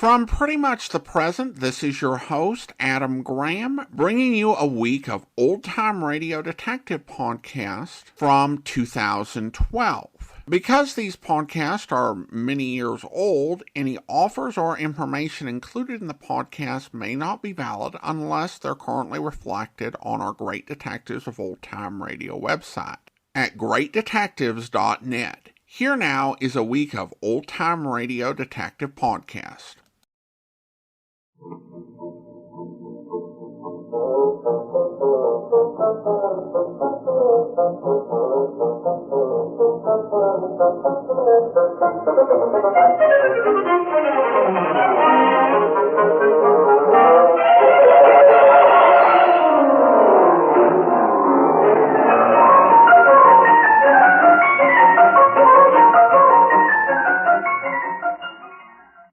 From pretty much the present, this is your host, Adam Graham, bringing you a week of old-time radio detective podcasts from 2012. Because these podcasts are many years old, any offers or information included in the podcast may not be valid unless they're currently reflected on our Great Detectives of Old Time Radio website at greatdetectives.net. Here now is a week of Old Time Radio Detective Podcast.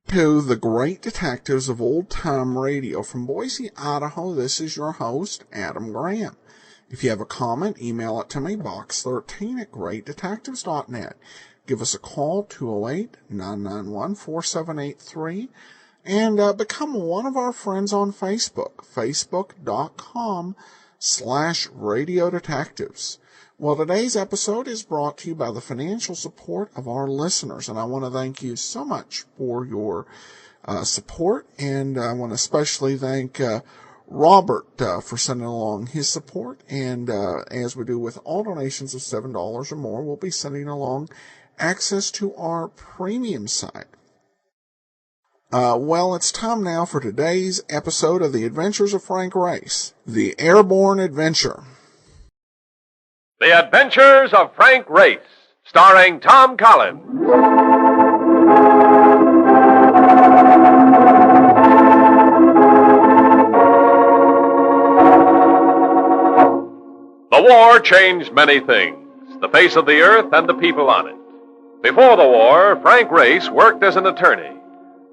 To the Great Detectives of Old Time Radio from Boise, Idaho, this is your host, Adam Graham. If you have a comment, email it to me, box13 at greatdetectives.net. Give us a call, 208-991-4783, and become one of our friends on Facebook, facebook.com/Radio Detectives. Well, today's episode is brought to you by the financial support of our listeners, and I want to thank you so much for your support, and I want to especially thank Robert for sending along his support, and as we do with all donations of $7 or more, we'll be sending along access to our premium site. Well, it's time now for today's episode of The Adventures of Frank Race, The Airborne Adventure. The Adventures of Frank Race, starring Tom Collins. The war changed many things, the face of the earth and the people on it. Before the war, Frank Race worked as an attorney,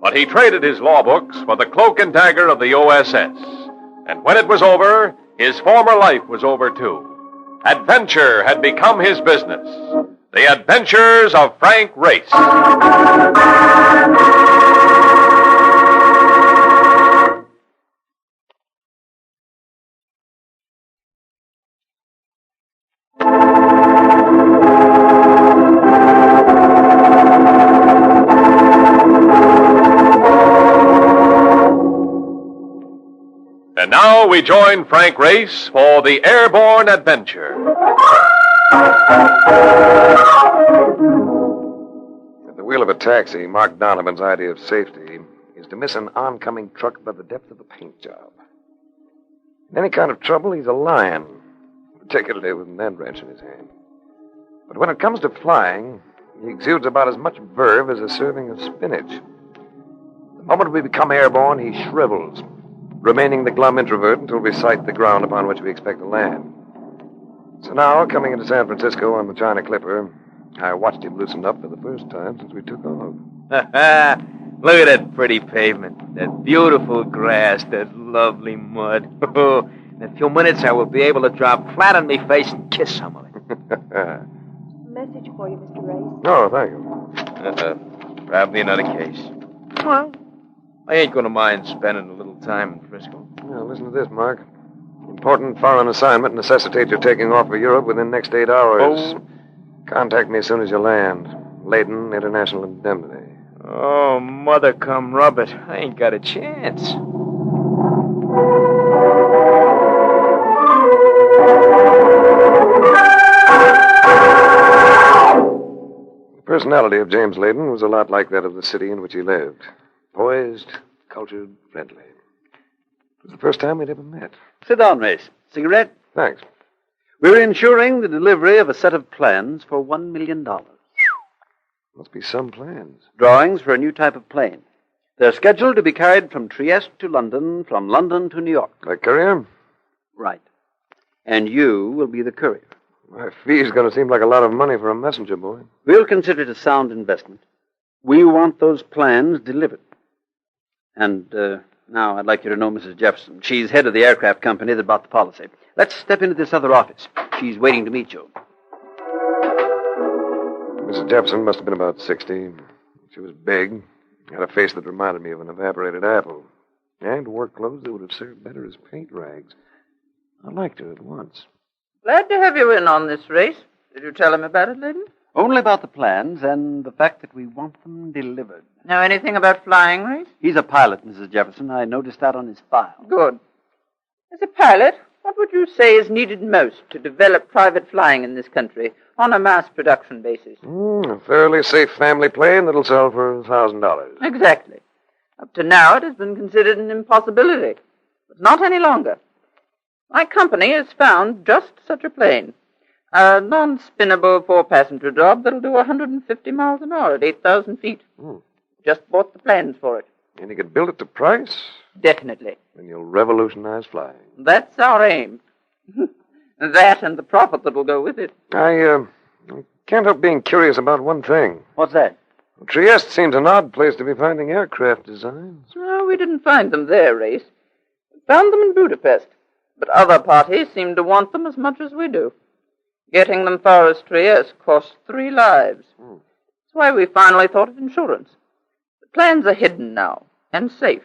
but he traded his law books for the cloak and dagger of the OSS. And when it was over, his former life was over too. Adventure had become his business. The Adventures of Frank Race. And now we join Frank Race for the Airborne Adventure. At the wheel of a taxi, Mark Donovan's idea of safety is to miss an oncoming truck by the depth of a paint job. In any kind of trouble, he's a lion, particularly with an end wrench in his hand. But when it comes to flying, he exudes about as much verve as a serving of spinach. The moment we become airborne, he shrivels, remaining the glum introvert until we sight the ground upon which we expect to land. So now, coming into San Francisco on the China Clipper, I watched him loosen up for the first time since we took off. Look at that pretty pavement, that beautiful grass, that lovely mud. In a few minutes, I will be able to drop flat on my face and kiss some of it. A message for you, Mr. Race. Oh, thank you. Probably another case. Well, I ain't going to mind spending a little time in Frisco. Now, listen to this, Mark. Important foreign assignment necessitates your taking off for Europe within the next 8 hours. Oh. Contact me as soon as you land. Layton International Indemnity. Oh, mother come rub it. I ain't got a chance. The personality of James Layton was a lot like that of the city in which he lived. Poised, cultured, friendly. It was the first time we'd ever met. Sit down, Race. Cigarette? Thanks. We're insuring the delivery of a set of plans for $1 million. Must be some plans. Drawings for a new type of plane. They're scheduled to be carried from Trieste to London, from London to New York. Like courier? Right. And you will be the courier. My fee's going to seem like a lot of money for a messenger boy. We'll consider it a sound investment. We want those plans delivered. And now I'd like you to know Mrs. Jefferson. She's head of the aircraft company that bought the policy. Let's step into this other office. She's waiting to meet you. Mrs. Jefferson must have been about 60. She was big, Had a face that reminded me of an evaporated apple. And wore clothes that would have served better as paint rags. I liked her at once. Glad to have you in on this race. Did you tell him about it, Layden? Only about the plans and the fact that we want them delivered. Know anything about flying, Race? He's a pilot, Mrs. Jefferson. I noticed that on his file. Good. As a pilot, what would you say is needed most to develop private flying in this country on a mass production basis? A fairly safe family plane that'll sell for $1,000. Exactly. Up to now, it has been considered an impossibility, but not any longer. My company has found just such a plane. A non-spinnable four-passenger job that'll do 150 miles an hour at 8,000 feet. Just bought the plans for it. And you could build it to price? Definitely. Then you'll revolutionize flying. That's our aim. That and the profit that will go with it. I can't help being curious about one thing. What's that? Trieste seems an odd place to be finding aircraft designs. No, we didn't find them there, Race. We found them in Budapest. But other parties seem to want them as much as we do. Getting them far as Trieste costs 3 lives. That's why we finally thought of insurance. The plans are hidden now, and safe.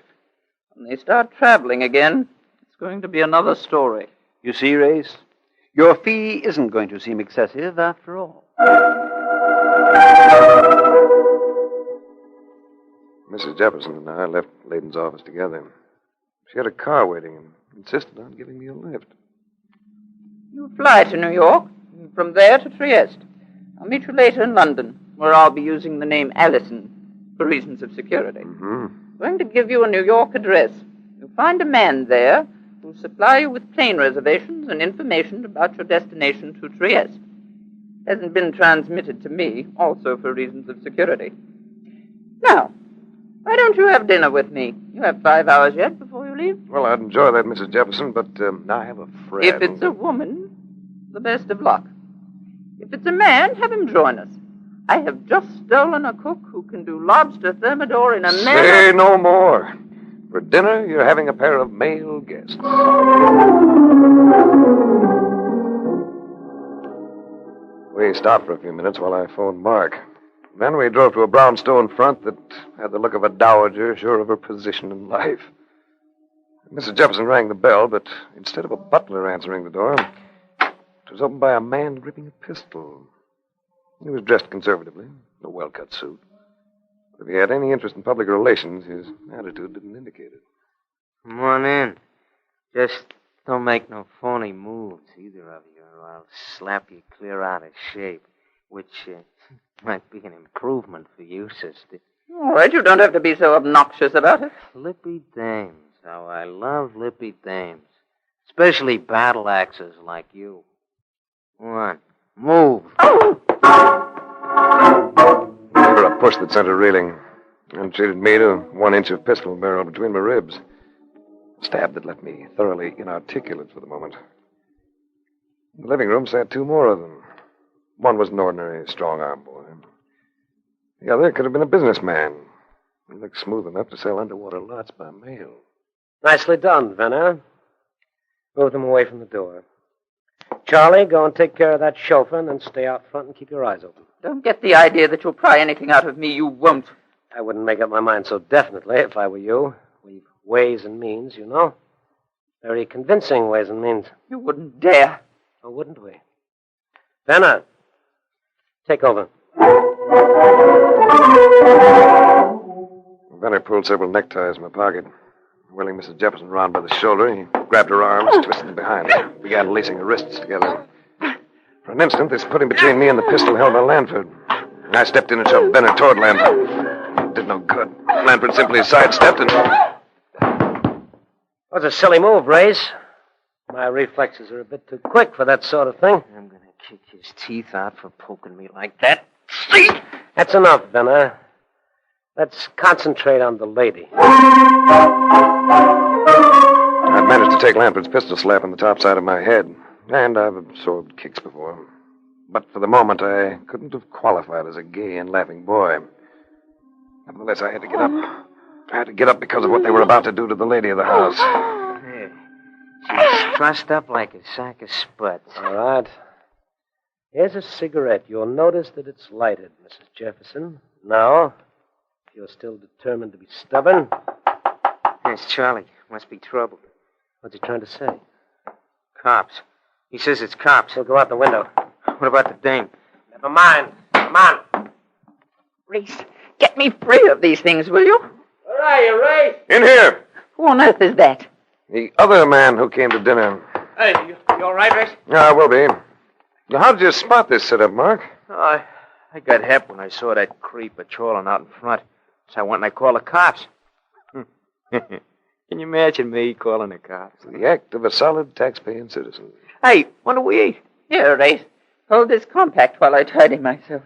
When they start traveling again, it's going to be another story. You see, Race, your fee isn't going to seem excessive after all. Mrs. Jefferson and I left Layden's office together. She had a car waiting and insisted on giving me a lift. You fly to New York, and from there to Trieste. I'll meet you later in London, where I'll be using the name Allison for reasons of security. I'm going to give you a New York address. You'll find a man there who'll supply you with plane reservations and information about your destination to Trieste. Hasn't been transmitted to me, also for reasons of security. Now, why don't you have dinner with me? You have 5 hours yet before you leave. Well, I'd enjoy that, Mrs. Jefferson, but I have a friend. If it's a woman, the best of luck. If it's a man, have him join us. I have just stolen a cook who can do lobster thermidor in a manner... Say no more. For dinner, you're having a pair of male guests. We stopped for a few minutes while I phoned Mark. Then we drove to a brownstone front that had the look of a dowager sure of her position in life. Mrs. Jefferson rang the bell, but instead of a butler answering the door, it was opened by a man gripping a pistol. He was dressed conservatively, in a well-cut suit. But if he had any interest in public relations, his attitude didn't indicate it. Come on in. Just don't make no phony moves, either of you, or I'll slap you clear out of shape, which might be an improvement for you, sister. All right, you don't have to be so obnoxious about it. Lippy dames. How I love lippy dames. Especially battle axes like you. Come on, move. Gave her a push that sent her reeling, and treated me to 1 inch of pistol barrel between my ribs. A stab that left me thoroughly inarticulate for the moment. In the living room sat 2 more of them. One was an ordinary strong-arm boy. The other could have been a businessman. He looked smooth enough to sell underwater lots by mail. Nicely done, Venner. Move them away from the door. Charlie, go and take care of that chauffeur and then stay out front and keep your eyes open. Don't get the idea that you'll pry anything out of me. You won't. I wouldn't make up my mind so definitely if I were you. We've ways and means, you know. Very convincing ways and means. You wouldn't dare. Or wouldn't we? Venner, take over. Venner pulled several neckties from my pocket. Whirling Mrs. Jefferson round by the shoulder, he grabbed her arms, twisted them behind her, began lacing her wrists together. For an instant, this put him between me and the pistol held by Lanford. I stepped in and shoved Venner toward Lanford. It did no good. Lanford simply sidestepped and... That was a silly move, Race. My reflexes are a bit too quick for that sort of thing. I'm going to kick his teeth out for poking me like that. That's enough, Venner. Let's concentrate on the lady. I'd managed to take Lanford's pistol slap on the top side of my head, and I've absorbed kicks before. But for the moment, I couldn't have qualified as a gay and laughing boy. Nevertheless, I had to get up. I had to get up because of what they were about to do to the lady of the house. Hey, she's trussed up like a sack of spuds. All right. Here's a cigarette. You'll notice that it's lighted, Mrs. Jefferson. Now, if you're still determined to be stubborn. It's Charlie. Must be trouble. What's he trying to say? Cops. He says it's cops. We'll go out the window. What about the dame? Never mind. Come on. Reese, get me free of these things, will you? Where are you, Ray? In here. Who on earth is that? The other man who came to dinner. Hey, you all right, Rex? Yeah, I will be. Now, how did you spot this setup, Mark? Oh, I got hep when I saw that creep patrolling out in front. So I went and I called the cops. Can you imagine me calling the cops? The act of a solid tax-paying citizen. Hey, what do we eat? Here, Race. Hold this compact while I tidy myself.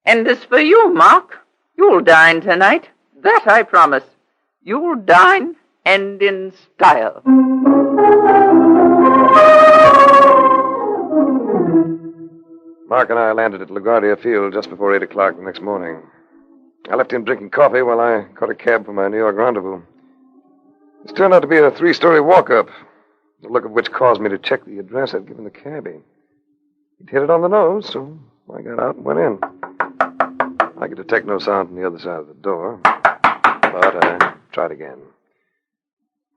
And this for you, Mark. You'll dine tonight. That I promise. You'll dine, and in style. Mark and I landed at LaGuardia Field just before 8 o'clock the next morning. I left him drinking coffee while I caught a cab for my New York rendezvous. This turned out to be a 3-story walk-up, the look of which caused me to check the address I'd given the cabbie. He'd hit it on the nose, so I got out and went in. I could detect no sound from the other side of the door, but I tried again.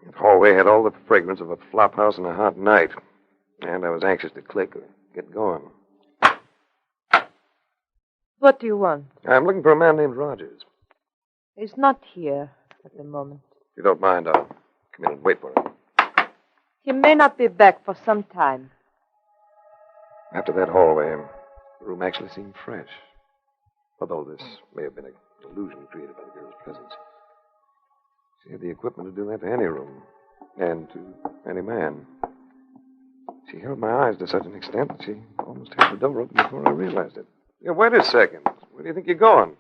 The hallway had all the fragrance of a flophouse on a hot night, and I was anxious to click or get going. What do you want? I'm looking for a man named Rogers. He's not here at the moment. If you don't mind, I'll come in and wait for him. He may not be back for some time. After that hallway, the room actually seemed fresh, although this may have been an illusion created by the girl's presence. She had the equipment to do that to any room, and to any man. She held my eyes to such an extent that she almost had the door open before I realized it. Yeah, wait a second. Where do you think you're going?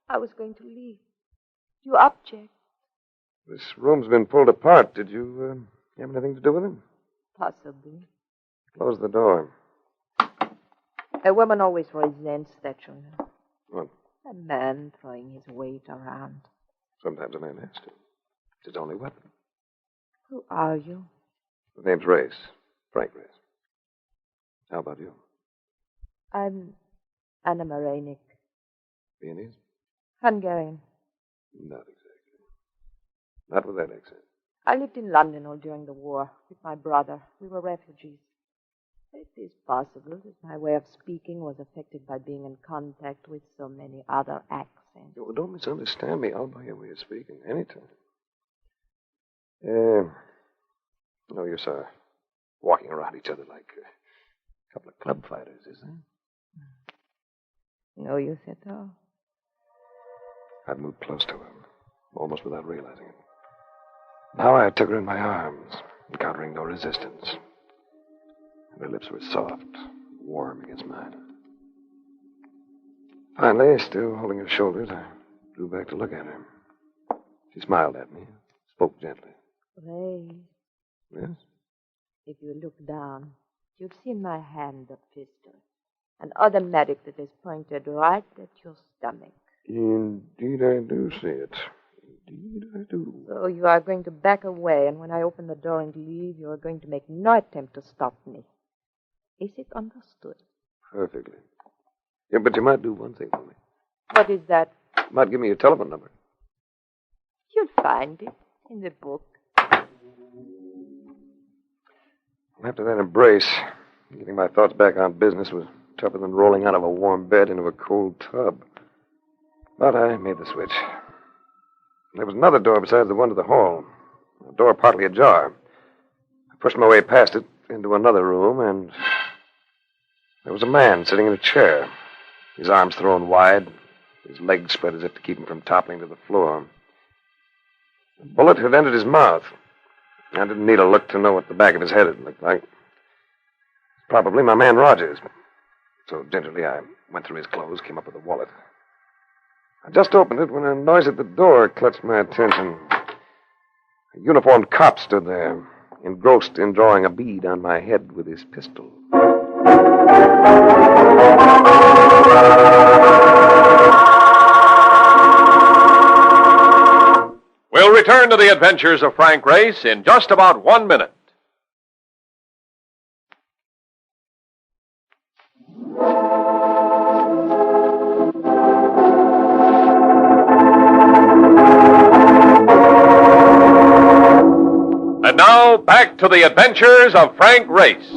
I was going to leave. You object? This room's been pulled apart. Did you have anything to do with it? Possibly. Close the door. A woman always resents that, you know. What? A man throwing his weight around. Sometimes a man has to. It's his only weapon. Who are you? The name's Race. Frank Race. How about you? I'm Anna Marainik. Viennese? Hungarian. Not exactly. Not with that accent. I lived in London all during the war with my brother. We were refugees. It is possible that my way of speaking was affected by being in contact with so many other accents. Oh, don't misunderstand me. I'll buy your way of speaking anytime. No use walking around each other like a couple of club fighters, is there? No use at all. I'd moved close to her, almost without realizing it. Now I took her in my arms, encountering no resistance. Her lips were soft, warm against mine. Finally, still holding her shoulders, I drew back to look at her. She smiled at me, spoke gently. Ray, Yes? if you look down, you'll see in my hand a pistol. An automatic that is pointed right at your stomach. Indeed, I do see it. Indeed, I do. So you are going to back away, and when I open the door and leave, you are going to make no attempt to stop me. Is it understood? Perfectly. Yeah, but you might do one thing for me. What is that? You might give me your telephone number. You'll find it in the book. After that embrace, getting my thoughts back on business was tougher than rolling out of a warm bed into a cold tub. But I made the switch. There was another door besides the one to the hall, a door partly ajar. I pushed my way past it into another room, and there was a man sitting in a chair, his arms thrown wide, his legs spread as if to keep him from toppling to the floor. The bullet had entered his mouth. I didn't need a look to know what the back of his head had looked like. Probably my man Rogers. So gingerly I went through his clothes, came up with a wallet. I just opened it when a noise at the door clutched my attention. A uniformed cop stood there, engrossed in drawing a bead on my head with his pistol. We'll return to the adventures of Frank Race in just about 1 minute. now, back to the adventures of Frank Race.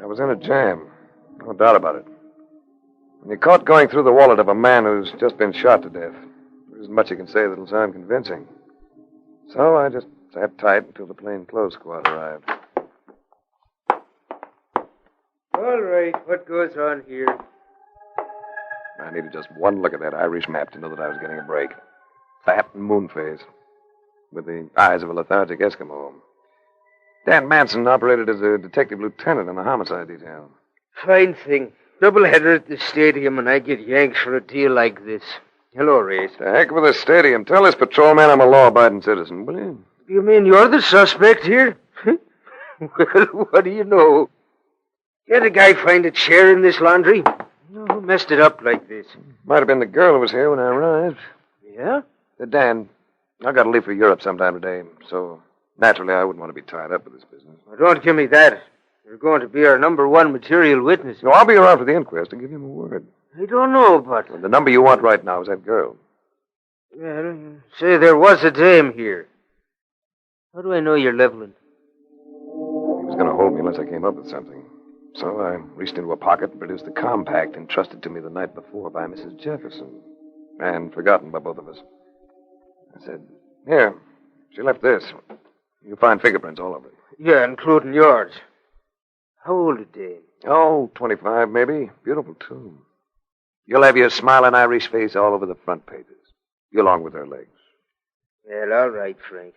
I was in a jam. No doubt about it. When you're caught going through the wallet of a man who's just been shot to death, there isn't much you can say that'll sound convincing. So I just sat tight until the plainclothes squad arrived. All right, what goes on here? I needed just one look at that Irish map to know that I was getting a break. Fat and moon-faced, with the eyes of a lethargic Eskimo. Dan Manson operated as a detective lieutenant in the homicide detail. Fine thing. Doubleheader at the stadium, and I get yanked for a deal like this. Hello, Race. The heck with the stadium. Tell this patrolman I'm a law-abiding citizen, will you? You mean you're the suspect here? Well, what do you know? Can't a guy find a chair in this laundry? Who messed it up like this? Might have been the girl who was here when I arrived. Yeah? Dan, I've got to leave for Europe sometime today, so naturally I wouldn't want to be tied up with this business. Well, don't give me that. You're going to be our number one material witness. No, I'll be around for the inquest and give you my word. I don't know, but... Well, the number you want right now is that girl. Well, you say there was a dame here. How do I know you're leveling? He was going to hold me unless I came up with something. So I reached into a pocket and produced the compact entrusted to me the night before by Mrs. Jefferson. And forgotten by both of us. I said, here, she left this. You'll find fingerprints all over it. Yeah, including yours. How old a dame? Oh, 25 maybe. Beautiful, too. You'll have your smiling Irish face all over the front pages. You along with her legs. Well, all right, Frank.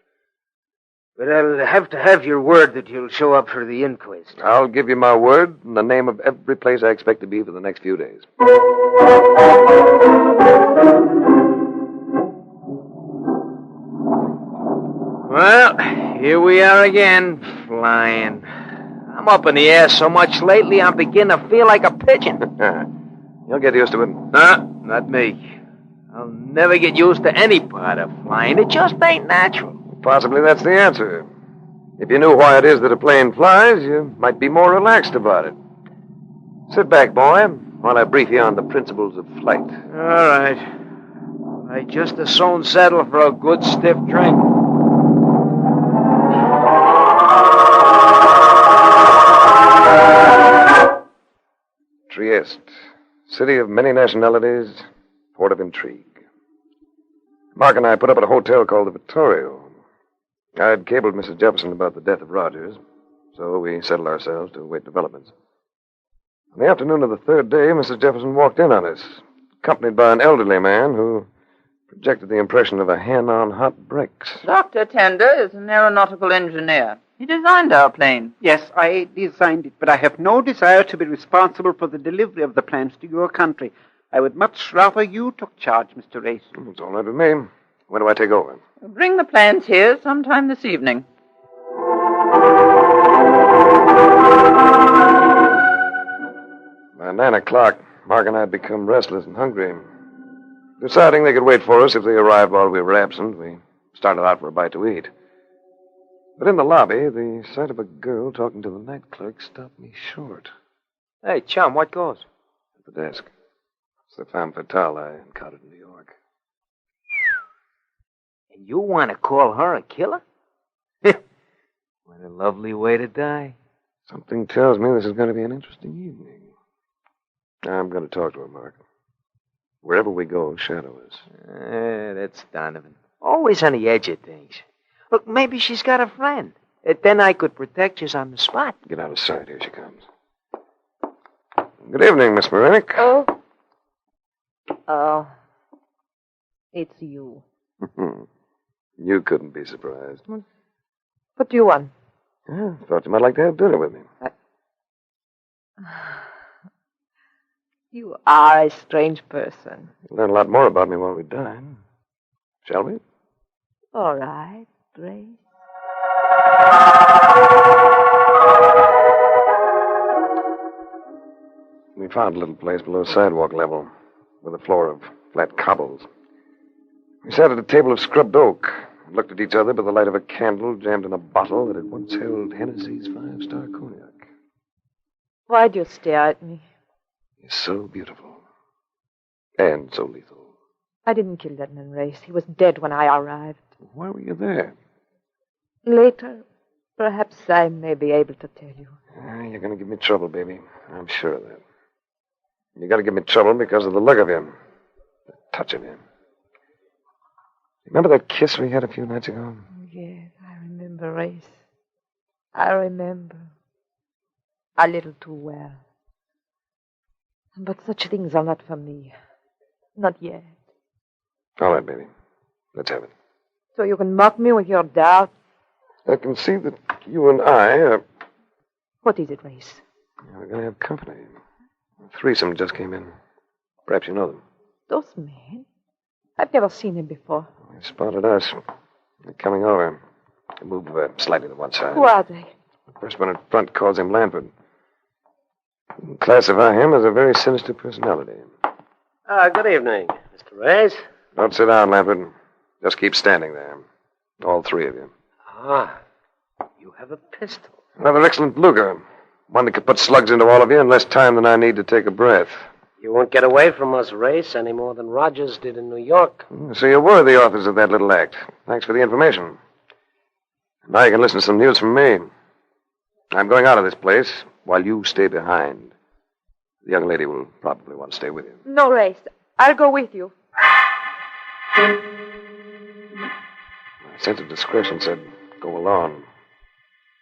But I'll have to have your word that you'll show up for the inquest. I'll give you my word and the name of every place I expect to be for the next few days. Well, here we are again, flying. I'm up in the air so much lately, I'm beginning to feel like a pigeon. You'll get used to it. Not me. I'll never get used to any part of flying. It just ain't natural. Possibly that's the answer. If you knew why it is that a plane flies, you might be more relaxed about it. Sit back, boy, while I brief you on the principles of flight. All right. I just as soon settle for a good stiff drink. Trieste, city of many nationalities, port of intrigue. Mark and I put up at a hotel called the Vittorio. I'd cabled Mrs. Jefferson about the death of Rogers, so we settled ourselves to await developments. On the afternoon of the third day, Mrs. Jefferson walked in on us, accompanied by an elderly man who projected the impression of a hen on hot bricks. Dr. Tender is an aeronautical engineer. He designed our plane. Yes, I designed it, but I have no desire to be responsible for the delivery of the plans to your country. I would much rather you took charge, Mr. Race. It's all right with me. When do I take over? Bring the plans here sometime this evening. By 9 o'clock, Mark and I had become restless and hungry. Deciding they could wait for us if they arrived while we were absent, we started out for a bite to eat. But in the lobby, the sight of a girl talking to the night clerk stopped me short. Hey, chum, what goes? At the desk. It's the femme fatale I encountered in New York. And you want to call her a killer? What a lovely way to die. Something tells me this is going to be an interesting evening. I'm going to talk to her, Mark. Wherever we go, shadow us. That's Donovan. Always on the edge of things. Look, maybe she's got a friend. Then I could protect you on the spot. Get out of sight. Here she comes. Good evening, Miss Marinick. Oh, it's you. You couldn't be surprised. What do you want? Yeah, thought you might like to have dinner with me. You are a strange person. You'll learn a lot more about me while we dine. Shall we? All right, Grace. We found a little place below sidewalk level with a floor of flat cobbles. We sat at a table of scrubbed oak and looked at each other by the light of a candle jammed in a bottle that had once held Hennessy's 5-star cognac. Why'd you stare at me? You're so beautiful. And so lethal. I didn't kill that man, Race. He was dead when I arrived. Why were you there? Later, perhaps I may be able to tell you. You're going to give me trouble, baby. I'm sure of that. You got to give me trouble because of the look of him. The touch of him. Remember that kiss we had a few nights ago? Yes, I remember, Race. I remember. A little too well. But such things are not for me. Not yet. All right, baby. Let's have it. So you can mock me with your doubt? I can see that you and I are... What is it, Race? We're going to have company. A threesome just came in. Perhaps you know them. Those men? I've never seen them before. They spotted us. They're coming over. They move slightly to one side. Who are they? The first one in front calls him Lanford. You can classify him as a very sinister personality. Good evening, Mr. Reyes. Don't sit down, Lanford. Just keep standing there. All three of you. You have a pistol. Another excellent Luger. One that could put slugs into all of you in less time than I need to take a breath. You won't get away from us, Race, any more than Rogers did in New York. So you were the authors of that little act. Thanks for the information. Now you can listen to some news from me. I'm going out of this place while you stay behind. The young lady will probably want to stay with you. No, Race. I'll go with you. My sense of discretion said, go along.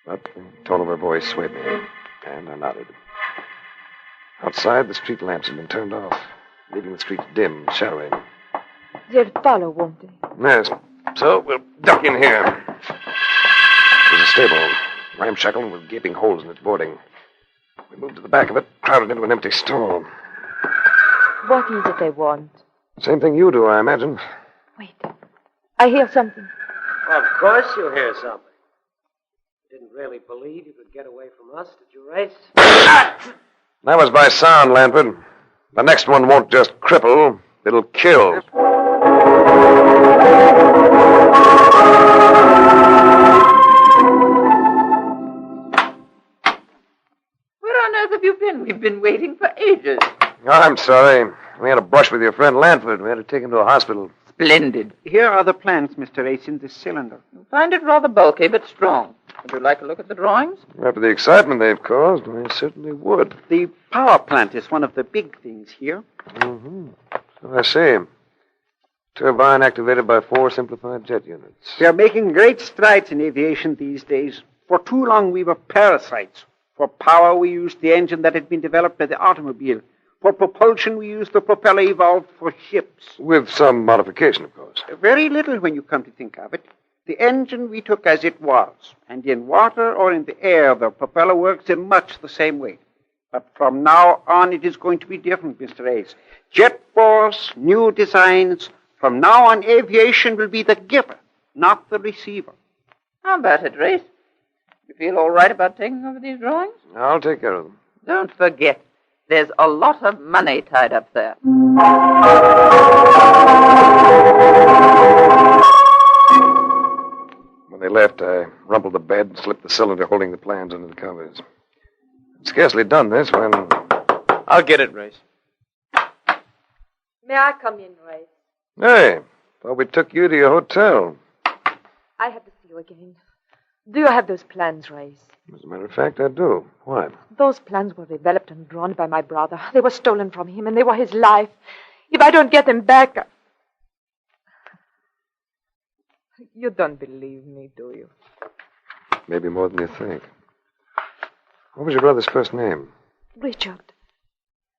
But the tone of her voice swayed me, and I nodded. Outside, the street lamps had been turned off, leaving the streets dim, shadowy. They'll follow, won't they? Yes. So we'll duck in here. There's a stable, ramshackle with gaping holes in its boarding. We moved to the back of it, crowded into an empty stall. What is it they want? Same thing you do, I imagine. Wait. I hear something. Well, of course you hear something. You didn't really believe you could get away from us, did you, Race? That was by sound, Lanford. The next one won't just cripple, it'll kill. Where on earth have you been? We've been waiting for ages. I'm sorry. We had a brush with your friend Lanford. We had to take him to a hospital. Splendid. Here are the plans, Mr. Ace, in this cylinder. You find it rather bulky, but strong. Would you like a look at the drawings? After the excitement they've caused, I certainly would. The power plant is one of the big things here. Mm-hmm. So I see. Turbine activated by 4 simplified jet units. We are making great strides in aviation these days. For too long, we were parasites. For power, we used the engine that had been developed by the automobile. For propulsion, we used the propeller evolved for ships. With some modification, of course. Very little when you come to think of it. The engine we took as it was, and in water or in the air, the propeller works in much the same way. But from now on, it is going to be different, Mr. Ace. Jet force, new designs. From now on, aviation will be the giver, not the receiver. How about it, Race? You feel all right about taking over these drawings? I'll take care of them. Don't forget, there's a lot of money tied up there. When they left, I rumpled the bed and slipped the cylinder holding the plans under the covers. I'd scarcely done this when... I'll get it, Race. May I come in, Race? Hey, thought we took you to your hotel. I have to see you again. Do you have those plans, Race? As a matter of fact, I do. Why? Those plans were developed and drawn by my brother. They were stolen from him, and they were his life. If I don't get them back... You don't believe me, do you? Maybe more than you think. What was your brother's first name? Richard.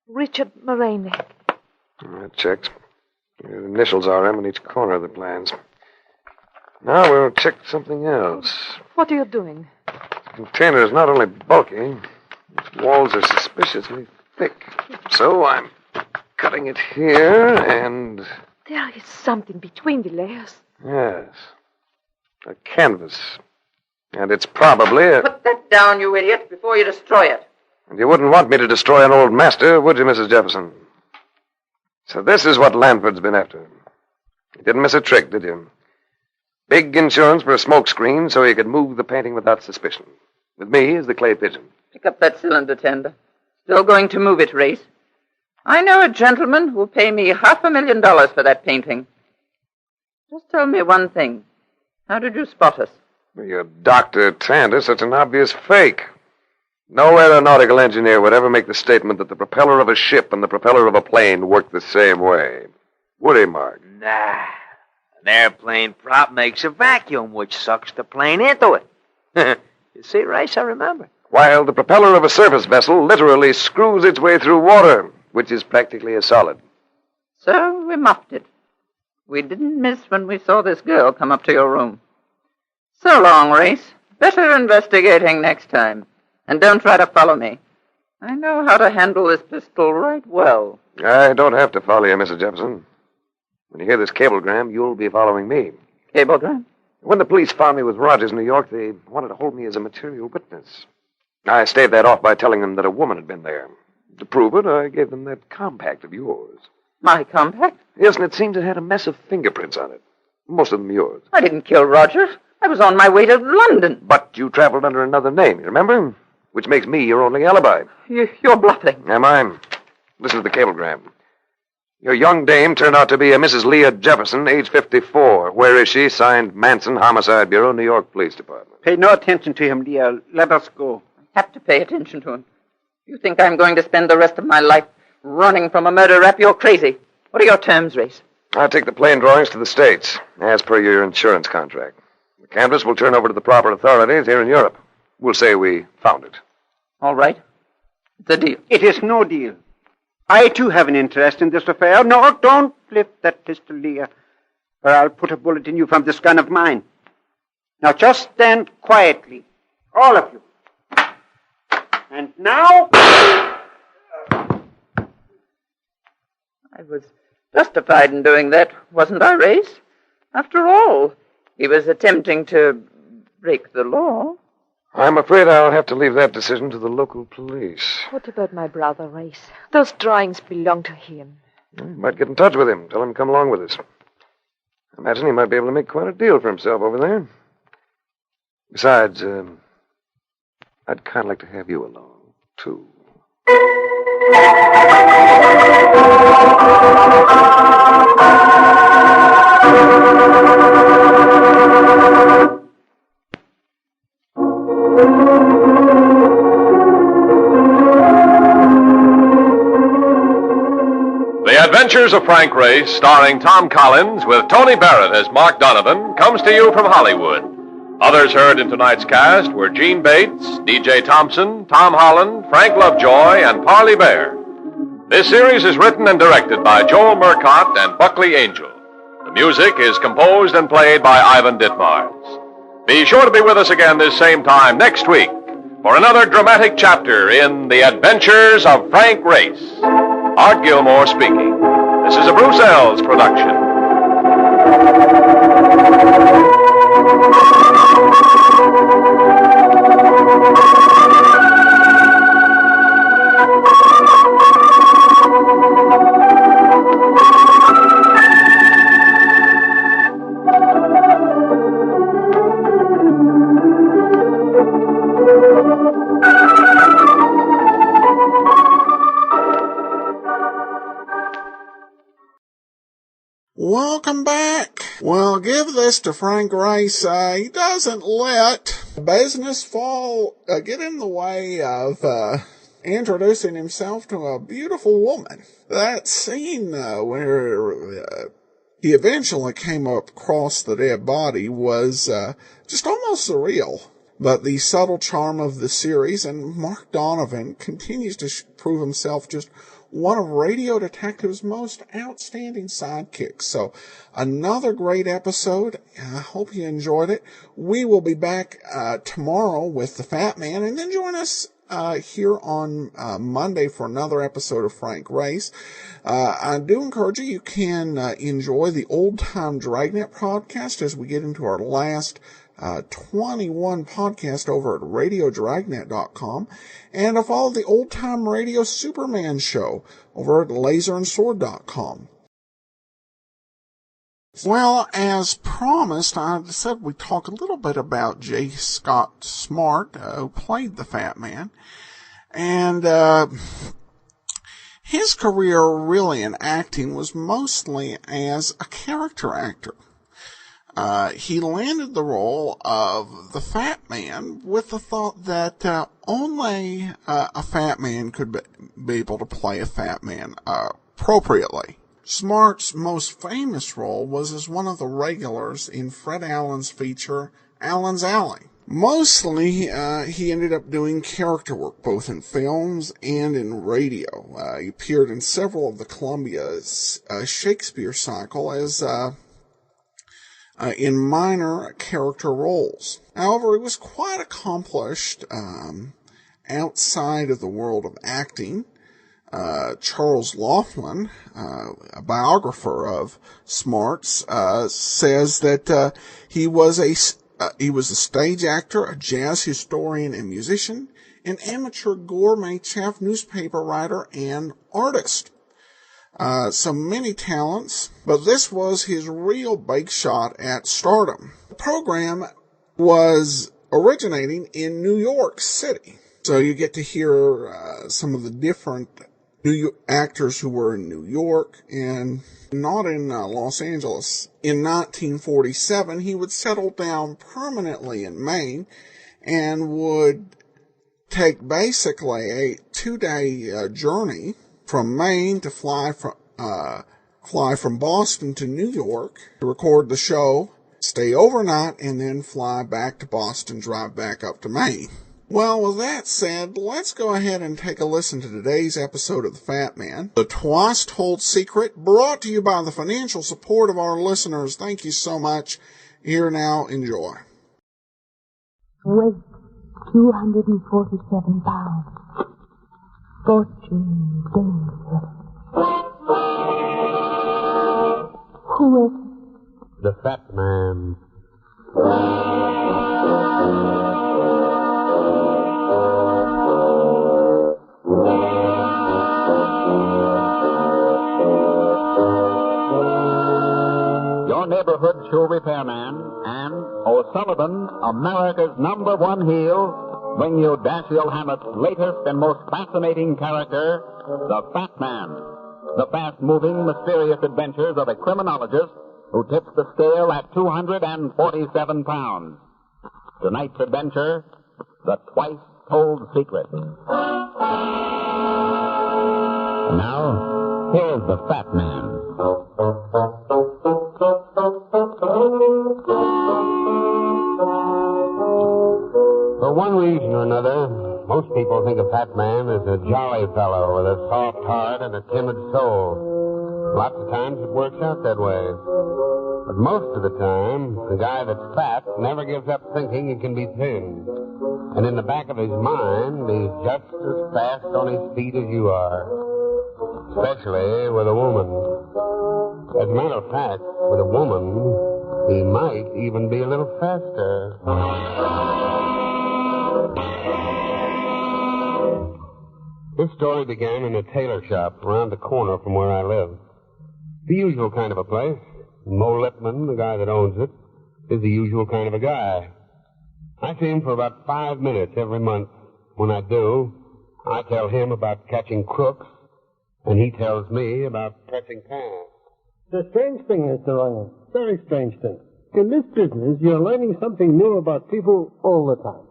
Richard Moraney. That checks. The initials are M on each corner of the plans. Now we'll check something else. What are you doing? The container is not only bulky, its walls are suspiciously thick. So I'm cutting it here and... There is something between the layers. Yes. A canvas. And it's probably a... Put that down, you idiot, before you destroy it. And you wouldn't want me to destroy an old master, would you, Mrs. Jefferson? So this is what Lanford's been after. You didn't miss a trick, did you? Big insurance for a smokescreen so he could move the painting without suspicion. With me as the clay pigeon. Pick up that cylinder, Tender. Still going to move it, Race. I know a gentleman who will pay me $500,000 for that painting. Just tell me one thing. How did you spot us? Your Dr. Tander's such an obvious fake. No aeronautical engineer would ever make the statement that the propeller of a ship and the propeller of a plane work the same way. Would he, Mark? Nah. An airplane prop makes a vacuum, which sucks the plane into it. You see, Rice, I remember. While the propeller of a surface vessel literally screws its way through water, which is practically a solid. So we muffed it. We didn't miss when we saw this girl come up to your room. So long, Race. Better investigating next time. And don't try to follow me. I know how to handle this pistol right well. I don't have to follow you, Mrs. Jefferson. When you hear this cablegram, you'll be following me. Cablegram? When the police found me with Rogers in New York, they wanted to hold me as a material witness. I staved that off by telling them that a woman had been there. To prove it, I gave them that compact of yours. My compact? Yes, and it seems it had a mess of fingerprints on it. Most of them yours. I didn't kill Rogers. I was on my way to London. But you traveled under another name, you remember? Which makes me your only alibi. You're bluffing. Am I? Listen to the cablegram. Your young dame turned out to be a Mrs. Leah Jefferson, age 54. Where is she? Signed, Manson, Homicide Bureau, New York Police Department. Pay no attention to him, Leah. Let us go. I have to pay attention to him. You think I'm going to spend the rest of my life running from a murder rap? You're crazy. What are your terms, Race? I'll take the plane drawings to the States, as per your insurance contract. The canvas will turn over to the proper authorities here in Europe. We'll say we found it. All right. It's a deal. It is no deal. I, too, have an interest in this affair. No, don't lift that pistol, Leah, or I'll put a bullet in you from this gun of mine. Now, just stand quietly, all of you. And now... I was justified in doing that, wasn't I, Race? After all, he was attempting to break the law. I'm afraid I'll have to leave that decision to the local police. What about my brother, Race? Those drawings belong to him. You might get in touch with him. Tell him to come along with us. I imagine he might be able to make quite a deal for himself over there. Besides, I'd kind of like to have you along, too. The Adventures of Frank Race, starring Tom Collins with Tony Barrett as Mark Donovan, comes to you from Hollywood. Others heard in tonight's cast were Gene Bates, D.J. Thompson, Tom Holland, Frank Lovejoy, and Parley Bear. This series is written and directed by Joel Murcott and Buckley Angel. The music is composed and played by Ivan Ditmars. Be sure to be with us again this same time next week for another dramatic chapter in The Adventures of Frank Race. Art Gilmore speaking. This is a Bruce Ells production. Welcome back. Well, give this to Frank Race. He doesn't let business get in the way of introducing himself to a beautiful woman. That scene where he eventually came across the dead body was just almost surreal. But the subtle charm of the series, and Mark Donovan continues to prove himself just one of Radio Detective's most outstanding sidekicks. So, another great episode. I hope you enjoyed it. We will be back tomorrow with the Fat Man, and then join us here on Monday for another episode of Frank Race. I do encourage you can enjoy the Old Time Dragnet podcast as we get into our last 21 podcast over at radiodragnet.com, and to follow the Old Time Radio Superman show over at laserandsword.com. Well, as promised, I said we'd talk a little bit about J. Scott Smart, who played the Fat Man, and His career really in acting was mostly as a character actor. He landed the role of the Fat Man with the thought that only a fat man could be able to play a fat man appropriately. Smart's most famous role was as one of the regulars in Fred Allen's feature, Allen's Alley. Mostly, he ended up doing character work, both in films and in radio. He appeared in several of the Columbia's Shakespeare cycle as in minor character roles. However, he was quite accomplished outside of the world of acting. Charles Laughlin, a biographer of Smart's, says that he was a stage actor, a jazz historian and musician, an amateur gourmet chef, newspaper writer, and artist. So many talents, but this was his real big shot at stardom. The program was originating in New York City, so you get to hear some of the different actors who were in New York and not in Los Angeles. In 1947, he would settle down permanently in Maine and would take basically a 2-day journey from Maine to fly from Boston to New York to record the show, stay overnight, and then fly back to Boston, drive back up to Maine. Well, with that said, let's go ahead and take a listen to today's episode of The Fat Man, The Twice Told Secret, brought to you by the financial support of our listeners. Thank you so much. Here now, enjoy. Weight, 247 pounds. Fortune, danger. Who is it? The Fat Man. Your neighborhood shoe repairman and O'Sullivan, America's #1 heel, bring you Dashiell Hammett's latest and most fascinating character, the Fat Man. The fast-moving, mysterious adventures of a criminologist who tips the scale at 247 pounds. Tonight's adventure, The Twice Told Secret. And now, here's the Fat Man. For one reason or another, most people think a fat man is a jolly fellow with a soft heart and a timid soul. Lots of times it works out that way. But most of the time, the guy that's fat never gives up thinking he can be thin. And in the back of his mind, he's just as fast on his feet as you are. Especially with a woman. As a matter of fact, with a woman, he might even be a little faster. This story began in a tailor shop around the corner from where I live. The usual kind of a place. Mo Lipman, the guy that owns it, is the usual kind of a guy. I see him for about 5 minutes every month. When I do, I tell him about catching crooks, and he tells me about pressing pans. It's a strange thing, Mr. Runyon. Very strange thing. In this business, you're learning something new about people all the time.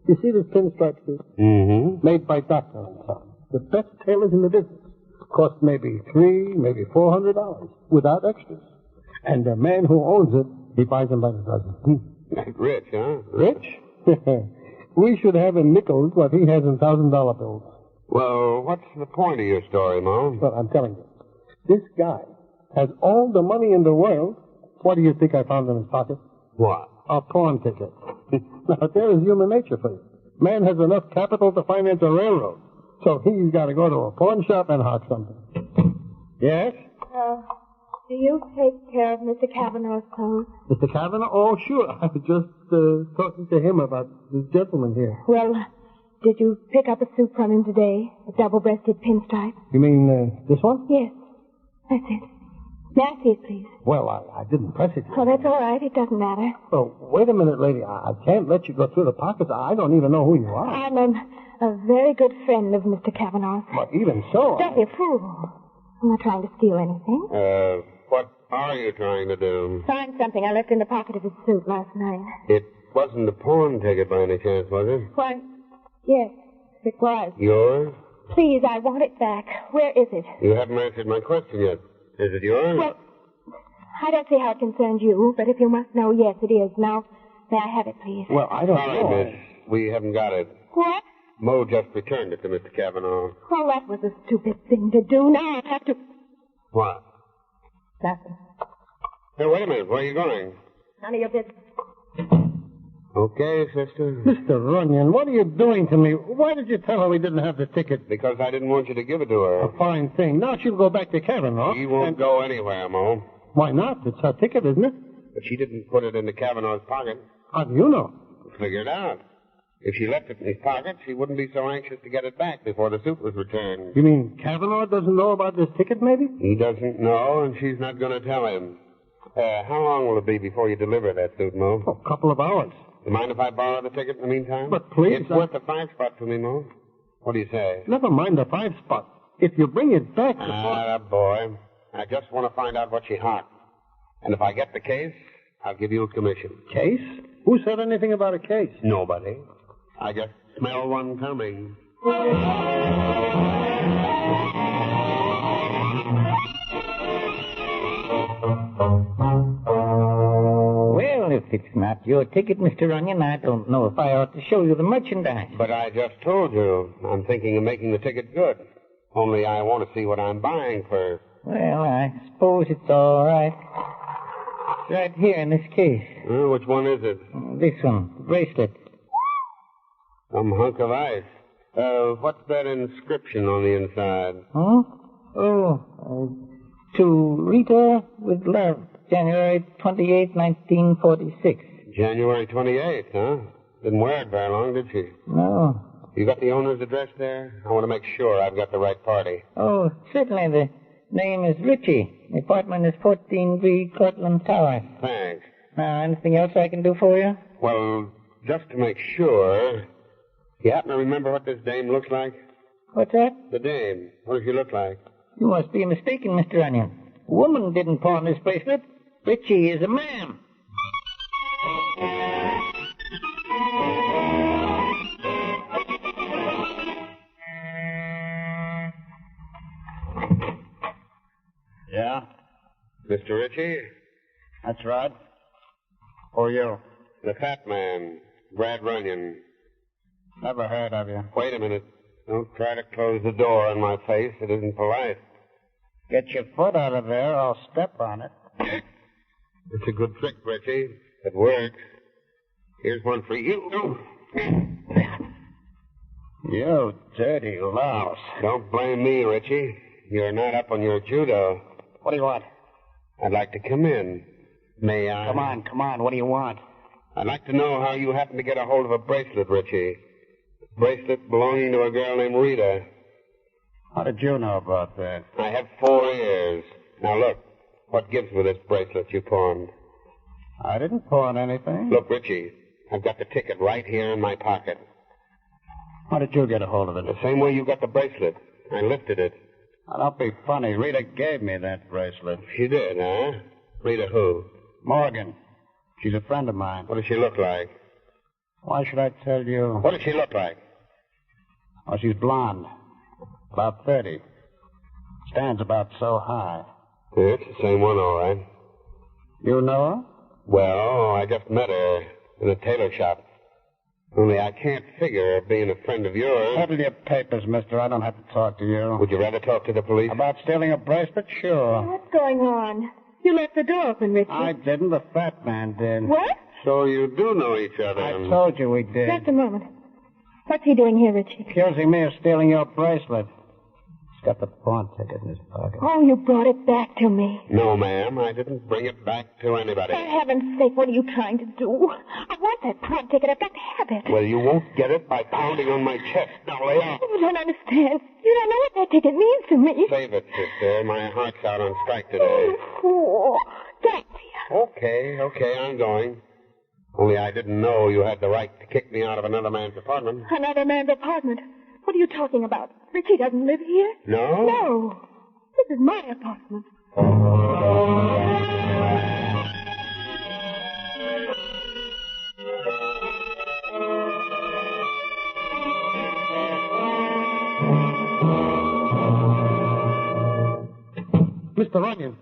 You see this pinstripe suit? Mm-hmm. Made by Dr. and Son. The best tailors in the business. Cost maybe $300, maybe $400 without extras. And the man who owns it, he buys them by the dozen. Rich, huh? Rich? We should have in nickels what he has in $1,000 bills. Well, what's the point of your story, Mo? Well, I'm telling you. This guy has all the money in the world. What do you think I found in his pocket? What? A pawn ticket. Now, there is human nature for you. Man has enough capital to finance a railroad. So he's got to go to a pawn shop and hawk something. Yes? Do you take care of Mr. Kavanaugh's clothes? Mr. Kavanaugh? Oh, sure. I was just talking to him about this gentleman here. Well, did you pick up a suit from him today? A double-breasted pinstripe? You mean this one? Yes. That's it. May I see it, please? Well, I didn't press it. Oh, that's all right. It doesn't matter. Oh, wait a minute, lady. I can't let you go through the pockets. I don't even know who you are. I'm a very good friend of Mr. Kavanaugh's. But even so... Don't be a fool. I'm not trying to steal anything. What are you trying to do? Find something I left in the pocket of his suit last night. It wasn't a pawn ticket by any chance, was it? Why, yes, it was. Yours? Please, I want it back. Where is it? You haven't answered my question yet. Is it yours? Well, I don't see how it concerns you, but if you must know, yes, it is. Now, may I have it, please? Well, I don't know. Sorry, miss. We haven't got it. What? Mo just returned it to Mr. Cavanaugh. Well, that was a stupid thing to do. Now I have to... What? Nothing. Hey, wait a minute. Where are you going? None of your business. Okay, sister. Mr. Runyon, what are you doing to me? Why did you tell her we didn't have the ticket? Because I didn't want you to give it to her. A fine thing. Now she'll go back to Kavanaugh. She won't go anywhere, Mo. Why not? It's her ticket, isn't it? But she didn't put it into Kavanaugh's pocket. How do you know? Figure it out. If she left it in his pocket, she wouldn't be so anxious to get it back before the suit was returned. You mean Kavanaugh doesn't know about this ticket, maybe? He doesn't know, and she's not going to tell him. How long will it be before you deliver that suit, Mo? A couple of hours. You mind if I borrow the ticket in the meantime? But please... It's worth a 5-spot to me, Mo. What do you say? Never mind the 5-spot. If you bring it back... boy. I just want to find out what she hawked. And if I get the case, I'll give you a commission. Case? Who said anything about a case? Nobody. I just smell one coming. Well, if it's not your ticket, Mr. Runyon, I don't know if I ought to show you the merchandise. But I just told you, I'm thinking of making the ticket good. Only I want to see what I'm buying first. Well, I suppose it's all right. It's right here in this case. Which one is it? This one, the bracelet. Some hunk of ice. What's that inscription on the inside? Huh? To Rita with love, January 28, 1946. January 28th, huh? Didn't wear it very long, did she? No. You got the owner's address there? I want to make sure I've got the right party. Oh, certainly. The name is Ritchie. The apartment is 14B Cortlandt Towers. Thanks. Now, anything else I can do for you? Well, just to make sure, you happen to remember what this dame looks like? What's that? The dame. What does she look like? You must be mistaken, Mr. Runyon. A woman didn't pawn this bracelet. Ritchie is a man. Yeah? Mr. Ritchie? That's right. Who are you? The fat man, Brad Runyon. Never heard of you. Wait a minute. Don't try to close the door on my face. It isn't polite. Get your foot out of there, I'll step on it. It's a good trick, Ritchie. It works. Here's one for you. You dirty louse. Don't blame me, Ritchie. You're not up on your judo. What do you want? I'd like to come in. May I? Come on. What do you want? I'd like to know how you happened to get a hold of a bracelet, Ritchie. A bracelet belonging to a girl named Rita. How did you know about that? I have 4 ears. Now look, what gives with this bracelet you pawned? I didn't pawn anything. Look, Ritchie, I've got the ticket right here in my pocket. How did you get a hold of it? The same way you got the bracelet. I lifted it. Now, don't be funny. Rita gave me that bracelet. She did, huh? Rita who? Morgan. She's a friend of mine. What does she look like? Why should I tell you? What does she look like? Oh, she's blonde. About 30. Stands about so high. Yeah, it's the same one, all right. You know her? Well, I just met her in a tailor shop. Only I can't figure being a friend of yours. Settle your papers, mister. I don't have to talk to you. Would you rather talk to the police? About stealing a bracelet? Sure. What's going on? You left the door open, Richie. I didn't. The fat man did. What? So you do know each other. I told you we did. Just a moment. What's he doing here, Richie? Accusing me of stealing your bracelet. He's got the pawn ticket in his pocket. Oh, you brought it back to me. No, ma'am. I didn't bring it back to anybody. For heaven's sake, what are you trying to do? I want that pawn ticket. I've got to have it. Well, you won't get it by pounding on my chest. Now lay off. You don't understand. You don't know what that ticket means to me. Save it, sister. My heart's out on strike today. Oh, thanks. Okay, I'm going. Only I didn't know you had the right to kick me out of another man's apartment. Another man's apartment? What are you talking about? Richie doesn't live here. No? No. This is my apartment.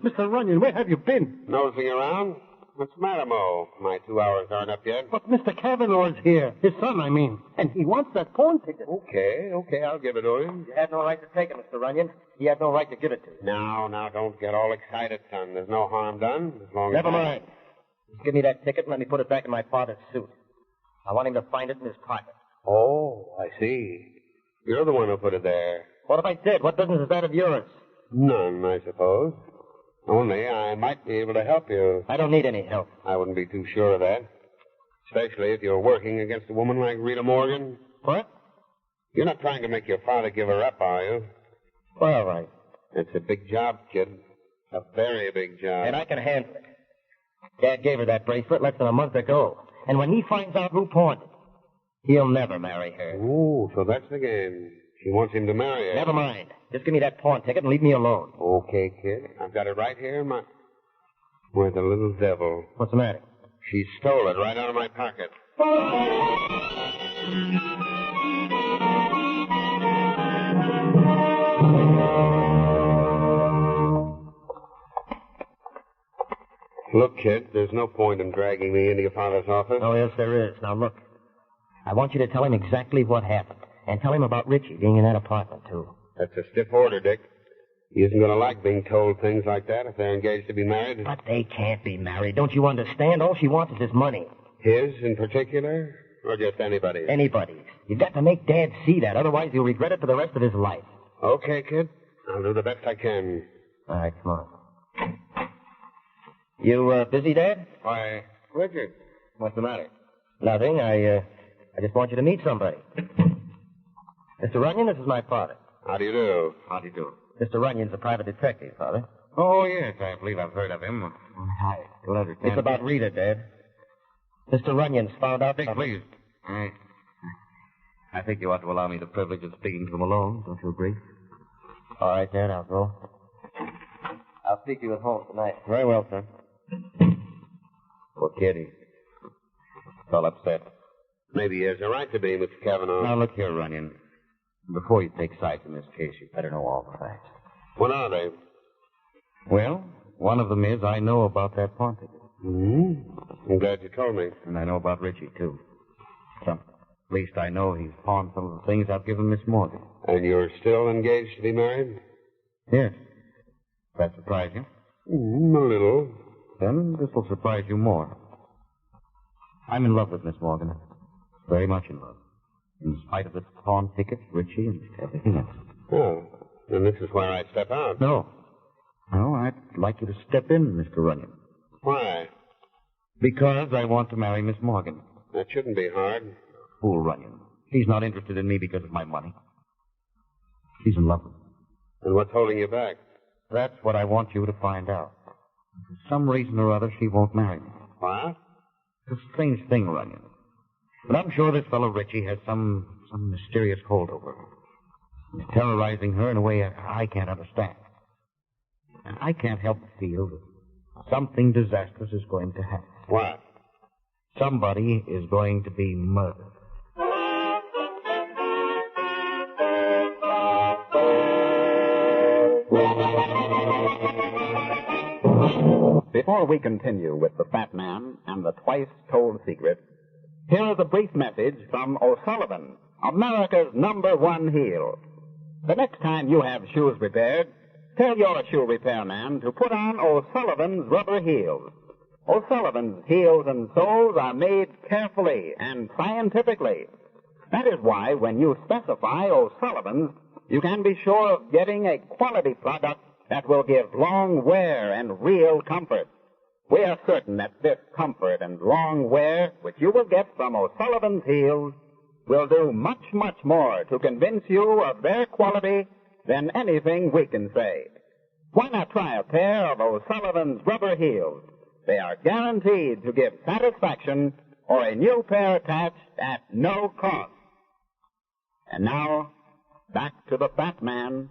Mr. Runyon, where have you been? Nosing around? What's the matter, Mo? My 2 hours aren't up yet. But Mr. Kavanaugh's here. His son, I mean. And he wants that pawn ticket. Okay, I'll give it to him. You had no right to take it, Mr. Runyon. He had no right to give it to you. Now, don't get all excited, son. There's no harm done, as long as... Never mind. Just give me that ticket and let me put it back in my father's suit. I want him to find it in his pocket. Oh, I see. You're the one who put it there. What if I did? What business is that of yours? None, I suppose. Only I might be able to help you. I don't need any help. I wouldn't be too sure of that. Especially if you're working against a woman like Rita Morgan. What? You're not trying to make your father give her up, are you? Well, all right. It's a big job, kid. A very big job. And I can handle it. Dad gave her that bracelet less than a month ago. And when he finds out who pawned it, he'll never marry her. Oh, so that's the game. She wants him to marry her. Never mind. Just give me that pawn ticket and leave me alone. Okay, kid. I've got it right here in my... Why, the little devil. What's the matter? She stole it right out of my pocket. Look, kid, there's no point in dragging me into your father's office. Oh, yes, there is. Now, look. I want you to tell him exactly what happened. And tell him about Richie being in that apartment, too. That's a stiff order, Dick. He isn't going to like being told things like that if they're engaged to be married. But they can't be married. Don't you understand? All she wants is his money. His in particular? Or just anybody's? Anybody's. You've got to make Dad see that. Otherwise, he'll regret it for the rest of his life. Okay, kid. I'll do the best I can. All right, come on. You, busy, Dad? Why, Richard. What's the matter? Nothing. I just want you to meet somebody. Mr. Runyon, this is my father. How do you do? How do you do? Mr. Runyon's a private detective, Father. Oh, yes, I believe I've heard of him. Hi. It's about Rita, Dad. Mr. Runyon's found out... Dick, please. I think you ought to allow me the privilege of speaking to him alone. Don't you agree? All right, Dad, I'll go. I'll speak to you at home tonight. Very well, sir. Poor kid, he's all upset. Maybe he has a right to be, Mr. Kavanaugh. Now, look here, Runyon. Before you take sides in this case, you better know all the facts. What are they? Well, one of them is I know about that pawn ticket. Mm-hmm. I'm glad you told me. And I know about Richie, too. At least I know he's pawned some of the things I've given Miss Morgan. And you're still engaged to be married? Yes. Does that surprise you? A little. Then this will surprise you more. I'm in love with Miss Morgan. Very much in love. In spite of the pawn tickets, Richie, and everything else. Oh, then this is where I step out. No, I'd like you to step in, Mr. Runyon. Why? Because I want to marry Miss Morgan. That shouldn't be hard. Fool Runyon. She's not interested in me because of my money. She's in love with me. And what's holding you back? That's what I want you to find out. For some reason or other, she won't marry me. What? It's a strange thing, Runyon. But I'm sure this fellow Richie has some mysterious hold over her. He's terrorizing her in a way I can't understand. And I can't help but feel that something disastrous is going to happen. What? Somebody is going to be murdered. Before we continue with the Fat Man and the twice-told secret, here is a brief message from O'Sullivan, America's #1 heel. The next time you have shoes repaired, tell your shoe repairman to put on O'Sullivan's rubber heels. O'Sullivan's heels and soles are made carefully and scientifically. That is why when you specify O'Sullivan's, you can be sure of getting a quality product that will give long wear and real comfort. We are certain that this comfort and long wear, which you will get from O'Sullivan's heels, will do much, much more to convince you of their quality than anything we can say. Why not try a pair of O'Sullivan's rubber heels? They are guaranteed to give satisfaction or a new pair attached at no cost. And now, back to the Fat Man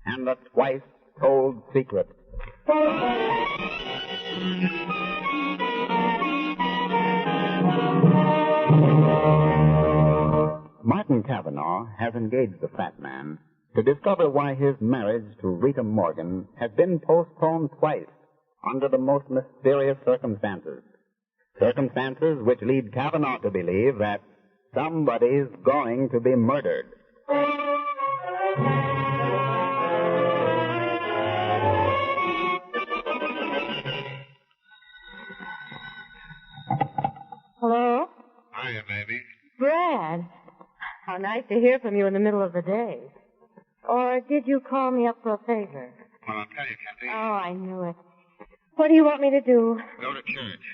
and the twice-told secret. Martin Cavanaugh has engaged the Fat Man to discover why his marriage to Rita Morgan has been postponed twice under the most mysterious circumstances. Circumstances which lead Cavanaugh to believe that somebody's going to be murdered. Hello? Hiya, baby. Brad. How nice to hear from you in the middle of the day. Or did you call me up for a favor? Well, I'll tell you, Kathy. Oh, I knew it. What do you want me to do? Go to church.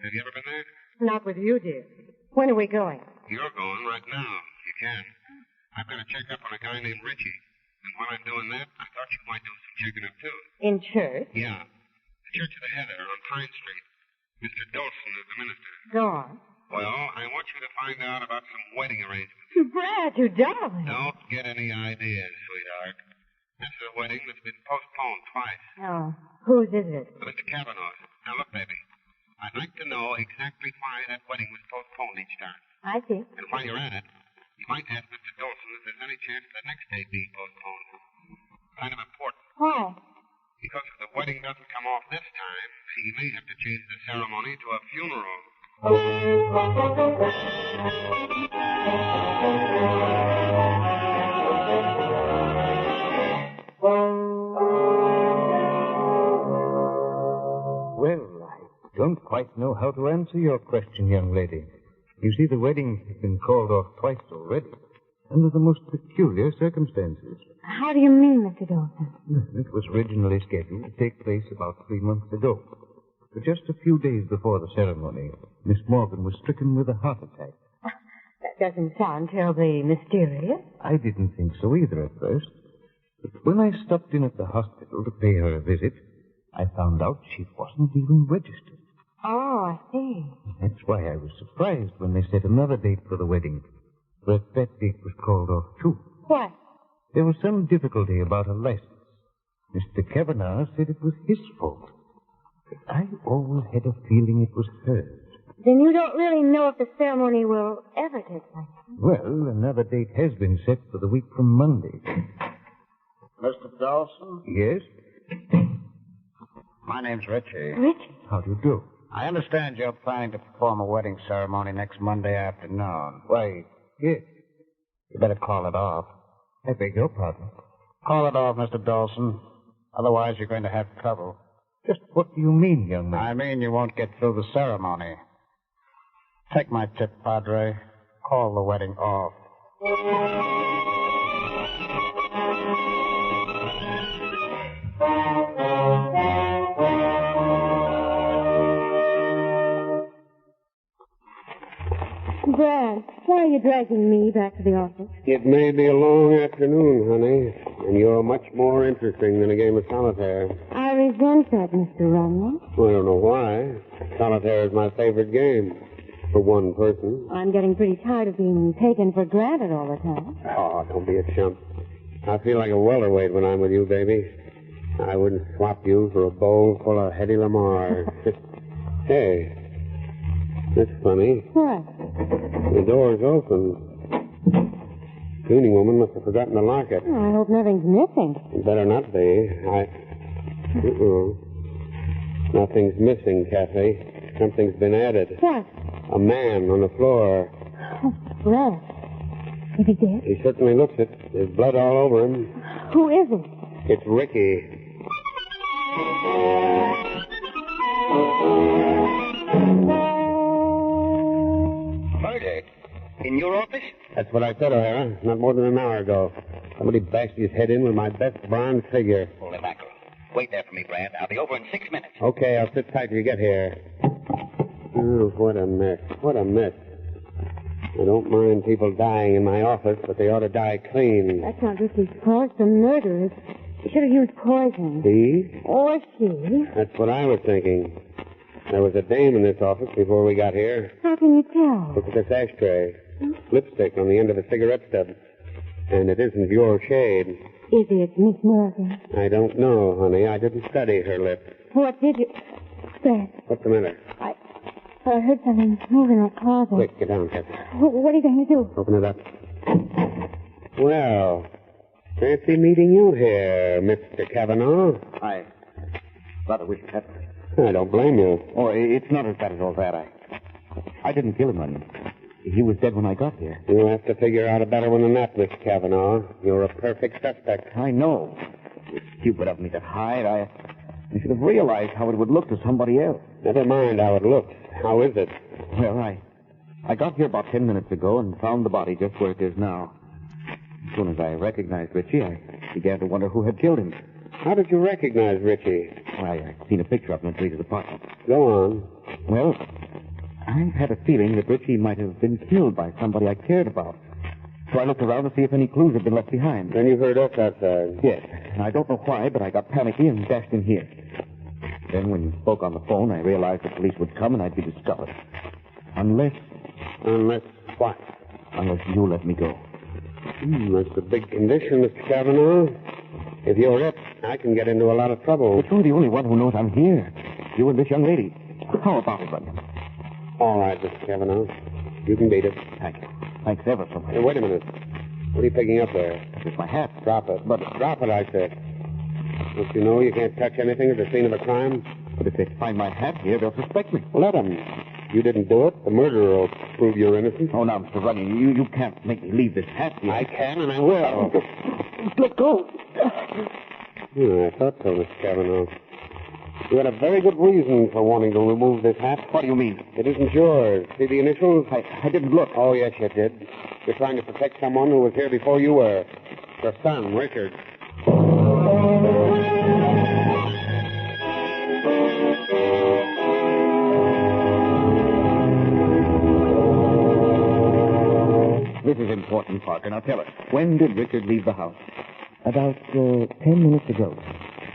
Have you ever been there? Not with you, dear. When are we going? You're going right now, if you can. I've got to check up on a guy named Richie. And while I'm doing that, I thought you might do some checking up, too. In church? Yeah. The Church of the Heather on Pine Street. Mr. Dawson is the minister. Go on. Well, I want you to find out about some wedding arrangements. Brad, you darling. Don't get any ideas, sweetheart. That's a wedding that's been postponed twice. Oh, whose is it? Mr. Cavanaugh. Now, look, baby. I'd like to know exactly why that wedding was postponed each time. I see. And while you're at it, you might ask Mr. Dawson if there's any chance of the next date being postponed. Kind of important. Why? Because if the wedding doesn't come off this time, he may have to change the ceremony to a funeral. Well, I don't quite know how to answer your question, young lady. You see, the wedding has been called off twice already, under the most peculiar circumstances. How do you mean, Mr. Dawson? It was originally scheduled to take place about 3 months ago. But just a few days before the ceremony, Miss Morgan was stricken with a heart attack. That doesn't sound terribly mysterious. I didn't think so either at first. But when I stopped in at the hospital to pay her a visit, I found out she wasn't even registered. Oh, I see. That's why I was surprised when they set another date for the wedding. But that date was called off, too. What? There was some difficulty about her license. Mr. Cavanaugh said it was his fault. But I always had a feeling it was hers. Then you don't really know if the ceremony will ever take place. Well, another date has been set for the week from Monday. Mr. Dawson? Yes? My name's Richie. Richie? How do you do? I understand you're planning to perform a wedding ceremony next Monday afternoon. Why, yes. You better call it off. I beg your pardon. Call it off, Mr. Dawson. Otherwise, you're going to have trouble. Just what do you mean, young man? I mean you won't get through the ceremony. Take my tip, Padre. Call the wedding off. Brad, why are you dragging me back to the office? It may be a long afternoon, honey, and you're much more interesting than a game of solitaire. I resent that, Mr. Runyon. Well, I don't know why. Solitaire is my favorite game. For one person. I'm getting pretty tired of being taken for granted all the time. Oh, don't be a chump. I feel like a welterweight when I'm with you, baby. I wouldn't swap you for a bowl full of Hedy Lamarr. Hey, that's funny. What? The door's open. Cleaning woman must have forgotten to lock it. Oh, I hope nothing's missing. It better not be. Nothing's missing, Kathy. Something's been added. What? A man on the floor. Oh, Brad. Is he dead? He certainly looks it. There's blood all over him. Who is it? It's Ricky. Murdered? In your office? That's what I said, O'Hara. Not more than an hour ago. Somebody bashed his head in with my best bronze figure. Holy mackerel. Wait there for me, Brad. I'll be over in 6 minutes. Okay, I'll sit tight till you get here. Oh, what a mess. What a mess. I don't mind people dying in my office, but they ought to die clean. That's not Ricky's cause for murder. He should have used poison. See? Or she. That's what I was thinking. There was a dame in this office before we got here. How can you tell? Look at this ashtray. Lipstick on the end of a cigarette stub. And it isn't your shade. Is it Miss Morgan? I don't know, honey. I didn't study her lips. What did you... There. What's the matter? I heard something move in that closet. Quick, get down, Captain. What are you going to do? Open it up. Well, fancy meeting you here, Mr. Cavanaugh. I rather wish it had. I don't blame you. Oh, it's not as bad as all that. I didn't kill him, Runyon. He was dead when I got here. You'll have to figure out a better one than that, Mr. Cavanaugh. You're a perfect suspect. I know. It's stupid of me to hide. I should have realized how it would look to somebody else. Never mind how it looks. How is it? Well, I got here about 10 minutes ago and found the body just where it is now. As soon as I recognized Richie, I began to wonder who had killed him. How did you recognize Richie? I'd seen a picture of him in Teresa's apartment. Go on. Well, I had a feeling that Richie might have been killed by somebody I cared about. So I looked around to see if any clues had been left behind. Then you heard us outside. Yes. I don't know why, but I got panicky and dashed in here. Then when you spoke on the phone, I realized the police would come and I'd be discovered. Unless what? Unless you let me go. That's a big condition, Mr. Cavanaugh. If you're it, I can get into a lot of trouble. But you're the only one who knows I'm here. You and this young lady. How about it, Runyon? All right, Mr. Cavanaugh. You can beat it. Thank you. Thanks ever so much. Hey, wait a minute. What are you picking up there? It's my hat. Drop it. But drop it, I said. Don't you know you can't touch anything at the scene of a crime? But if they find my hat here, they'll suspect me. Let them. You didn't do it. The murderer will prove you're innocent. Oh, now, Mr. Runyon, you can't make me leave this hat here. I can, and I will. Let go. I thought so, Mr. Cavanaugh. You had a very good reason for wanting to remove this hat. What do you mean? It isn't yours. See the initials? I didn't look. Oh, yes, you did. You're trying to protect someone who was here before you were. Your son, Richard. This is important, Parker. Now tell us, when did Richard leave the house? About 10 minutes ago.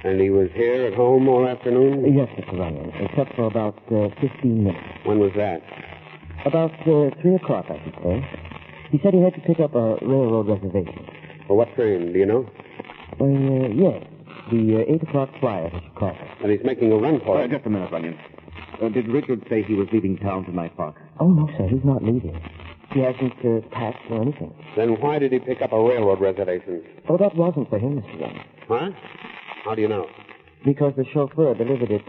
And he was here at home all afternoon? Yes, Mr. Runyon, except for about 15 minutes. When was that? About 3 o'clock, I should say. He said he had to pick up a railroad reservation. For what train, do you know? Yes, the 8 o'clock flyer to Chicago. And he's making a run for it. Just a minute, Runyon. Did Richard say he was leaving town tonight, Parker? Oh, no, sir, he's not leaving. He hasn't packed or anything. Then why did he pick up a railroad reservation? Oh, that wasn't for him, Mr. Runyon. Huh? How do you know? Because the chauffeur delivered it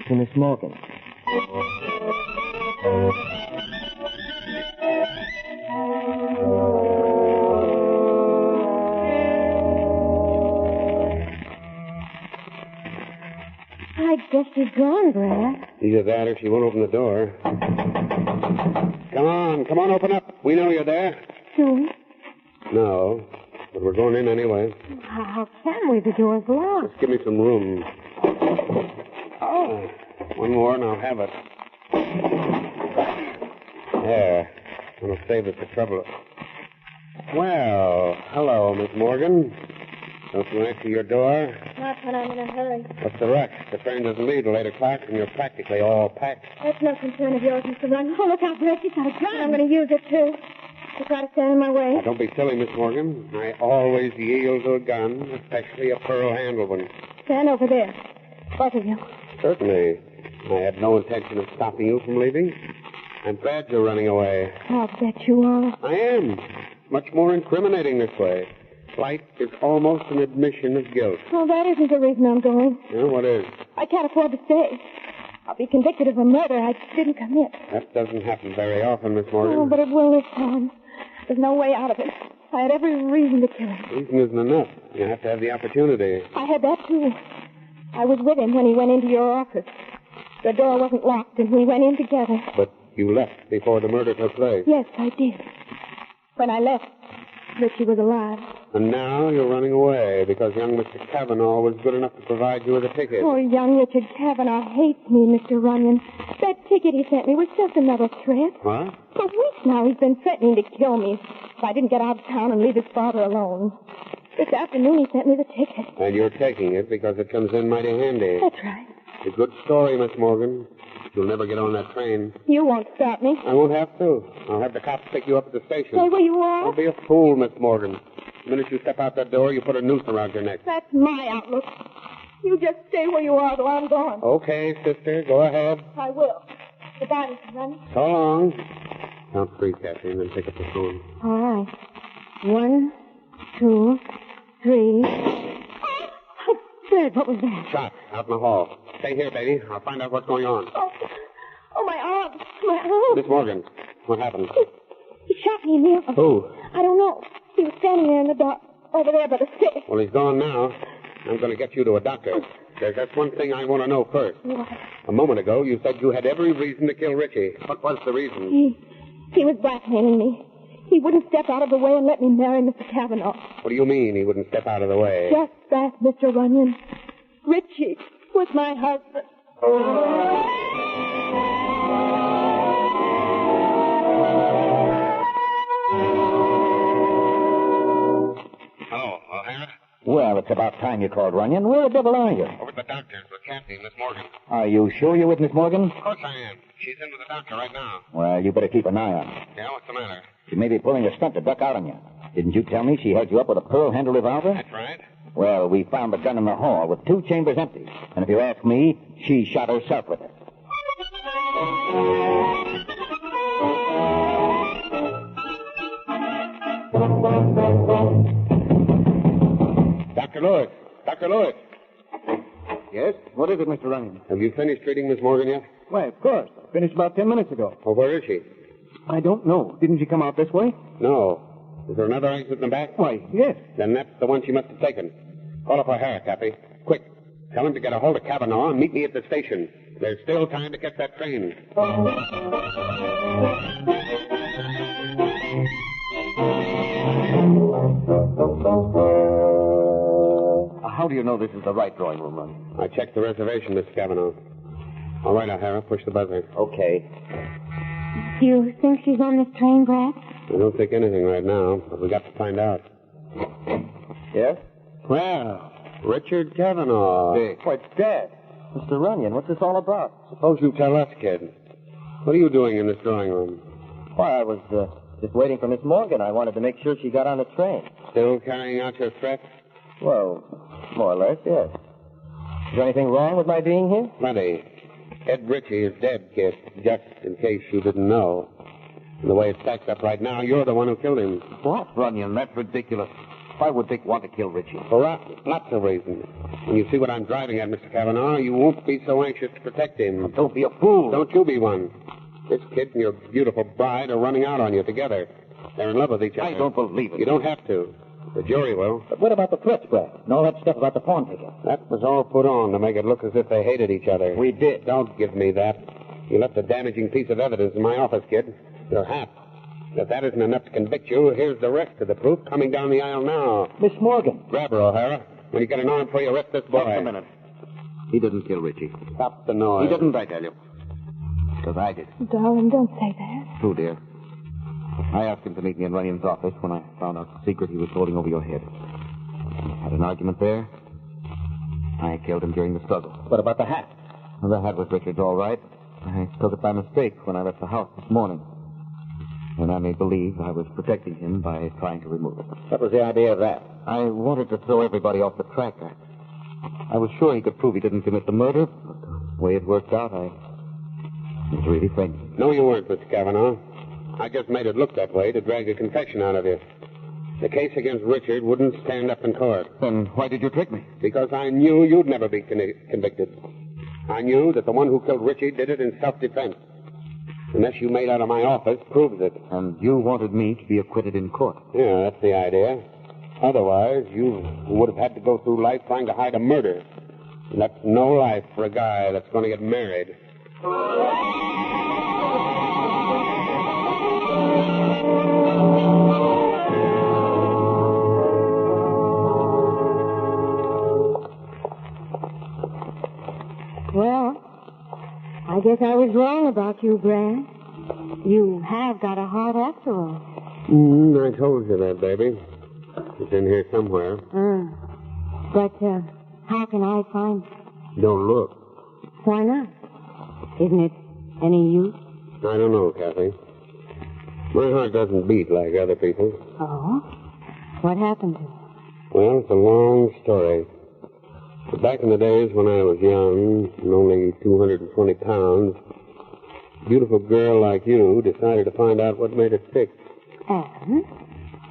to Miss Morgan. I guess she's gone, Brad. Either that or she won't open the door. Come on, open up. We know you're there. Soon? No, but we're going in anyway. How can we? The door's locked. Just give me some room. Oh, one more and I'll have it. There. That'll save us the trouble. Well, hello, Miss Morgan. Don't you answer your door? Not when I'm in a hurry. What's the rush? The train doesn't leave till 8 o'clock, and you're practically all packed. That's no concern of yours, Mr. Runyon. Oh, look out, Brett. She's got a gun. I'm going to use it, too. You try to stand in my way. Now, don't be silly, Miss Morgan. I always yield to a gun, especially a pearl-handled one. Stand over there. Both of you. Certainly. I had no intention of stopping you from leaving. I'm glad you're running away. I'll bet you are. I am. Much more incriminating this way. Flight is almost an admission of guilt. Well, that isn't the reason I'm going. Yeah, what is? I can't afford to stay. I'll be convicted of a murder I didn't commit. That doesn't happen very often, Miss Morgan. Oh, but it will this time. There's no way out of it. I had every reason to kill him. Reason isn't enough. You have to have the opportunity. I had that, too. I was with him when he went into your office. The door wasn't locked, and we went in together. But you left before the murder took place. Yes, I did. When I left, Richie was alive. And now you're running away because young Mr. Cavanaugh was good enough to provide you with a ticket. Oh, young Richard Cavanaugh hates me, Mr. Runyon. That ticket he sent me was just another threat. What? For weeks now, he's been threatening to kill me if I didn't get out of town and leave his father alone. This afternoon, he sent me the ticket. And you're taking it because it comes in mighty handy. That's right. It's a good story, Miss Morgan. You'll never get on that train. You won't stop me. I won't have to. I'll have the cops pick you up at the station. Stay where you are. Don't be a fool, Miss Morgan. The minute you step out that door, you put a noose around your neck. That's my outlook. You just stay where you are till I'm gone. Okay, sister, go ahead. I will. Goodbye, Mr. Runyon. So long. Count 3, Kathy, and then pick up the phone. All right. 1, 2, 3. Oh, Fred, what was that? Shot out in the hall. Stay here, baby. I'll find out what's going on. Oh, my arm. My arm. Miss Morgan, what happened? He shot me in the arm. Who? I don't know. He was standing there in the dark, over there by the stairs. Well, he's gone now. I'm going to get you to a doctor. There's just one thing I want to know first. What? A moment ago, you said you had every reason to kill Richie. What was the reason? He was blackmailing me. He wouldn't step out of the way and let me marry Mr. Cavanaugh. What do you mean he wouldn't step out of the way? Just that, Mr. Runyon. Richie was my husband. Hello, O'Hara? Well, it's about time you called, Runyon. Where the devil are you? Over at the doctor's with Kathy, Miss Morgan. Are you sure you're with Miss Morgan? Of course I am. She's in with the doctor right now. Well, you better keep an eye on her. Yeah, what's the matter? She may be pulling a stunt to duck out on you. Didn't you tell me she held you up with a pearl-handled revolver? That's right. Well, we found the gun in the hall with 2 chambers empty. And if you ask me, she shot herself with it. Dr. Lewis. Dr. Lewis. Yes? What is it, Mr. Runyon? Have you finished treating Miss Morgan yet? Why, of course. I finished about 10 minutes ago. Well, where is she? I don't know. Didn't she come out this way? No. Is there another exit in the back? Why, yes. Then that's the one she must have taken. Call up O'Hara, Cappy. Quick. Tell him to get a hold of Cavanaugh and meet me at the station. There's still time to catch that train. How do you know this is the right drawing room, Runyon? I checked the reservation, Mr. Cavanaugh. All right, O'Hara, push the buzzer. Okay. Do you think she's on this train, Brad? I don't think anything right now, but we got to find out. Yes? Well, Richard Cavanaugh. Dick. Why, Dad. Mr. Runyon, what's this all about? Suppose you tell us, kid. What are you doing in this drawing room? Why, I was just waiting for Miss Morgan. I wanted to make sure she got on the train. Still carrying out your threat? Well, more or less, yes. Is there anything wrong with my being here? Plenty. Ed Ritchie is dead, kid, just in case you didn't know. And the way it stacks up right now, you're the one who killed him. What? Runyon, that's ridiculous. Why would Dick want to kill Richie? For lots of reasons. When you see what I'm driving at, Mr. Cavanaugh, you won't be so anxious to protect him. Well, don't be a fool. Don't you be one. This kid and your beautiful bride are running out on you together. They're in love with each other. I don't believe it. You don't have to. The jury will. But what about the threats, Brad? And all that stuff about the pawn ticket? That was all put on to make it look as if they hated each other. We did. Don't give me that. You left a damaging piece of evidence in my office, kid. Your hat. If that isn't enough to convict you, here's the rest of the proof coming down the aisle now. Miss Morgan. Grab her, O'Hara. When you get an arm for you, arrest this boy. Just a minute. He didn't kill Richie. Stop the noise. He didn't, I tell you. Because I did. Darling, don't say that. True, dear. I asked him to meet me in Runyon's office when I found out the secret he was holding over your head. Had an argument there. I killed him during the struggle. What about the hat? Well, the hat was Richard's all right. I took it by mistake when I left the house this morning. And I may believe I was protecting him by trying to remove it. What was the idea of that? I wanted to throw everybody off the track. I was sure he could prove he didn't commit the murder, but the way it worked out, I was really frightened. No, you weren't, Mr. Cavanaugh. I just made it look that way to drag a confession out of you. The case against Richard wouldn't stand up in court. Then why did you trick me? Because I knew you'd never be convicted. I knew that the one who killed Richie did it in self-defense. The mess you made out of my office proves it. And you wanted me to be acquitted in court. Yeah, that's the idea. Otherwise, you would have had to go through life trying to hide a murder. And that's no life for a guy that's going to get married. Well, I guess I was wrong about you, Brad. You have got a heart after all. I told you that, baby. It's in here somewhere. But how can I find it? Don't look. Why not? Isn't it any use? I don't know, Kathy. My heart doesn't beat like other people's. Oh? What happened to it? Well, it's a long story. But back in the days when I was young and only 220 pounds, a beautiful girl like you decided to find out what made it tick. And?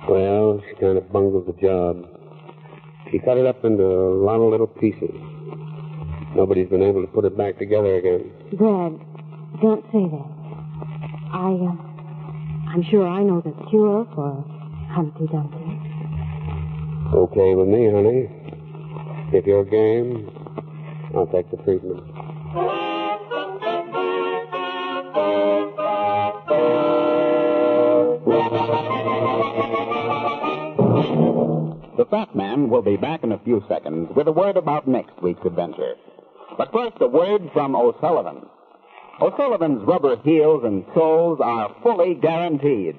Well, she kind of bungled the job. She cut it up into a lot of little pieces. Nobody's been able to put it back together again. Brad, don't say that. I'm sure I know the cure for Humpty Dumpty. Okay with me, honey. If you're game, I'll take the treatment. The Fat Man will be back in a few seconds with a word about next week's adventure. But first, a word from O'Sullivan. O'Sullivan's rubber heels and soles are fully guaranteed.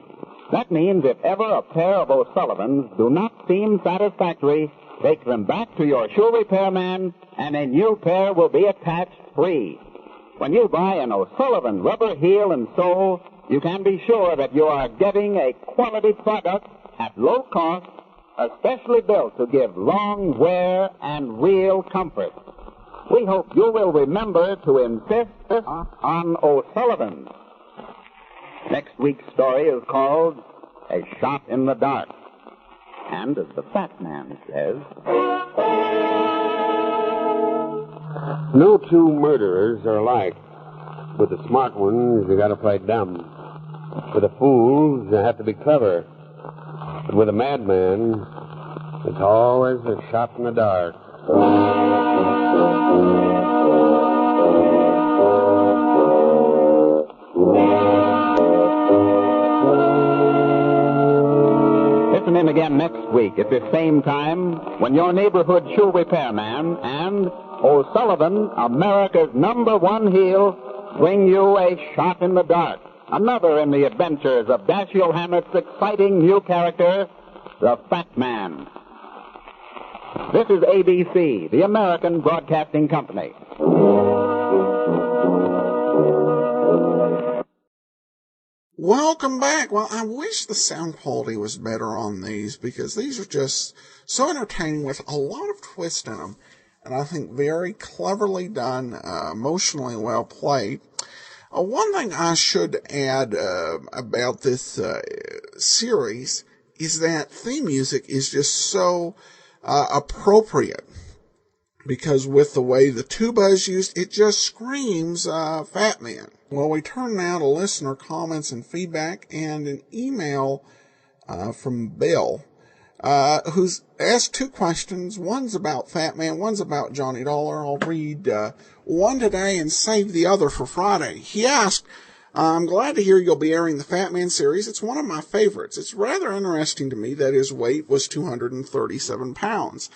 That means if ever a pair of O'Sullivans do not seem satisfactory, take them back to your shoe repairman, and a new pair will be attached free. When you buy an O'Sullivan rubber heel and sole, you can be sure that you are getting a quality product at low cost, especially built to give long wear and real comfort. We hope you will remember to insist on O'Sullivan's. Next week's story is called A Shot in the Dark. And as the Fat Man says, No two murderers are alike. With the smart ones, you gotta play dumb. With the fools, you have to be clever. But with a madman, it's always a shot in the dark. listen in again next week at this same time when your neighborhood shoe repairman and O'Sullivan, America's #1 heel, bring you A Shot in the Dark. Another in the adventures of Dashiell Hammett's exciting new character, the Fat Man. This is ABC, the American Broadcasting Company. Welcome back. Well, I wish the sound quality was better on these because these are just so entertaining with a lot of twist in them. And I think very cleverly done, emotionally well played. One thing I should add about this series is that theme music is just so appropriate. Because with the way the tuba is used, it just screams Fat Man. Well, we turn now to listener comments and feedback and an email from Bill, who's asked 2 questions. One's about Fat Man, one's about Johnny Dollar. I'll read one today and save the other for Friday. He asked, I'm glad to hear you'll be airing the Fat Man series. It's one of my favorites. It's rather interesting to me that his weight was 237 pounds.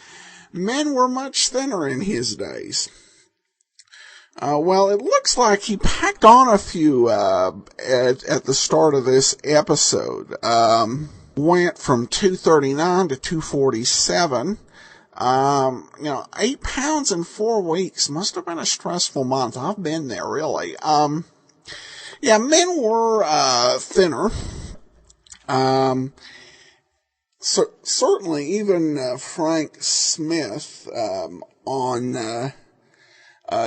Men were much thinner in his days. Well, it looks like he packed on a few at the start of this episode. Went from 239 to 247. 8 pounds in 4 weeks must have been a stressful month. I've been there, really. Men were thinner. So certainly, even Frank Smith on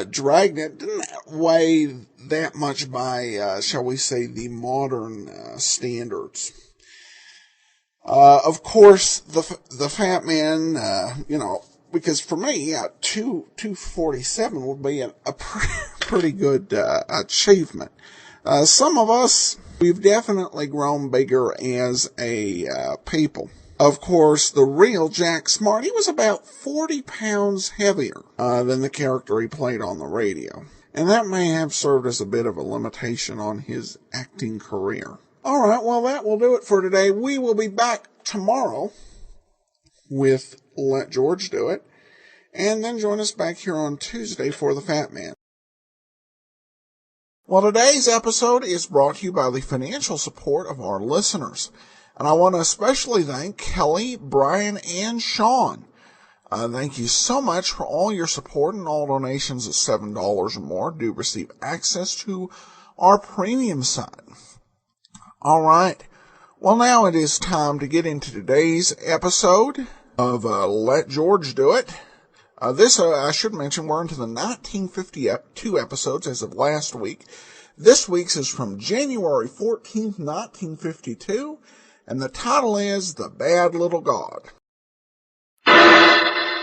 Dragnet didn't weigh that much by, shall we say, the modern standards. Of course, the Fat Man, because for me, 247 would be a pretty good achievement. Some of us, we've definitely grown bigger as a people. Of course, the real Jack Smart, he was about 40 pounds heavier than the character he played on the radio. And that may have served as a bit of a limitation on his acting career. All right, well, that will do it for today. We will be back tomorrow with Let George Do It. And then join us back here on Tuesday for the Fat Man. Well, today's episode is brought to you by the financial support of our listeners. And I want to especially thank Kelly, Brian, and Sean Thank you so much for all your support, and all donations of $7 or more do receive access to our premium site. All right. Well, now it is time to get into today's episode of Let George Do It. I should mention, we're into the 1952 episodes as of last week. This week's is from January 14th, 1952, and the title is The Bad Little God.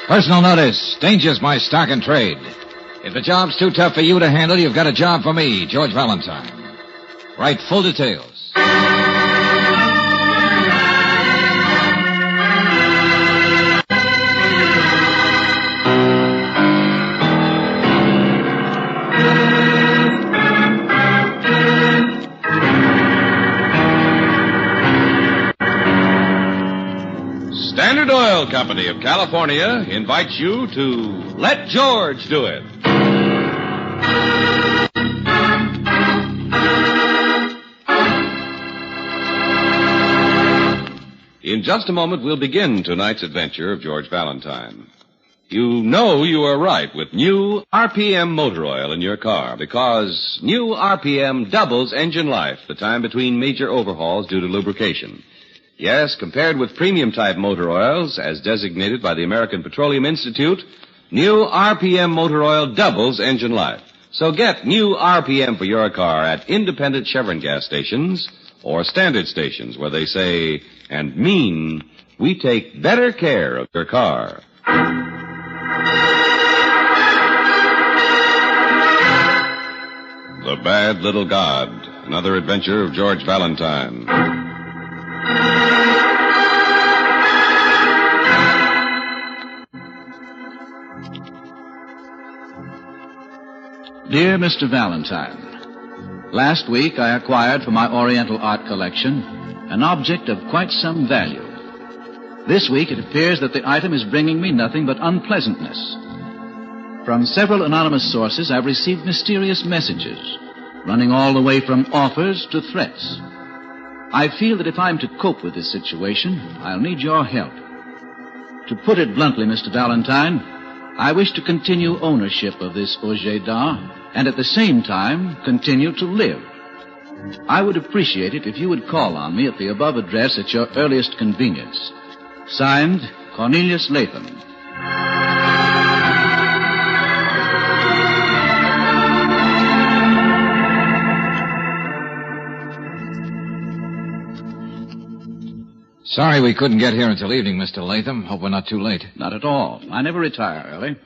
Personal notice. Danger's my stock and trade. If the job's too tough for you to handle, you've got a job for me, George Valentine. Write full details. Standard Oil Company of California invites you to Let George Do It. In just a moment, we'll begin tonight's adventure of George Valentine. You know you are right with new RPM motor oil in your car, because new RPM doubles engine life the time between major overhauls due to lubrication. Yes, compared with premium-type motor oils, as designated by the American Petroleum Institute, new RPM motor oil doubles engine life. So get new RPM for your car at independent Chevron gas stations or standard stations where they say and mean, we take better care of your car. The Bad Little God, another adventure of George Valentine. Dear Mr. Valentine, last week I acquired for my Oriental art collection an object of quite some value. This week it appears that the item is bringing me nothing but unpleasantness. From several anonymous sources I've received mysterious messages, running all the way from offers to threats. I feel that if I'm to cope with this situation, I'll need your help. To put it bluntly, Mr. Valentine, I wish to continue ownership of this objet d'art and at the same time continue to live. I would appreciate it if you would call on me at the above address at your earliest convenience. Signed, Cornelius Latham. Sorry we couldn't get here until evening, Mr. Latham. Hope we're not too late. Not at all. I never retire early.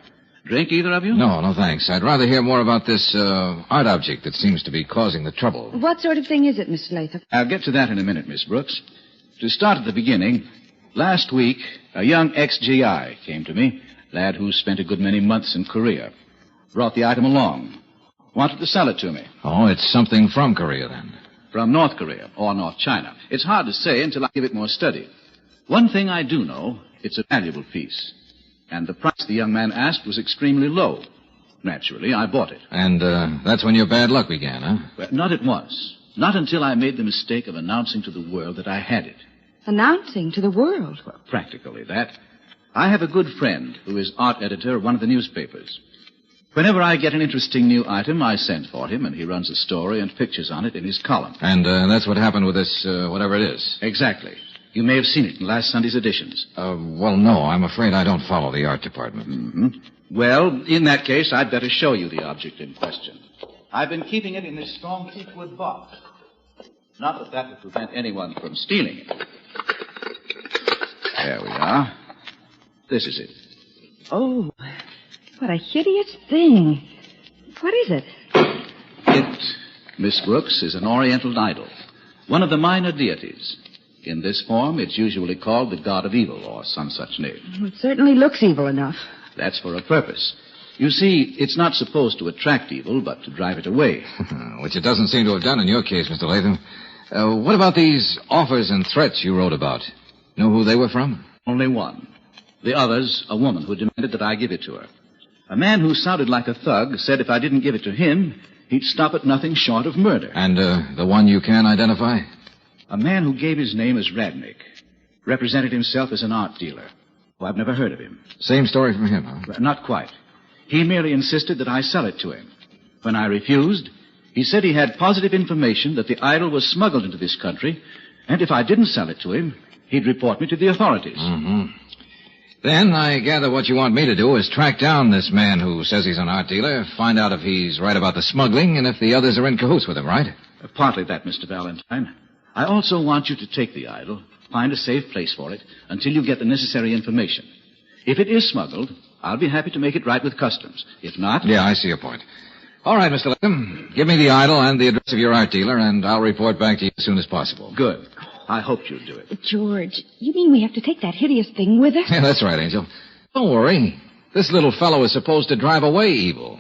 Drink, either of you? No, thanks. I'd rather hear more about this art object that seems to be causing the trouble. What sort of thing is it, Mr. Latham? I'll get to that in a minute, Miss Brooks. To start at the beginning, last week, a young ex-GI came to me, lad who spent a good many months in Korea. Brought the item along. Wanted to sell it to me. Oh, it's something from Korea, then. From North Korea, or North China. It's hard to say until I give it more study. One thing I do know, it's a valuable piece. And the price the young man asked was extremely low. Naturally, I bought it. And that's when your bad luck began, huh? Well, not at once. Not until I made the mistake of announcing to the world that I had it. Announcing to the world? Well, practically that. I have a good friend who is art editor of one of the newspapers. Whenever I get an interesting new item, I send for him, and he runs a story and pictures on it in his column. And that's what happened with this, whatever it is. Exactly. You may have seen it in last Sunday's editions. Well, no. I'm afraid I don't follow the art department. Mm-hmm. Well, in that case, I'd better show you the object in question. I've been keeping it in this strong teakwood box. Not that that would prevent anyone from stealing it. There we are. This is it. Oh, what a hideous thing. What is it? It, Miss Brooks, is an Oriental idol. One of the minor deities. In this form, it's usually called the god of evil, or some such name. It certainly looks evil enough. That's for a purpose. You see, it's not supposed to attract evil, but to drive it away. Which it doesn't seem to have done in your case, Mr. Latham. What about these offers and threats you wrote about? Know who they were from? Only one. The others, a woman who demanded that I give it to her. A man who sounded like a thug said if I didn't give it to him, he'd stop at nothing short of murder. And the one you can identify? A man who gave his name as Radnick. Represented himself as an art dealer. Oh, I've never heard of him. Same story from him, huh? Not quite. He merely insisted that I sell it to him. When I refused, he said he had positive information that the idol was smuggled into this country, and if I didn't sell it to him, he'd report me to the authorities. Mm-hmm. Then I gather what you want me to do is track down this man who says he's an art dealer, find out if he's right about the smuggling, and if the others are in cahoots with him, right? Partly that, Mr. Valentine. I also want you to take the idol, find a safe place for it, until you get the necessary information. If it is smuggled, I'll be happy to make it right with customs. If not... Yeah, I see your point. All right, Mr. Latham. Give me the idol and the address of your art dealer, and I'll report back to you as soon as possible. Good. I hoped you'd do it. George, you mean we have to take that hideous thing with us? Yeah, that's right, Angel. Don't worry. This little fellow is supposed to drive away evil.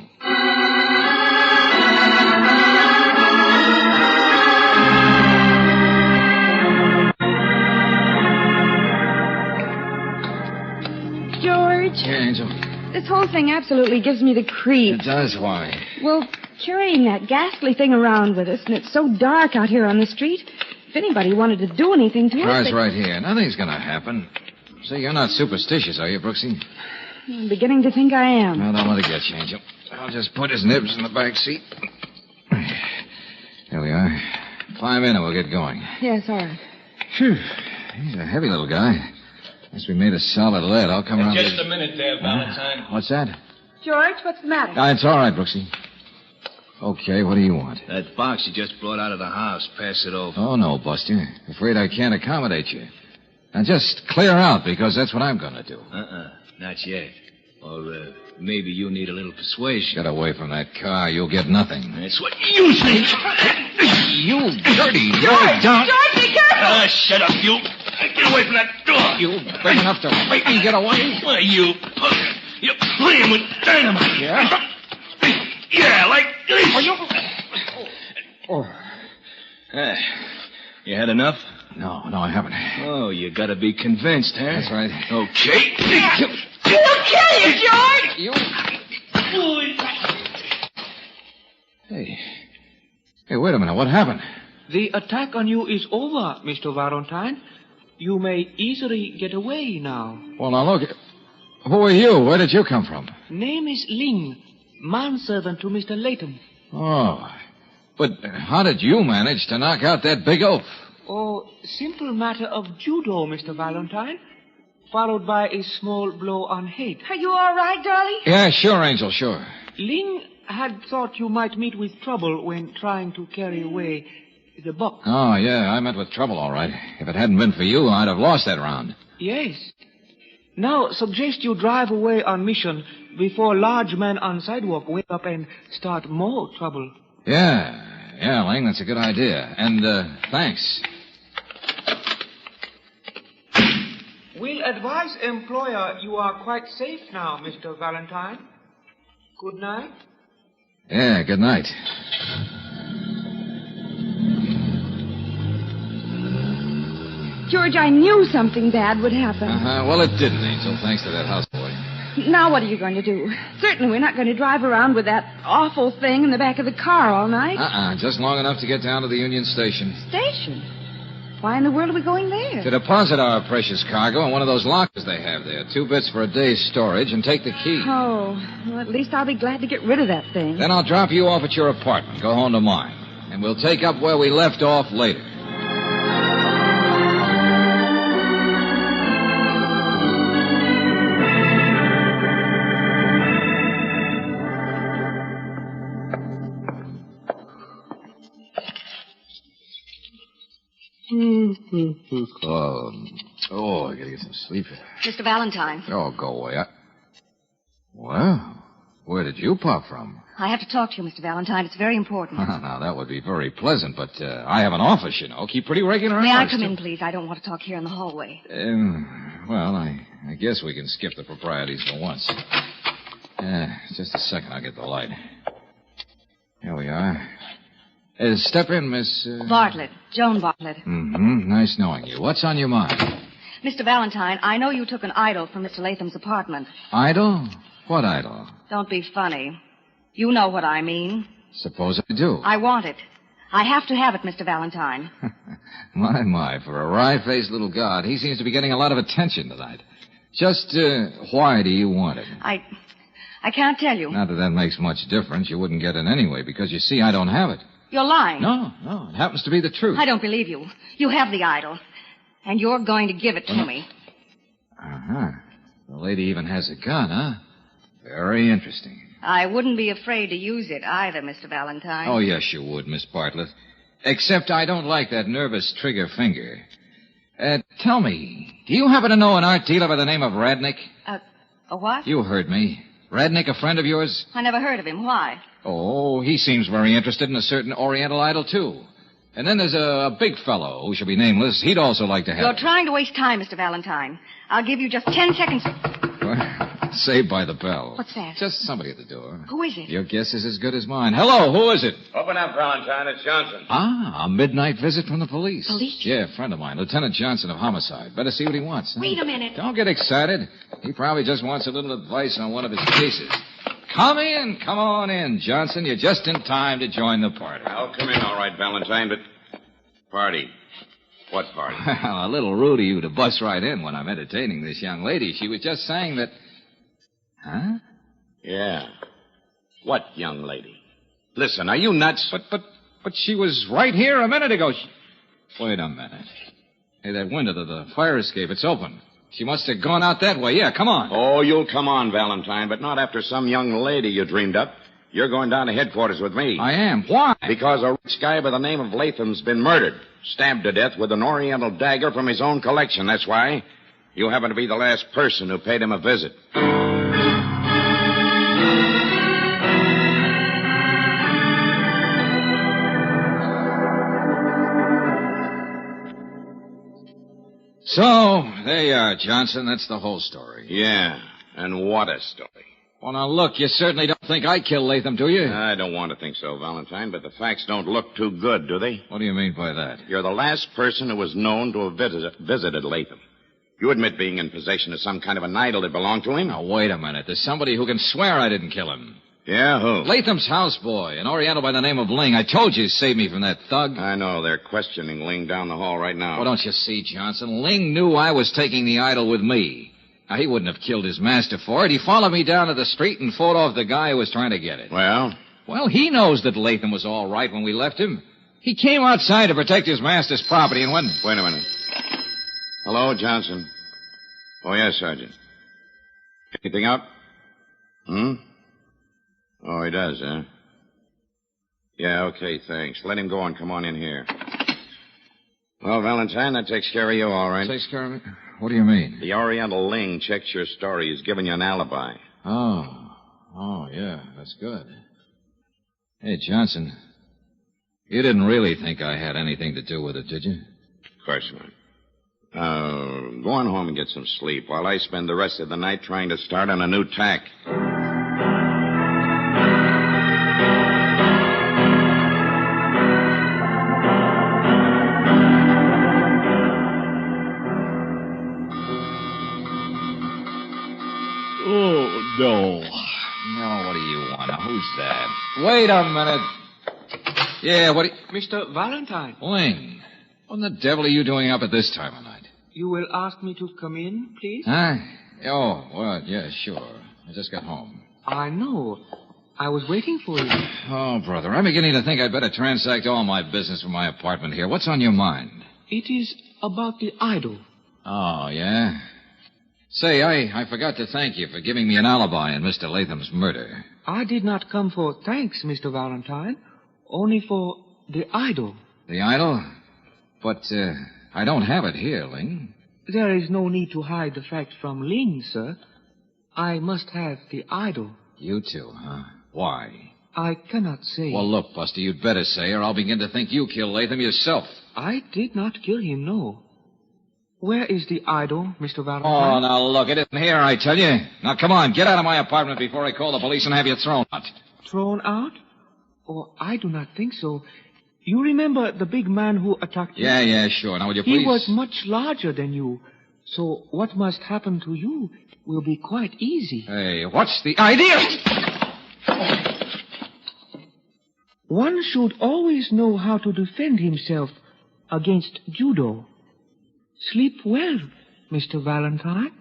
George. Yeah, Angel. This whole thing absolutely gives me the creeps. It does, why? Well, carrying that ghastly thing around with us, and it's so dark out here on the street. If anybody wanted to do anything to us... Car's right here. Nothing's going to happen. Say, you're not superstitious, are you, Brooksy? I'm beginning to think I am. Well, don't let it get you, Angel. I'll just put his nibs in the back seat. There we are. Climb in and we'll get going. Yes, all right. Phew. He's a heavy little guy. Must be made of solid lead. I'll come around... Just a minute there, Valentine. What's that? George, what's the matter? It's all right, Brooksy. Okay, what do you want? That box you just brought out of the house. Pass it over. Oh, no, Buster. Afraid I can't accommodate you. Now, just clear out, because that's what I'm going to do. Not yet. Or maybe you need a little persuasion. Get away from that car. You'll get nothing. That's what you say. You dirty... George! George, be careful! Shut up, you. Get away from that door. You big enough to make me get away? Why, you're playing with dynamite. Yeah? Yeah, like this. You had enough? No, I haven't. Oh, you gotta be convinced, huh? That's right. Okay. We'll kill you, George! You... Hey, wait a minute. What happened? The attack on you is over, Mr. Valentine. You may easily get away now. Well, now, look. Who are you? Where did you come from? Name is Ling, manservant to Mr. Latham. Oh. But how did you manage to knock out that big oaf? Oh, simple matter of judo, Mr. Valentine. Followed by a small blow on head. Are you all right, darling? Yeah, sure, Angel, sure. Ling had thought you might meet with trouble when trying to carry away the box. Oh, yeah, I met with trouble, all right. If it hadn't been for you, I'd have lost that round. Yes. Now, suggest you drive away on mission before large men on sidewalk wake up and start more trouble. Yeah, Ling, that's a good idea. And, thanks. We'll advise employer you are quite safe now, Mr. Valentine. Good night. Yeah, good night. George, I knew something bad would happen. Well, it didn't, Angel, thanks to that houseboy. Now what are you going to do? Certainly we're not going to drive around with that awful thing in the back of the car all night. Just long enough to get down to the Union Station. Station? Why in the world are we going there? To deposit our precious cargo in one of those lockers they have there. 2 bits for a day's storage and take the key. Oh, well, at least I'll be glad to get rid of that thing. Then I'll drop you off at your apartment. Go home to mine. And we'll take up where we left off later. I gotta get some sleep. Mr. Valentine. Oh, go away. Well, where did you pop from? I have to talk to you, Mr. Valentine. It's very important. Now, that would be very pleasant, but I have an office, you know. Keep pretty regular May hours. I come in, please? I don't want to talk here in the hallway. Well, I guess we can skip the proprieties for once. Just a second, I'll get the light. Here we are. Step in, Miss... Bartlett. Joan Bartlett. Mm-hmm. Nice knowing you. What's on your mind? Mr. Valentine, I know you took an idol from Mr. Latham's apartment. Idol? What idol? Don't be funny. You know what I mean. Suppose I do. I want it. I have to have it, Mr. Valentine. My, for a wry-faced little god, he seems to be getting a lot of attention tonight. Just, why do you want it? I can't tell you. Not that that makes much difference. You wouldn't get it anyway, because you see, I don't have it. You're lying. No, it happens to be the truth. I don't believe you. You have the idol. And you're going to give it to me. Uh-huh. The lady even has a gun, huh? Very interesting. I wouldn't be afraid to use it either, Mr. Valentine. Oh, yes, you would, Miss Bartlett. Except I don't like that nervous trigger finger. Tell me, do you happen to know an art dealer by the name of Radnick? A what? You heard me. Radnick, a friend of yours? I never heard of him. Why? Oh, he seems very interested in a certain Oriental idol, too. And then there's a big fellow who shall be nameless. He'd also like to have You're it. trying to waste time, Mr. Valentine. I'll give you just 10 seconds. Saved by the bell. What's that? Just somebody at the door. Who is it? Your guess is as good as mine. Hello, who is it? Open up, Valentine. It's Johnson. Ah, a midnight visit from the police. Police? Yeah, a friend of mine, Lieutenant Johnson of Homicide. Better see what he wants. Huh? Wait a minute. Don't get excited. He probably just wants a little advice on one of his cases. Come in. Come on in, Johnson. You're just in time to join the party. I'll come in all right, Valentine, but... Party? What party? Well, a little rude of you to bust right in when I'm entertaining this young lady. She was just saying that... Huh? Yeah. What young lady? Listen, are you nuts? But she was right here a minute ago. Wait a minute. Hey, that window to the fire escape, it's open. She must have gone out that way. Yeah, come on. Oh, you'll come on, Valentine, but not after some young lady you dreamed up. You're going down to headquarters with me. I am. Why? Because a rich guy by the name of Latham's been murdered. Stabbed to death with an Oriental dagger from his own collection. That's why. You happen to be the last person who paid him a visit. So, there you are, Johnson. That's the whole story. Yeah, and what a story. Well, now, look, you certainly don't think I killed Latham, do you? I don't want to think so, Valentine, but the facts don't look too good, do they? What do you mean by that? You're the last person who was known to have visited Latham. You admit being in possession of some kind of an idol that belonged to him? Now, wait a minute. There's somebody who can swear I didn't kill him. Yeah, who? Latham's houseboy, an Oriental by the name of Ling. I told you he saved me from that thug. I know. They're questioning Ling down the hall right now. Well, don't you see, Johnson? Ling knew I was taking the idol with me. Now, he wouldn't have killed his master for it. He followed me down to the street and fought off the guy who was trying to get it. Well? Well, he knows that Latham was all right when we left him. He came outside to protect his master's property and when... Wait a minute. Hello, Johnson. Oh, yes, Sergeant. Anything up? Oh, he does, huh? Yeah, okay, thanks. Let him go and come on in here. Well, Valentine, that takes care of you, all right. Takes care of me? What do you mean? The Oriental Ling checked your story. He's given you an alibi. Oh, yeah, that's good. Hey, Johnson, you didn't really think I had anything to do with it, did you? Of course not. Go on home and get some sleep while I spend the rest of the night trying to start on a new tack. Oh, no. No, what do you want? Now, who's that? Wait a minute. Yeah, what do you... Mr. Valentine. Ling, what the devil are you doing up at this time of night? You will ask me to come in, please? Huh? Oh, well, yeah, sure. I just got home. I know. I was waiting for you. Oh, brother, I'm beginning to think I'd better transact all my business from my apartment here. What's on your mind? It is about the idol. Oh, yeah? Say, I forgot to thank you for giving me an alibi in Mr. Latham's murder. I did not come for thanks, Mr. Valentine. Only for the idol. The idol? But, I don't have it here, Ling. There is no need to hide the fact from Ling, sir. I must have the idol. You too, huh? Why? I cannot say. Well, look, Buster, you'd better say, or I'll begin to think you killed Latham yourself. I did not kill him, no. Where is the idol, Mr. Valentine? Oh, now look, it isn't here, I tell you. Now, come on, get out of my apartment before I call the police and have you thrown out. Thrown out? Oh, I do not think so. You remember the big man who attacked you? Yeah, sure. Now, would you please... He was much larger than you. So what must happen to you will be quite easy. Hey, what's the idea? One should always know how to defend himself against judo. Sleep well, Mr. Valentine.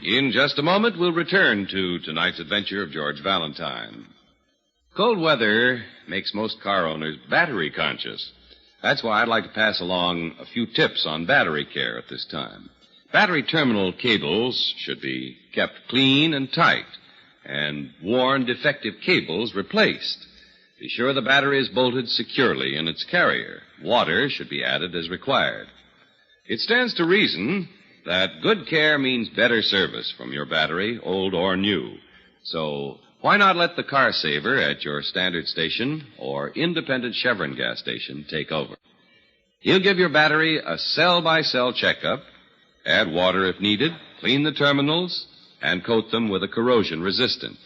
In just a moment, we'll return to tonight's adventure of George Valentine. Cold weather makes most car owners battery conscious. That's why I'd like to pass along a few tips on battery care at this time. Battery terminal cables should be kept clean and tight, and worn, defective cables replaced. Be sure the battery is bolted securely in its carrier. Water should be added as required. It stands to reason that good care means better service from your battery, old or new. So why not let the car saver at your standard station or independent Chevron gas station take over? He'll give your battery a cell-by-cell checkup, add water if needed, clean the terminals, and coat them with a corrosion resistant.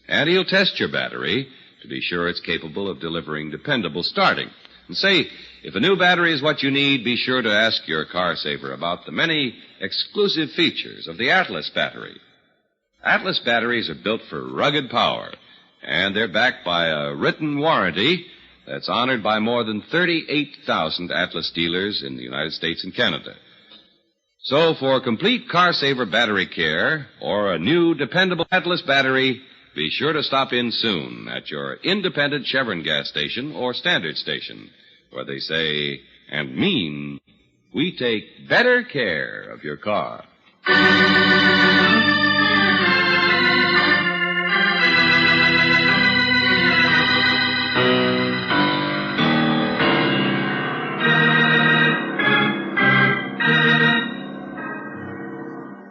And he'll test your battery to be sure it's capable of delivering dependable starting. And say, if a new battery is what you need, be sure to ask your car saver about the many exclusive features of the Atlas battery. Atlas batteries are built for rugged power, and they're backed by a written warranty that's honored by more than 38,000 Atlas dealers in the United States and Canada. So for complete car saver battery care or a new dependable Atlas battery, be sure to stop in soon at your independent Chevron gas station or standard station, where they say and mean, we take better care of your car.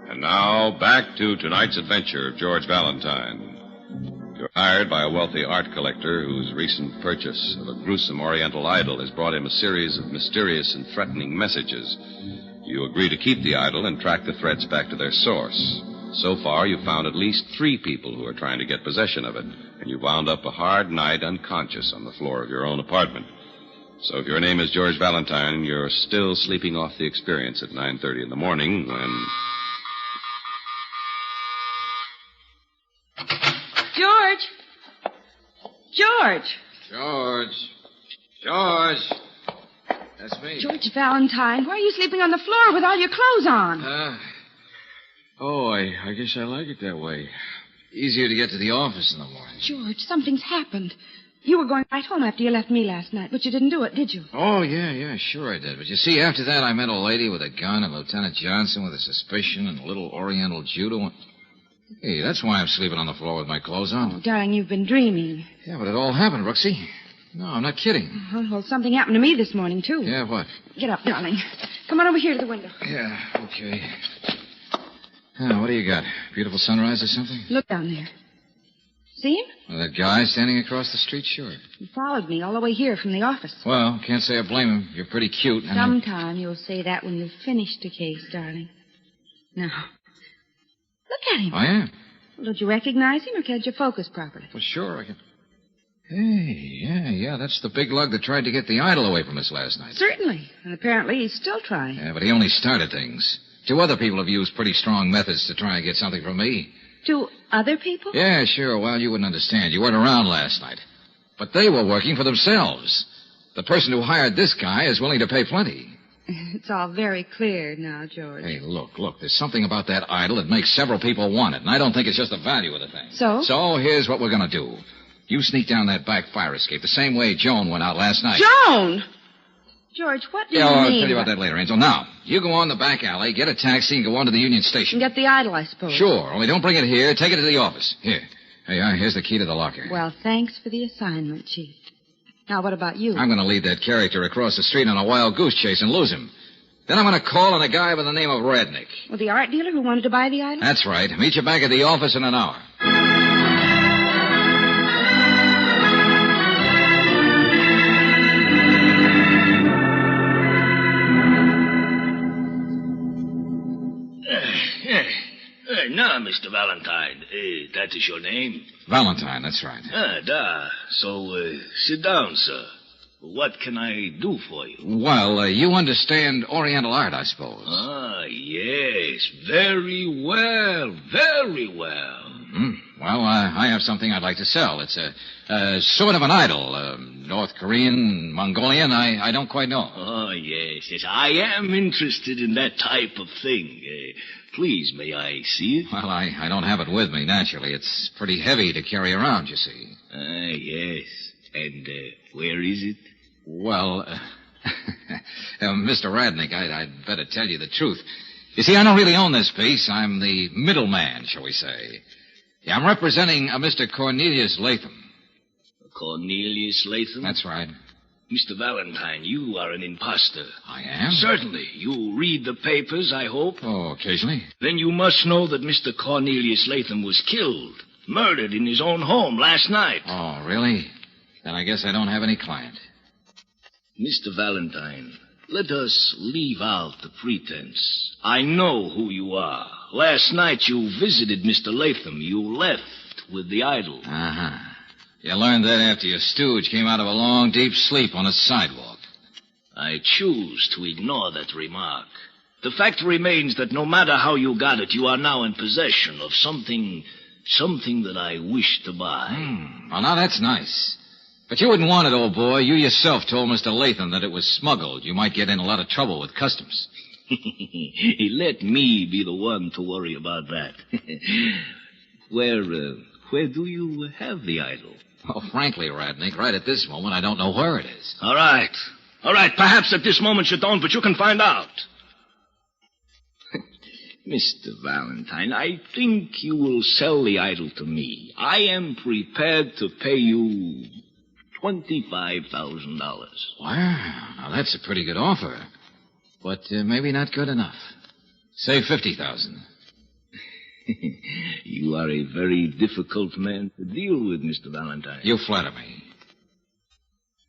And now, back to tonight's adventure of George Valentine. You're hired by a wealthy art collector whose recent purchase of a gruesome Oriental idol has brought him a series of mysterious and threatening messages. You agree to keep the idol and track the threats back to their source. So far, you've found at least 3 people who are trying to get possession of it, and you wound up a hard night unconscious on the floor of your own apartment. So if your name is George Valentine, you're still sleeping off the experience at 9:30 in the morning when... George! George! George! That's me. George Valentine, why are you sleeping on the floor with all your clothes on? I guess I like it that way. Easier to get to the office in the morning. George, something's happened. You were going right home after you left me last night, but you didn't do it, did you? Oh, yeah, sure I did. But you see, after that, I met a lady with a gun and Lieutenant Johnson with a suspicion and a little Oriental judo. Hey, that's why I'm sleeping on the floor with my clothes on. Oh, darling, you've been dreaming. Yeah, but it all happened, Roxy. No, I'm not kidding. Well, something happened to me this morning, too. Yeah, what? Get up, darling. Come on over here to the window. Yeah, okay. What do you got? Beautiful sunrise or something? Look down there. See him? Well, that guy standing across the street? Sure. He followed me all the way here from the office. Well, can't say I blame him. You're pretty cute. And Sometime you'll say that when you've finished the case, darling. Now, look at him. I am. Well, don't you recognize him, or can't you focus properly? Well, sure, I can... Hey, yeah, that's the big lug that tried to get the idol away from us last night. Certainly. And apparently he's still trying. Yeah, but he only started things. 2 other people have used pretty strong methods to try and get something from me. 2 other people? Yeah, sure. Well, you wouldn't understand. You weren't around last night. But they were working for themselves. The person who hired this guy is willing to pay plenty. It's all very clear now, George. Hey, look. There's something about that idol that makes several people want it, and I don't think it's just the value of the thing. So? So here's what we're going to do. You sneak down that back fire escape the same way Joan went out last night. Joan! George, what do you mean? I'll tell you about that later, Angel. Now, you go on the back alley, get a taxi, and go on to the Union Station. And get the idol, I suppose. Sure, only don't bring it here. Take it to the office. Here. Here's the key to the locker. Well, thanks for the assignment, Chief. Now, what about you? I'm going to lead that character across the street on a wild goose chase and lose him. Then I'm going to call on a guy by the name of Rednick. Well, the art dealer who wanted to buy the idol? That's right. Meet you back at the office in an hour. Now, Mr. Valentine, that is your name? Valentine, that's right. So, sit down, sir. What can I do for you? Well, you understand Oriental art, I suppose. Yes. Very well. Very well. Well, I have something I'd like to sell. It's a sort of an idol. North Korean, Mongolian, I don't quite know. Oh, yes. I am interested in that type of thing. Please, may I see it? Well, I don't have it with me, naturally. It's pretty heavy to carry around, you see. Yes. And where is it? Well, Mr. Radnick, I'd better tell you the truth. You see, I don't really own this piece. I'm the middleman, shall we say. Yeah, I'm representing a Mr. Cornelius Latham. Cornelius Latham? That's right. Mr. Valentine, you are an imposter. I am? Certainly. You read the papers, I hope? Oh, occasionally. Then you must know that Mr. Cornelius Latham was killed, murdered in his own home last night. Oh, really? Then I guess I don't have any client. Mr. Valentine, let us leave out the pretense. I know who you are. Last night you visited Mr. Latham. You left with the idol. Uh-huh. You learned that after your stooge came out of a long, deep sleep on a sidewalk. I choose to ignore that remark. The fact remains that no matter how you got it, you are now in possession of something that I wish to buy. Well, now that's nice. But you wouldn't want it, old boy. You yourself told Mr. Latham that it was smuggled. You might get in a lot of trouble with customs. Let me be the one to worry about that. Where do you have the idol? Oh, frankly, Radnick, right at this moment, I don't know where it is. All right. Perhaps at this moment you don't, but you can find out. Mr. Valentine, I think you will sell the idol to me. I am prepared to pay you $25,000. Wow, now that's a pretty good offer. But maybe not good enough. Say $50,000. You are a very difficult man to deal with, Mr. Valentine. You flatter me.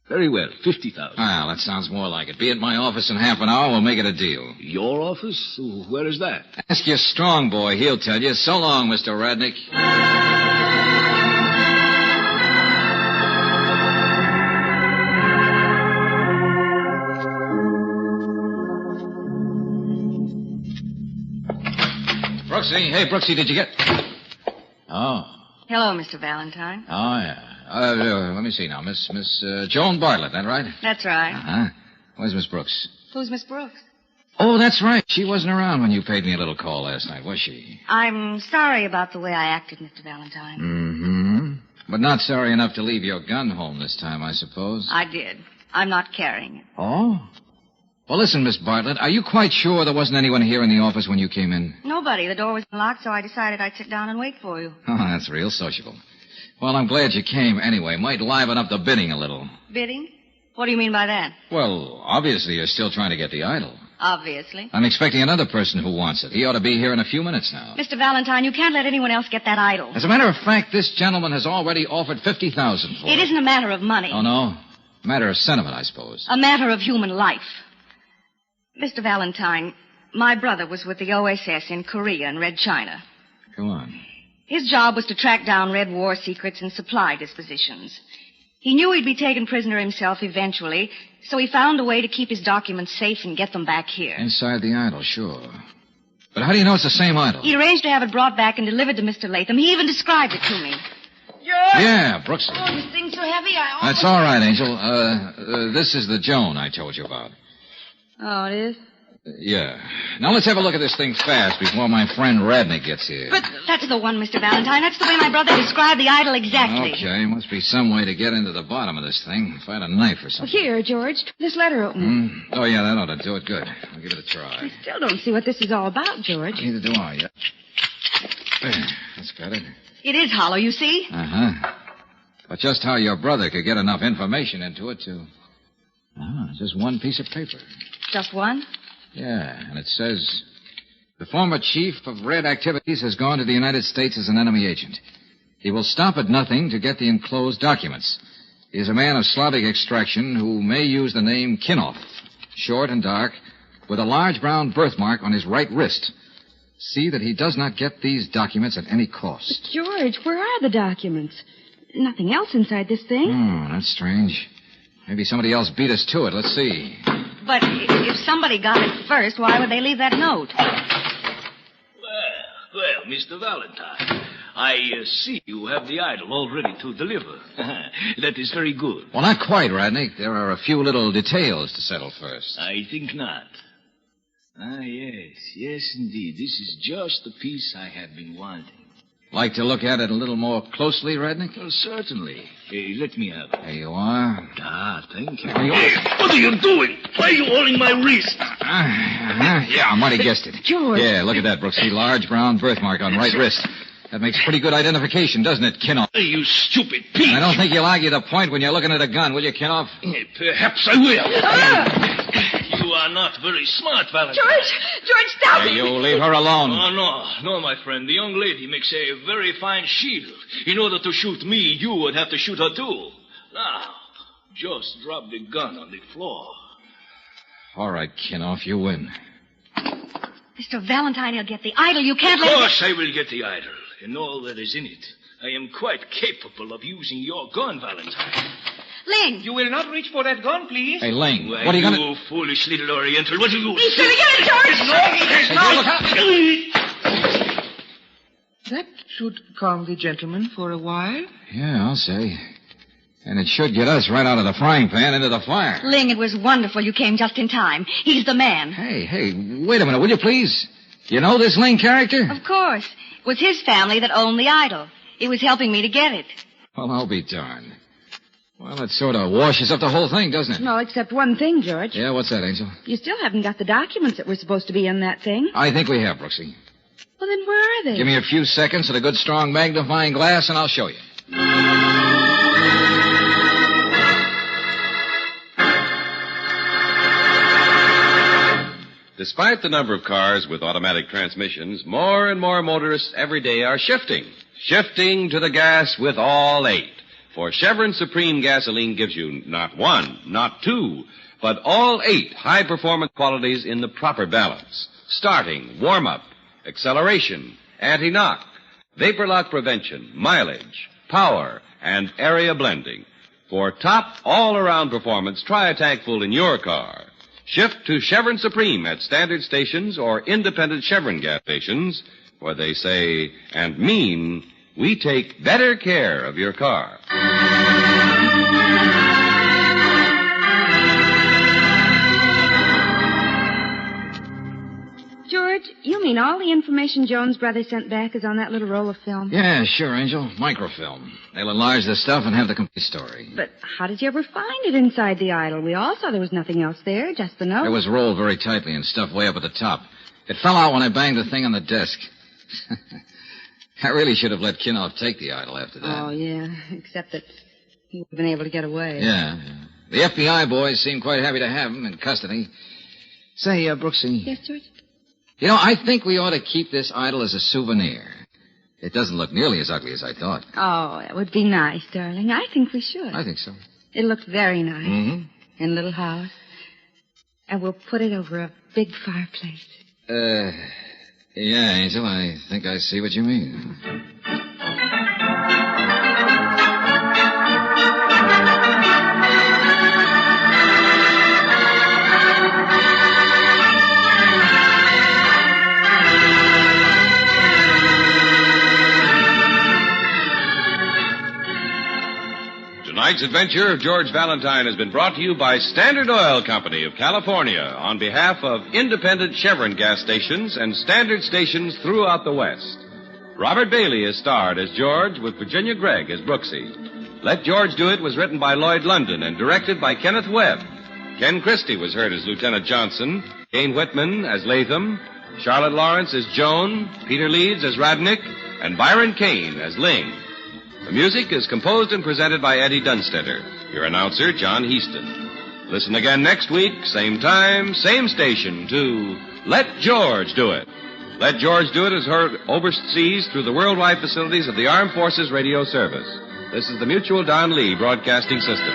Very well, $50,000. Well, that sounds more like it. Be at my office in half an hour, we'll make it a deal. Your office? Where is that? Ask your strong boy, he'll tell you. So long, Mr. Radnick. Brooksy. Hey, Brooksy, did you get... Oh. Hello, Mr. Valentine. Oh, yeah. Let me see now. Miss Joan Bartlett, that right? That's right. Uh-huh. Where's Miss Brooks? Who's Miss Brooks? Oh, that's right. She wasn't around when you paid me a little call last night, was she? I'm sorry about the way I acted, Mr. Valentine. Mm-hmm. But not sorry enough to leave your gun home this time, I suppose. I did. I'm not carrying it. Oh? Well, listen, Miss Bartlett, are you quite sure there wasn't anyone here in the office when you came in? Nobody. The door was locked, so I decided I'd sit down and wait for you. Oh, that's real sociable. Well, I'm glad you came anyway. Might liven up the bidding a little. Bidding? What do you mean by that? Well, obviously you're still trying to get the idol. Obviously. I'm expecting another person who wants it. He ought to be here in a few minutes now. Mr. Valentine, you can't let anyone else get that idol. As a matter of fact, this gentleman has already offered $50,000 for it. It isn't a matter of money. Oh, no? A matter of sentiment, I suppose. A matter of human life. Mr. Valentine, my brother was with the OSS in Korea and Red China. Go on. His job was to track down Red war secrets and supply dispositions. He knew he'd be taken prisoner himself eventually, so he found a way to keep his documents safe and get them back here. Inside the idol, sure. But how do you know it's the same idol? He arranged to have it brought back and delivered to Mr. Latham. He even described it to me. George! Yeah, Brooks. Oh, this thing's so heavy, I almost... That's all right, Angel. This is the Joan I told you about. Oh, it is? Yeah. Now let's have a look at this thing fast before my friend Radnick gets here. But that's the one, Mr. Valentine. That's the way my brother described the idol exactly. Okay, must be some way to get into the bottom of this thing. If I had a knife or something. Here, George, this letter open. Oh, yeah, that ought to do it good. I'll give it a try. I still don't see what this is all about, George. Neither do I, yet. There, that's got it. It is hollow, you see? Uh-huh. But just how your brother could get enough information into it to... Oh, it's just one piece of paper. Just one? Yeah, and it says, the former chief of Red Activities has gone to the United States as an enemy agent. He will stop at nothing to get the enclosed documents. He is a man of Slavic extraction who may use the name Kinov, short and dark, with a large brown birthmark on his right wrist. See that he does not get these documents at any cost. George, where are the documents? Nothing else inside this thing. That's strange. Maybe somebody else beat us to it. Let's see. But if somebody got it first, why would they leave that note? Well, Mr. Valentine, I see you have the idol all ready to deliver. That is very good. Well, not quite, Radnick. There are a few little details to settle first. I think not. Yes, indeed. This is just the piece I have been wanting. Like to look at it a little more closely, Radnick? Well, certainly. Let me have it. There you are. Thank you. Hey, what are you doing? Why are you holding my wrist? Yeah, I might have guessed it. George. Yeah, look at that, Brooksy. Large brown birthmark on right wrist. That makes pretty good identification, doesn't it, Kinnoff? You stupid peach. I don't think you'll argue the point when you're looking at a gun, will you, Kinnoff? Perhaps I will. You are not very smart, Valentine. George, stop it! You leave her alone. Oh, no, my friend. The young lady makes a very fine shield. In order to shoot me, you would have to shoot her, too. Now, just drop the gun on the floor. All right, Kinnoff, you win. Mr. Valentine, he'll get the idol. You can't Of let course I will get the idol, and all that is in it. I am quite capable of using your gun, Valentine. Ling! You will not reach for that gun, please. Hey, Ling, Why, what are you going You foolish little Oriental, what are you... He's going to get it, George! No, he is not. That should calm the gentleman for a while. Yeah, I'll say. And it should get us right out of the frying pan into the fire. Ling, it was wonderful you came just in time. He's the man. Hey, wait a minute, will you please? You know this Ling character? Of course. It was his family that owned the idol. He was helping me to get it. Well, I'll be darned. Well, that sort of washes up the whole thing, doesn't it? No, except one thing, George. Yeah, what's that, Angel? You still haven't got the documents that were supposed to be in that thing. I think we have, Brooksy. Well, then where are they? Give me a few seconds and a good strong magnifying glass, and I'll show you. Despite the number of cars with automatic transmissions, more and more motorists every day are shifting to the gas with all 8. For Chevron Supreme gasoline gives you not 1, not 2, but all 8 high-performance qualities in the proper balance. Starting, warm-up, acceleration, anti-knock, vapor lock prevention, mileage, power, and area blending. For top all-around performance, try a tank full in your car. Shift to Chevron Supreme at standard stations or independent Chevron gas stations, where they say and mean, we take better care of your car. George, you mean all the information Jones' brother sent back is on that little roll of film? Yeah, sure, Angel. Microfilm. They'll enlarge the stuff and have the complete story. But how did you ever find it inside the idol? We all saw there was nothing else there, just the note. It was rolled very tightly and stuffed way up at the top. It fell out when I banged the thing on the desk. I really should have let Kinnoff take the idol after that. Oh, yeah, except that he would have been able to get away. Yeah. The FBI boys seem quite happy to have him in custody. Say, Brooksy. Yes, George? You know, I think we ought to keep this idol as a souvenir. It doesn't look nearly as ugly as I thought. Oh, that would be nice, darling. I think we should. I think so. It looks very nice. Mm-hmm. In a little house. And we'll put it over a big fireplace. Yeah, Angel, I think I see what you mean. Tonight's adventure of George Valentine has been brought to you by Standard Oil Company of California on behalf of independent Chevron gas stations and standard stations throughout the West. Robert Bailey is starred as George with Virginia Gregg as Brooksy. Let George Do It was written by Lloyd London and directed by Kenneth Webb. Ken Christie was heard as Lieutenant Johnson, Kane Whitman as Latham, Charlotte Lawrence as Joan, Peter Leeds as Radnick, and Byron Kane as Ling. The music is composed and presented by Eddie Dunstetter. Your announcer, John Heaston. Listen again next week, same time, same station, to Let George Do It. Let George Do It is heard overseas through the worldwide facilities of the Armed Forces Radio Service. This is the Mutual Don Lee Broadcasting System.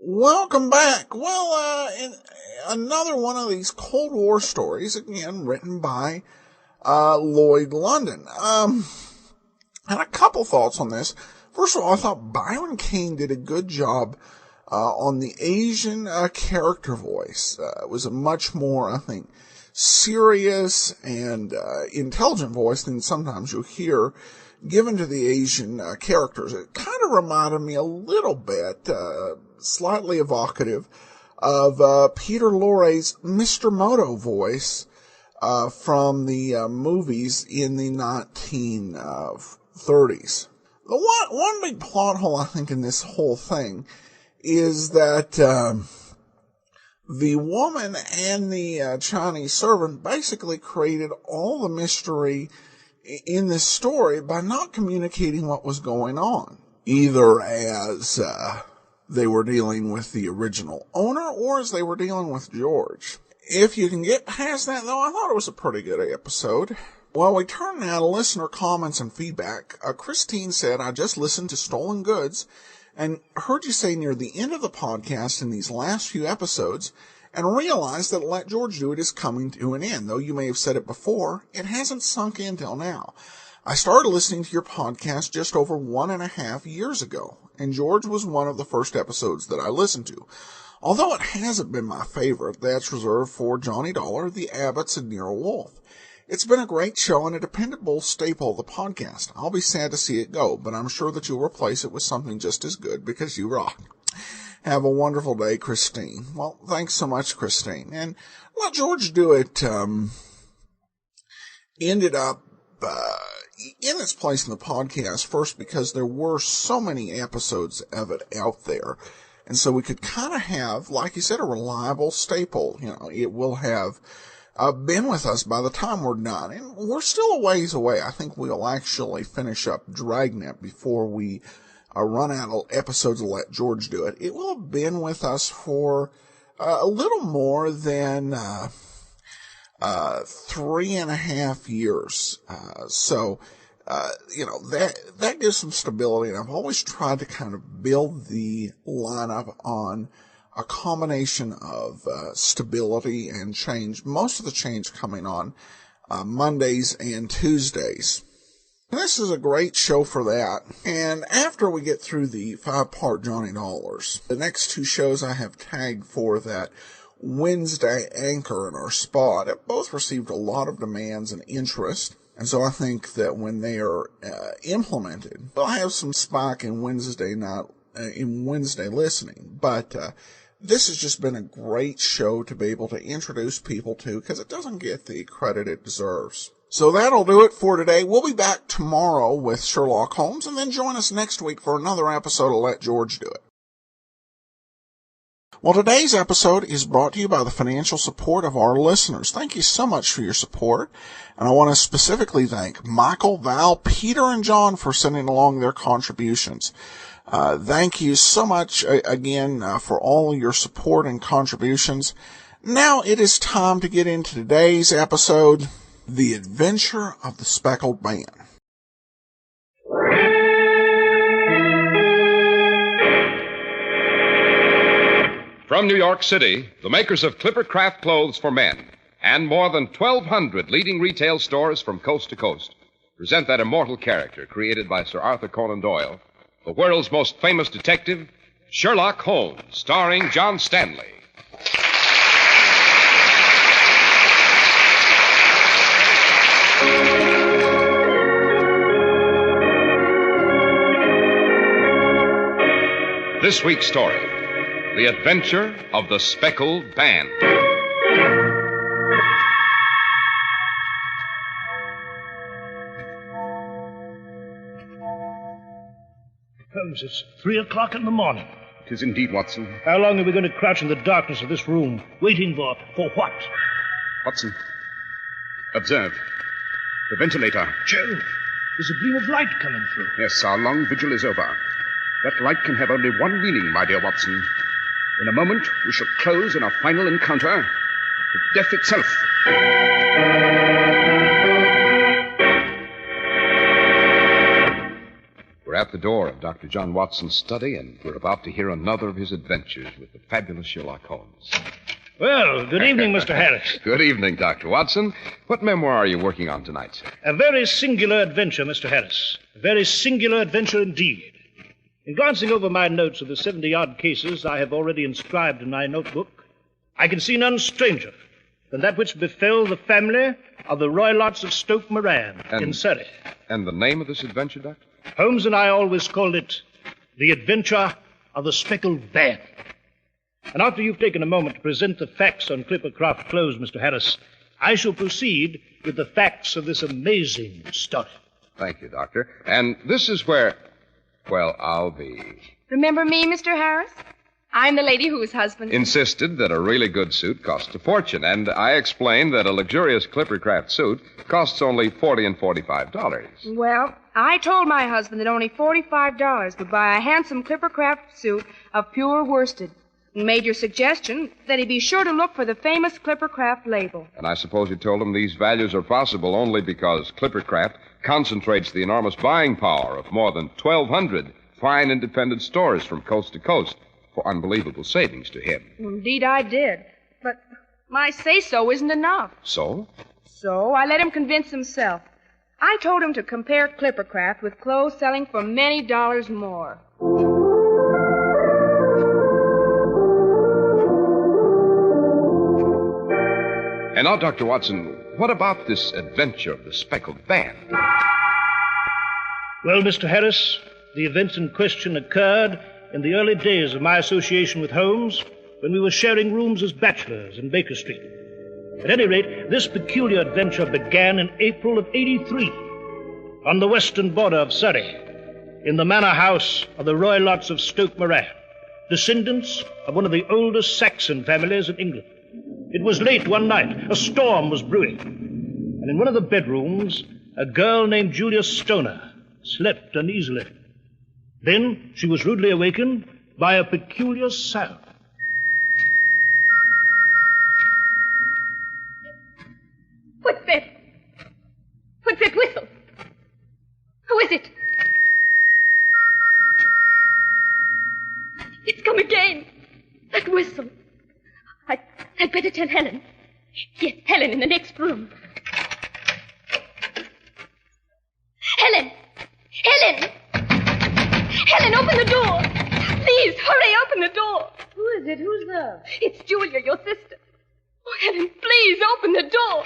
Welcome back. Well, in another one of these Cold War stories, again written by Lloyd London. And a couple thoughts on this. First of all, I thought Byron Kane did a good job on the Asian character voice. It was a much more, I think, serious and intelligent voice than sometimes you'll hear given to the Asian characters. It kind of reminded me a little bit, slightly evocative, of Peter Lorre's Mr. Moto voice from the movies in the 1930s. The one big plot hole, I think, in this whole thing is that the woman and the Chinese servant basically created all the mystery in this story by not communicating what was going on, either as they were dealing with the original owner or as they were dealing with George. If you can get past that, though, I thought it was a pretty good episode. Well, we turn now to listener comments and feedback. Christine said, I just listened to Stolen Goods and heard you say near the end of the podcast in these last few episodes and realized that Let George Do It is coming to an end. Though you may have said it before, it hasn't sunk in till now. I started listening to your podcast just over 1.5 years ago, and George was one of the first episodes that I listened to. Although it hasn't been my favorite, that's reserved for Johnny Dollar, the Abbotts, and Nero Wolfe. It's been a great show and a dependable staple of the podcast. I'll be sad to see it go, but I'm sure that you'll replace it with something just as good because you rock. Have a wonderful day, Christine. Well, thanks so much, Christine. And Let George Do It ended up in its place in the podcast first because there were so many episodes of it out there. And so we could kind of have, like you said, a reliable staple. You know, it will have been with us by the time we're done. And we're still a ways away. I think we'll actually finish up Dragnet before we run out of episodes of Let George Do It. It will have been with us for a little more than 3.5 years. That gives some stability. And I've always tried to kind of build the lineup on a combination of stability and change, most of the change coming on Mondays and Tuesdays. And this is a great show for that. And after we get through the 5-part Johnny Dollars, the next 2 shows I have tagged for that Wednesday anchor in our spot have both received a lot of demands and interest. And so I think that when they are implemented, they'll have some spike in Wednesday listening. But this has just been a great show to be able to introduce people to because it doesn't get the credit it deserves. So that'll do it for today. We'll be back tomorrow with Sherlock Holmes, and then join us next week for another episode of Let George Do It. Well, today's episode is brought to you by the financial support of our listeners. Thank you so much for your support. And I want to specifically thank Michael, Val, Peter, and John for sending along their contributions. Thank you so much again for all of your support and contributions. Now it is time to get into today's episode, The Adventure of the Speckled Band. From New York City, the makers of Clipper Craft Clothes for Men and more than 1,200 leading retail stores from coast to coast present that immortal character created by Sir Arthur Conan Doyle, the world's most famous detective, Sherlock Holmes, starring John Stanley. This week's story, The Adventure of the Speckled Band. Holmes, it's 3 o'clock in the morning. It is indeed, Watson. How long are we going to crouch in the darkness of this room, waiting for what? Watson, observe. The ventilator. Jove, there's a gleam of light coming through. Yes, our long vigil is over. That light can have only one meaning, my dear Watson. In a moment, we shall close in our final encounter with death itself. We're at the door of Dr. John Watson's study, and we're about to hear another of his adventures with the fabulous Sherlock Holmes. Well, good evening, Mr. Harris. Good evening, Dr. Watson. What memoir are you working on tonight, sir? A very singular adventure, Mr. Harris. A very singular adventure indeed. In glancing over my notes of the 70-odd cases I have already inscribed in my notebook, I can see none stranger than that which befell the family of the Roylotts of Stoke Moran in Surrey. And the name of this adventure, Doctor? Holmes and I always called it The Adventure of the Speckled Band. And after you've taken a moment to present the facts on Clippercraft Close, Mr. Harris, I shall proceed with the facts of this amazing story. Thank you, Doctor. And this is where, well, I'll be... Remember me, Mr. Harris? I'm the lady whose husband... insisted that a really good suit costs a fortune, and I explained that a luxurious Clippercraft suit costs only $40 and $45. Well, I told my husband that only $45 would buy a handsome Clippercraft suit of pure worsted, and made your suggestion that he be sure to look for the famous Clippercraft label. And I suppose you told him these values are possible only because Clippercraft concentrates the enormous buying power of more than 1,200 fine independent stores from coast to coast for unbelievable savings to him. Indeed, I did. But my say-so isn't enough. So? So I let him convince himself. I told him to compare Clippercraft with clothes selling for many dollars more. And now, Dr. Watson, what about this adventure of the Speckled Band? Well, Mr. Harris, the events in question occurred in the early days of my association with Holmes, when we were sharing rooms as bachelors in Baker Street. At any rate, this peculiar adventure began in April of '83, on the western border of Surrey, in the manor house of the Roylotts of Stoke Moran, descendants of one of the oldest Saxon families in England. It was late one night. A storm was brewing. And in one of the bedrooms, a girl named Julia Stoner slept uneasily. Then she was rudely awakened by a peculiar sound. What's that? What's that whistle? Who is it? It's come again. That whistle. I'd better tell Helen. Yes, Helen in the next room. Helen! Helen! Helen, open the door! Please, hurry, open the door! Who is it? Who's there? It's Julia, your sister. Oh, Helen, please, open the door!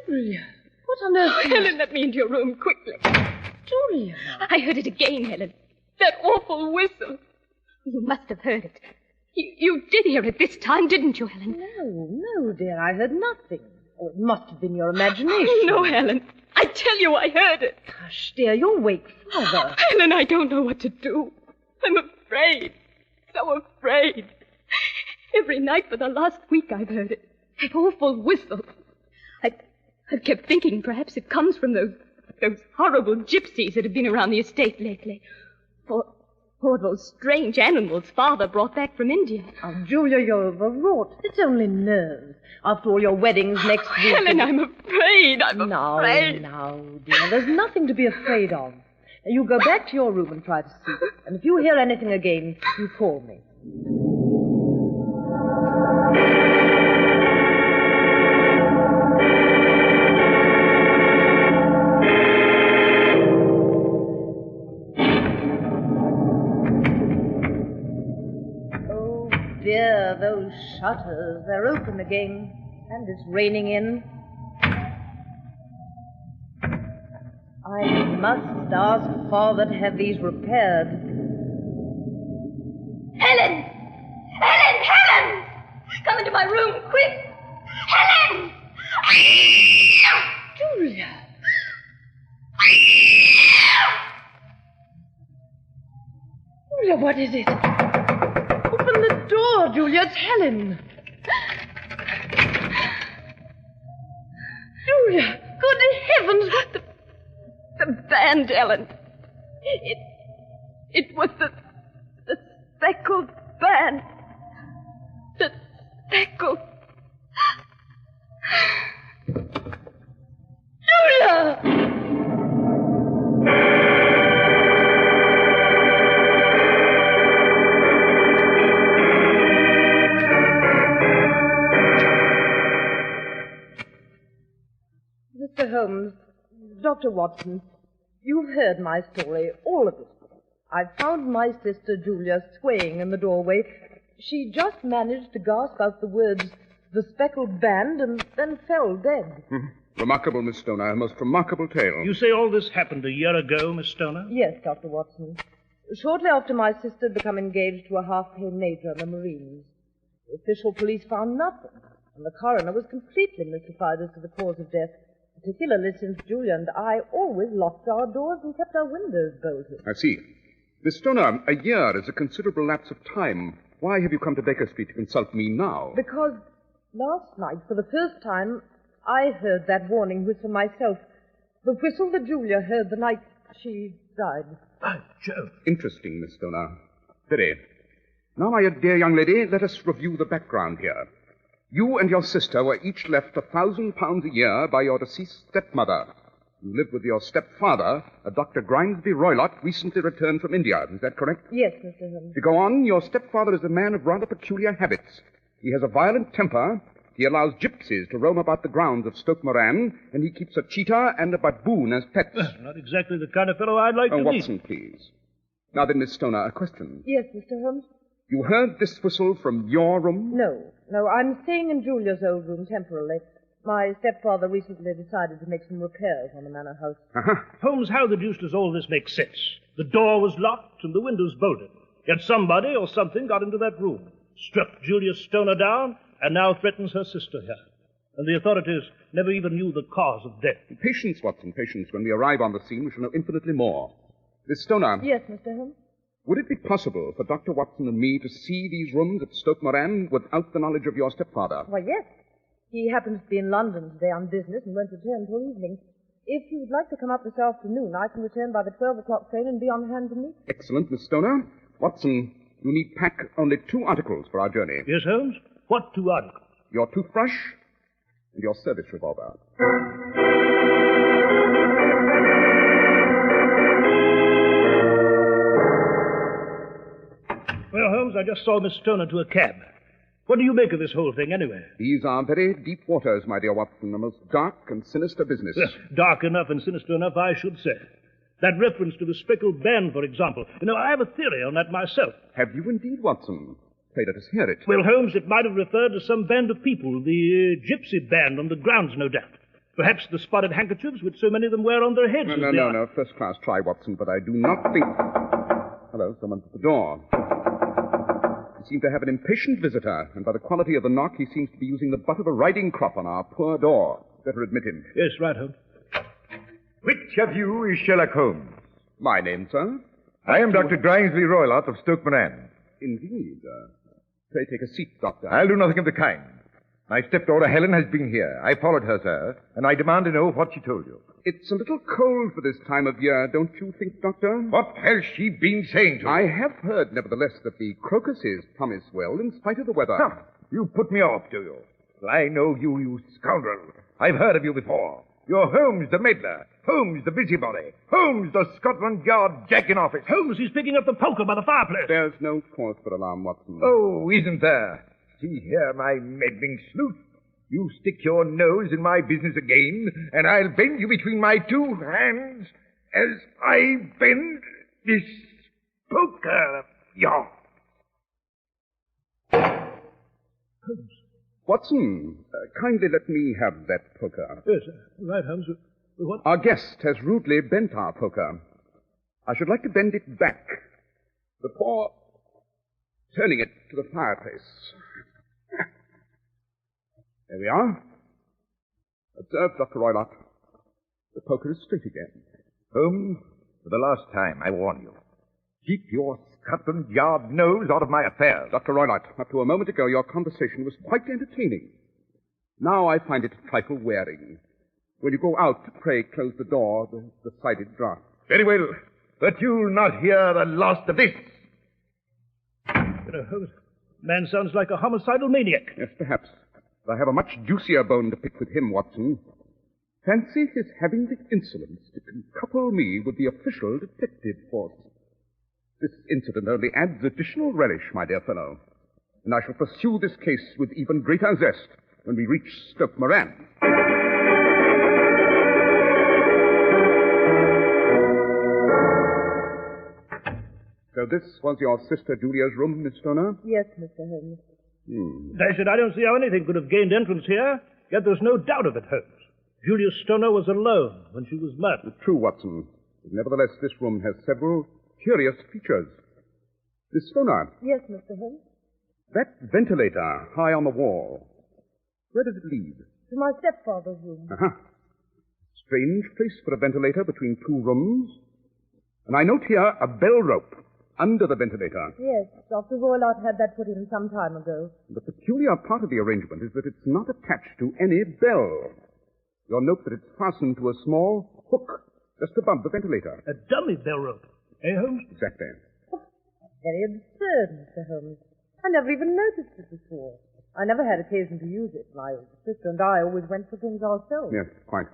Julia, what on earth? Oh, Helen, let me into your room quickly. Julia. I heard it again, Helen. That awful whistle. You must have heard it. You did hear it this time, didn't you, Helen? No, dear, I heard nothing. Oh, it must have been your imagination. Oh, no, Helen. I tell you I heard it. Hush, dear, you'll wake Father. Helen, I don't know what to do. I'm afraid. So afraid. Every night for the last week I've heard it. That awful whistle. I've kept thinking perhaps it comes from those horrible gypsies that have been around the estate lately. Or those strange animals Father brought back from India. Oh, Julia, you're overwrought. It's only nerves. After all, your wedding's next week. Helen, I'm afraid. I'm afraid. Now, dear, there's nothing to be afraid of. You go back to your room and try to sleep. And if you hear anything again, you call me. Dear, those shutters, they're open again, and it's raining in. I must ask Father to have these repaired. Helen! Helen! Helen! Come into my room, quick! Helen! Julia! Julia, what is it? Open the door, Julia. It's Helen. Julia, good heavens, what the band, Helen. It was the Speckled band. The Speckled. Julia! Holmes, Dr. Watson, you've heard my story, all of it. I found my sister Julia swaying in the doorway. She just managed to gasp out the words, "the Speckled Band," and then fell dead. Remarkable, Miss Stoner. A most remarkable tale. You say all this happened a year ago, Miss Stoner? Yes, Dr. Watson. Shortly after my sister had become engaged to a half-pay major in the Marines. The official police found nothing, and the coroner was completely mystified as to the cause of death, particularly since Julia and I always locked our doors and kept our windows bolted. I see. Miss Stoner, a year is a considerable lapse of time. Why have you come to Baker Street to consult me now? Because last night, for the first time, I heard that warning whistle myself. The whistle that Julia heard the night she died. By Jove. Interesting, Miss Stoner. Very. Now, my dear young lady, let us review the background here. You and your sister were each left £1,000 a year by your deceased stepmother. You lived with your stepfather, a Dr. Grimesby Roylott, recently returned from India. Is that correct? Yes, Mr. Holmes. To go on, your stepfather is a man of rather peculiar habits. He has a violent temper. He allows gypsies to roam about the grounds of Stoke Moran, and he keeps a cheetah and a baboon as pets. Not exactly the kind of fellow I'd like to meet. Watson, please. Now then, Miss Stoner, a question. Yes, Mr. Holmes? You heard this whistle from your room? No, I'm staying in Julia's old room temporarily. My stepfather recently decided to make some repairs on the manor house. Holmes, how the deuce does all this make sense? The door was locked and the windows bolted. Yet somebody or something got into that room, struck Julia Stoner down, and now threatens her sister here. And the authorities never even knew the cause of death. Patience, Watson, patience. When we arrive on the scene, we shall know infinitely more. Miss Stoner. Yes, Mr. Holmes? Would it be possible for Dr. Watson and me to see these rooms at Stoke Moran without the knowledge of your stepfather? Why, yes. He happens to be in London today on business and won't return till evening. If you would like to come up this afternoon, I can return by the 12 o'clock train and be on hand to meet you. Excellent, Miss Stoner. Watson, you need pack only 2 articles for our journey. Yes, Holmes? What 2 articles? Your toothbrush and your service revolver. Well, Holmes, I just saw Miss Stoner to a cab. What do you make of this whole thing, anyway? These are very deep waters, my dear Watson, a most dark and sinister business. Dark enough and sinister enough, I should say. That reference to the Speckled Band, for example. You know, I have a theory on that myself. Have you indeed, Watson? Pray, let us hear it. Well, Holmes, it might have referred to some band of people, the gypsy band on the grounds, no doubt. Perhaps the spotted handkerchiefs which so many of them wear on their heads. No. First class try, Watson, but I do not think... Hello, someone's at the door. We seem to have an impatient visitor, and by the quality of the knock, he seems to be using the butt of a riding crop on our poor door. Better admit him. Yes, right, Holmes. Which of you is Sherlock Holmes? My name, sir? I am Dr. Grimesby Roylott of Stoke Moran. Indeed. Pray take a seat, Doctor. I'll do nothing of the kind. My stepdaughter Helen has been here. I followed her, sir, and I demand to know what she told you. It's a little cold for this time of year, don't you think, Doctor? What has she been saying to you? I have heard, nevertheless, that the crocuses promise well in spite of the weather. You put me off, do you? Well, I know you, you scoundrel. I've heard of you before. You're Holmes the meddler, Holmes the busybody, Holmes the Scotland Yard jack-in-office. Holmes, he's picking up the poker by the fireplace. There's no cause for alarm, Watson. Oh, isn't there? See here, my meddling sleuth. You stick your nose in my business again, and I'll bend you between my 2 hands as I bend this poker of yours. Holmes. Watson, kindly let me have that poker. Yes, right, Holmes. What? Our guest has rudely bent our poker. I should like to bend it back before turning it to the fireplace. There we are. Observe, Dr. Roylott. The poker is straight again. Holmes, for the last time, I warn you. Keep your Scotland Yard nose out of my affairs. Dr. Roylott, up to a moment ago, your conversation was quite entertaining. Now I find it a trifle wearing. When you go out, pray close the door, the sided draught. Very well, but you'll not hear the last of this. Holmes, man sounds like a homicidal maniac. Yes, perhaps. But I have a much juicier bone to pick with him, Watson. Fancy his having the insolence to couple me with the official detective force. This incident only adds additional relish, my dear fellow. And I shall pursue this case with even greater zest when we reach Stoke Moran. So this was your sister Julia's room, Miss Stoner? Yes, Mr. Holmes. Dash it, I don't see how anything could have gained entrance here, yet there's no doubt of it, Holmes. Julia Stoner was alone when she was murdered. True, Watson. But nevertheless, this room has several curious features. Miss Stoner. Yes, Mr. Holmes. That ventilator high on the wall, where does it lead? To my stepfather's room. Uh-huh. Strange place for a ventilator between two rooms. And I note here a bell rope under the ventilator. Yes, Dr. Roylott had that put in some time ago. The peculiar part of the arrangement is that it's not attached to any bell. You'll note that it's fastened to a small hook just above the ventilator. A dummy bell rope, eh, Holmes? Exactly. Very absurd, Mr. Holmes. I never even noticed it before. I never had occasion to use it. My sister and I always went for things ourselves. Yes, quite.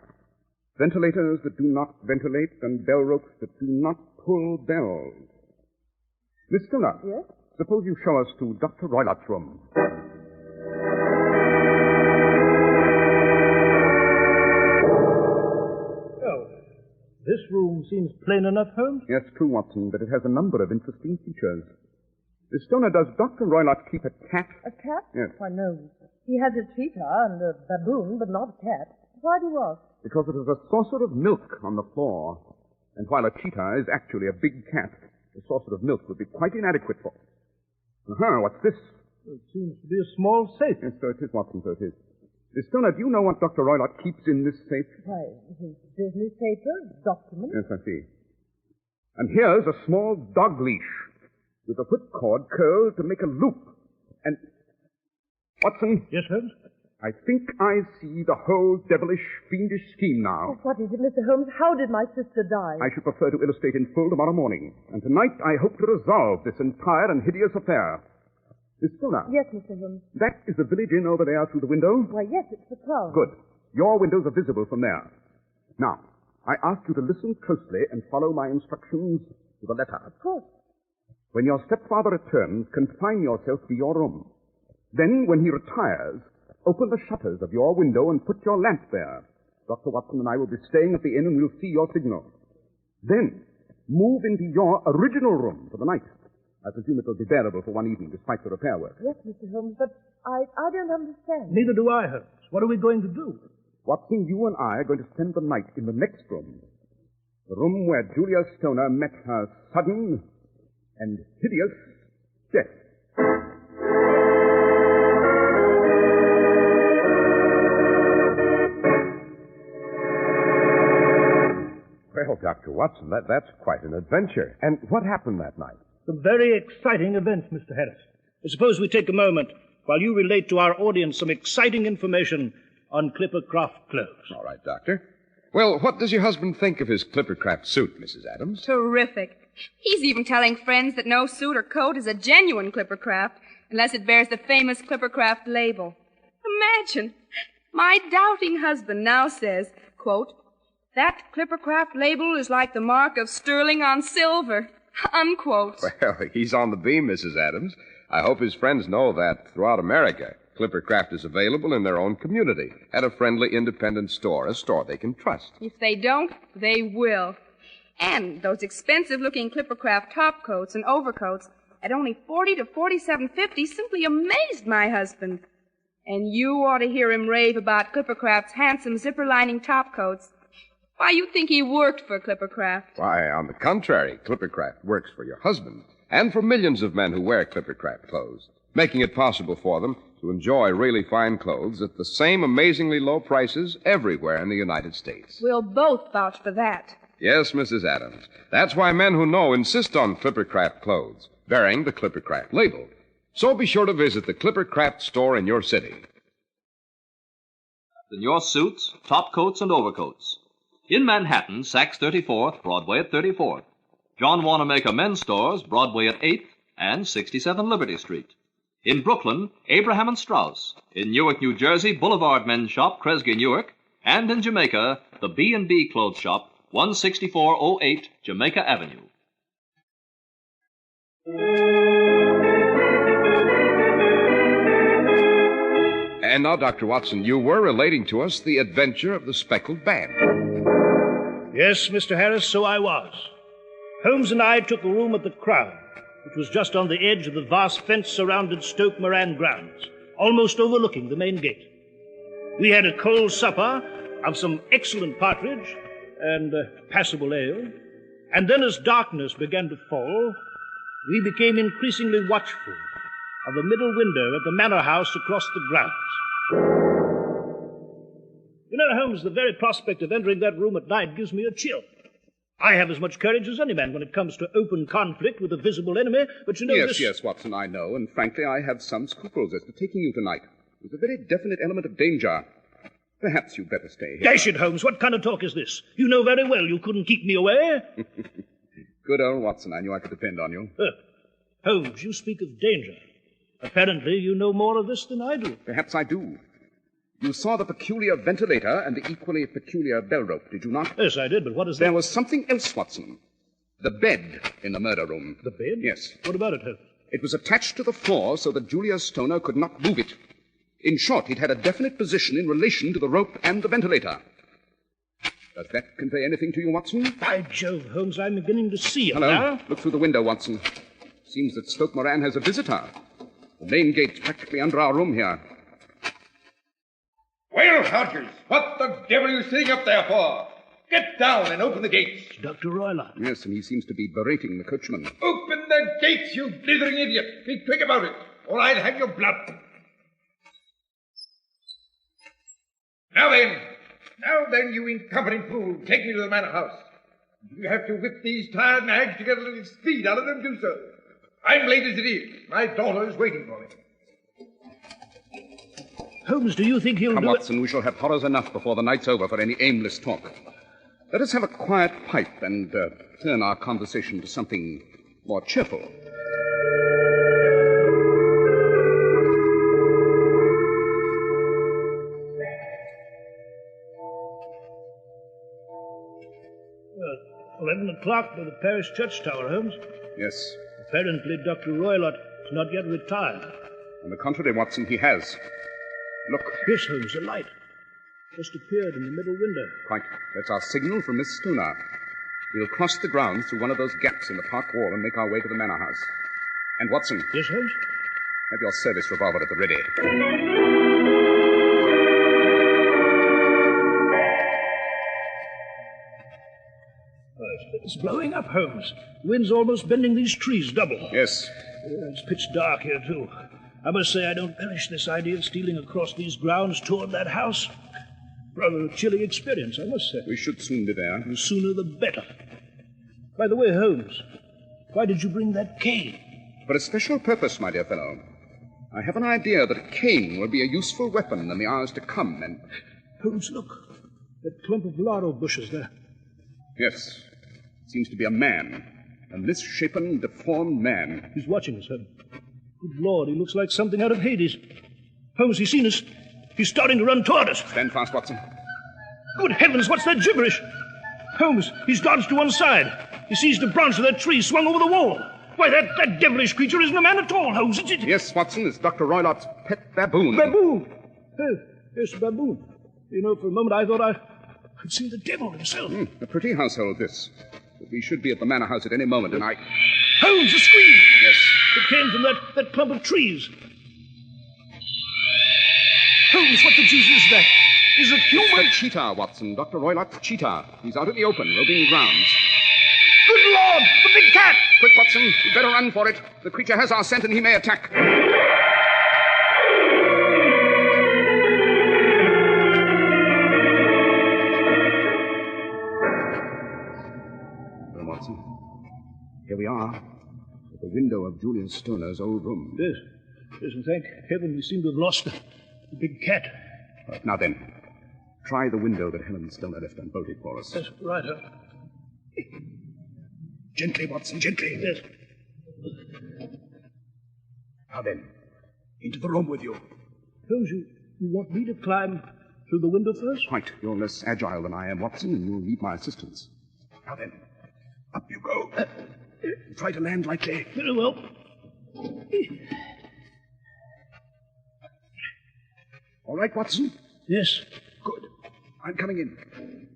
Ventilators that do not ventilate and bell ropes that do not pull bells. Miss Stoner. Yes? Suppose you show us to Dr. Roylott's room. Oh, this room seems plain enough, Holmes. Yes, true, Watson, but it has a number of interesting features. Miss Stoner, does Dr. Roylott keep a cat? A cat? Yes. Why, no. He has a cheetah and a baboon, but not a cat. Why do you ask? Because it is a saucer of milk on the floor. And while a cheetah is actually a big cat, a saucer of milk would be quite inadequate for... what's this? It seems to be a small safe. Yes, so it is, Watson, so it is. Miss Stoner, do you know what Dr. Roylott keeps in this safe? Why, his business papers, documents. Yes, I see. And here's a small dog leash with a whipcord curled to make a loop. And... Watson? Yes, Holmes? I think I see the whole devilish, fiendish scheme now. Oh, what is it, Mr. Holmes? How did my sister die? I should prefer to illustrate in full tomorrow morning. And tonight I hope to resolve this entire and hideous affair. Miss Stoner. Yes, Mr. Holmes. That is the village inn over there through the window? Why, yes, it's the town. Good. Your windows are visible from there. Now, I ask you to listen closely and follow my instructions to the letter. Of course. When your stepfather returns, confine yourself to your room. Then, when he retires, open the shutters of your window and put your lamp there. Dr. Watson and I will be staying at the inn and we'll see your signal. Then, move into your original room for the night. I presume it will be bearable for one evening despite the repair work. Yes, Mr. Holmes, but I don't understand. Neither do I, Holmes. What are we going to do? Watson, you and I are going to spend the night in the next room. The room where Julia Stoner met her sudden and hideous death. Well, Dr. Watson, that's quite an adventure. And what happened that night? Some very exciting events, Mr. Harris. Suppose we take a moment while you relate to our audience some exciting information on Clippercraft clothes. All right, Doctor. Well, what does your husband think of his Clippercraft suit, Mrs. Adams? Terrific. He's even telling friends that no suit or coat is a genuine Clippercraft unless it bears the famous Clippercraft label. Imagine. My doubting husband now says, quote, "That Clippercraft label is like the mark of sterling on silver," unquote. Well, he's on the beam, Mrs. Adams. I hope his friends know that throughout America, Clippercraft is available in their own community at a friendly independent store, a store they can trust. If they don't, they will. And those expensive-looking Clippercraft top coats and overcoats at only $40 to $47.50 simply amazed my husband. And you ought to hear him rave about Clippercraft's handsome zipper-lining top coats. Why, you'd think he worked for Clippercraft. Why, on the contrary, Clippercraft works for your husband and for millions of men who wear Clippercraft clothes, making it possible for them to enjoy really fine clothes at the same amazingly low prices everywhere in the United States. We'll both vouch for that. Yes, Mrs. Adams. That's why men who know insist on Clippercraft clothes, bearing the Clippercraft label. So be sure to visit the Clippercraft store in your city. In your suits, top coats, and overcoats. In Manhattan, Saks 34th, Broadway at 34th. John Wanamaker Men's Stores, Broadway at 8th and 67 Liberty Street. In Brooklyn, Abraham and Strauss. In Newark, New Jersey, Boulevard Men's Shop, Kresge, Newark. And in Jamaica, the B&B Clothes Shop, 16408 Jamaica Avenue. And now, Dr. Watson, you were relating to us the adventure of the Speckled Band. Yes, Mr. Harris, so I was. Holmes and I took a room at the Crown, It was just on the edge of the vast fence-surrounded Stoke Moran grounds, almost overlooking the main gate. We had a cold supper of some excellent partridge and passable ale, and then as darkness began to fall, we became increasingly watchful of the middle window of the manor house across the grounds. You know, Holmes, the very prospect of entering that room at night gives me a chill. I have as much courage as any man when it comes to open conflict with a visible enemy, but you know Yes, this... yes, Watson, I know, and frankly, I have some scruples as to taking you tonight. There's a very definite element of danger. Perhaps you'd better stay here. Dash it, Holmes, what kind of talk is this? You know very well you couldn't keep me away. Good old Watson, I knew I could depend on you. Holmes, you speak of danger. Apparently, you know more of this than I do. Perhaps I do. You saw the peculiar ventilator and the equally peculiar bell rope, did you not? Yes, I did, but what is that? There was something else, Watson. The bed in the murder room. The bed? Yes. What about it, Holmes? It was attached to the floor so that Julia Stoner could not move it. In short, it had a definite position in relation to the rope and the ventilator. Does that convey anything to you, Watson? By Jove, Holmes, I'm beginning to see it Hello. now. Look through the window, Watson. Seems that Stoke Moran has a visitor. The main gate's practically under our room here. Well, Hodges, what the devil are you sitting up there for? Get down and open the gates. Dr. Roylott. Yes, and he seems to be berating the coachman. Open the gates, you blithering idiot. Be quick about it, or I'll have your blood. Now then, you incompetent fool, take me to the manor house. If you have to whip these tired nags to get a little speed out of them, do so. I'm late as it is. My daughter is waiting for me. Holmes, do you think he'll Come, do Watson, we shall have horrors enough before the night's over for any aimless talk. Let us have a quiet pipe and turn our conversation to something more cheerful. it? 11 o'clock by the parish church tower, Holmes. Yes. Apparently, Dr. Roylott is not yet retired. On the contrary, Watson, he has. Look. Yes, Holmes, a light. Just appeared in the middle window. Quite. That's our signal from Miss Stoner. We'll cross the grounds through one of those gaps in the park wall and make our way to the manor house. And, Watson. Yes, Holmes? Have your service revolver at the ready. It's blowing up, Holmes. The wind's almost bending these trees double. Yes. It's pitch dark here, too. I must say I don't relish this idea of stealing across these grounds toward that house. Rather a chilly experience, I must say. We should soon be there. The sooner the better. By the way, Holmes, why did you bring that cane? For a special purpose, my dear fellow. I have an idea that a cane will be a useful weapon in the hours to come, and... Holmes, look. That clump of laurel bushes there. Yes. Seems to be a man. A misshapen, deformed man. He's watching us, Holmes. Good Lord, he looks like something out of Hades. Holmes, he's seen us. He's starting to run toward us. Stand fast, Watson. Good heavens, what's that gibberish? Holmes, he's dodged to one side. He seized a branch of that tree swung over the wall. Why, that devilish creature isn't a man at all, Holmes, is it? Yes, Watson, it's Dr. Roylott's pet baboon. Baboon? Yes, baboon. You know, for a moment I thought I'd seen the devil himself. A pretty household, this. But we should be at the manor house at any moment, and I... Holmes, a scream! Yes. It came from that clump of trees. Holmes, what the deuce is that? Is it human? It's a cheetah, Watson. Dr. Roylott's cheetah. He's out in the open, roving the grounds. Good Lord! The big cat! Quick, Watson. You'd better run for it. The creature has our scent, and he may attack. Well, Watson, here we are, at the window of Julia Stoner's old room. Yes, and thank heaven we seem to have lost the big cat. Right, now then, try the window that Helen Stoner left unbolted for us. Yes, right. Gently, Watson, gently. Yes. Now then, into the room with you. Holmes, you want me to climb through the window first? Quite. You're less agile than I am, Watson, and you'll need my assistance. Now then, up you go. Try to land lightly. Very well. All right, Watson? Yes. Good. I'm coming in.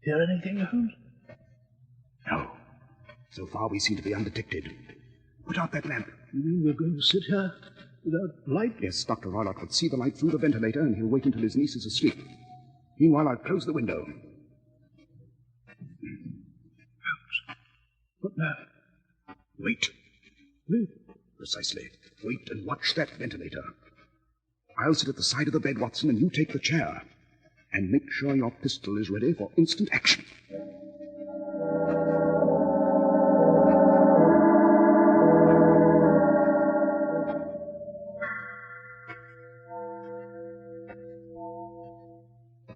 Hear anything, Holmes? No. So far we seem to be undetected. Put out that lamp. You mean we're going to sit here without light? Yes, Dr. Roylott would see the light through the ventilator, and he'll wait until his niece is asleep. Meanwhile, I'll close the window. What now? Wait. Wait? Precisely. Wait and watch that ventilator. I'll sit at the side of the bed, Watson, and you take the chair. And make sure your pistol is ready for instant action.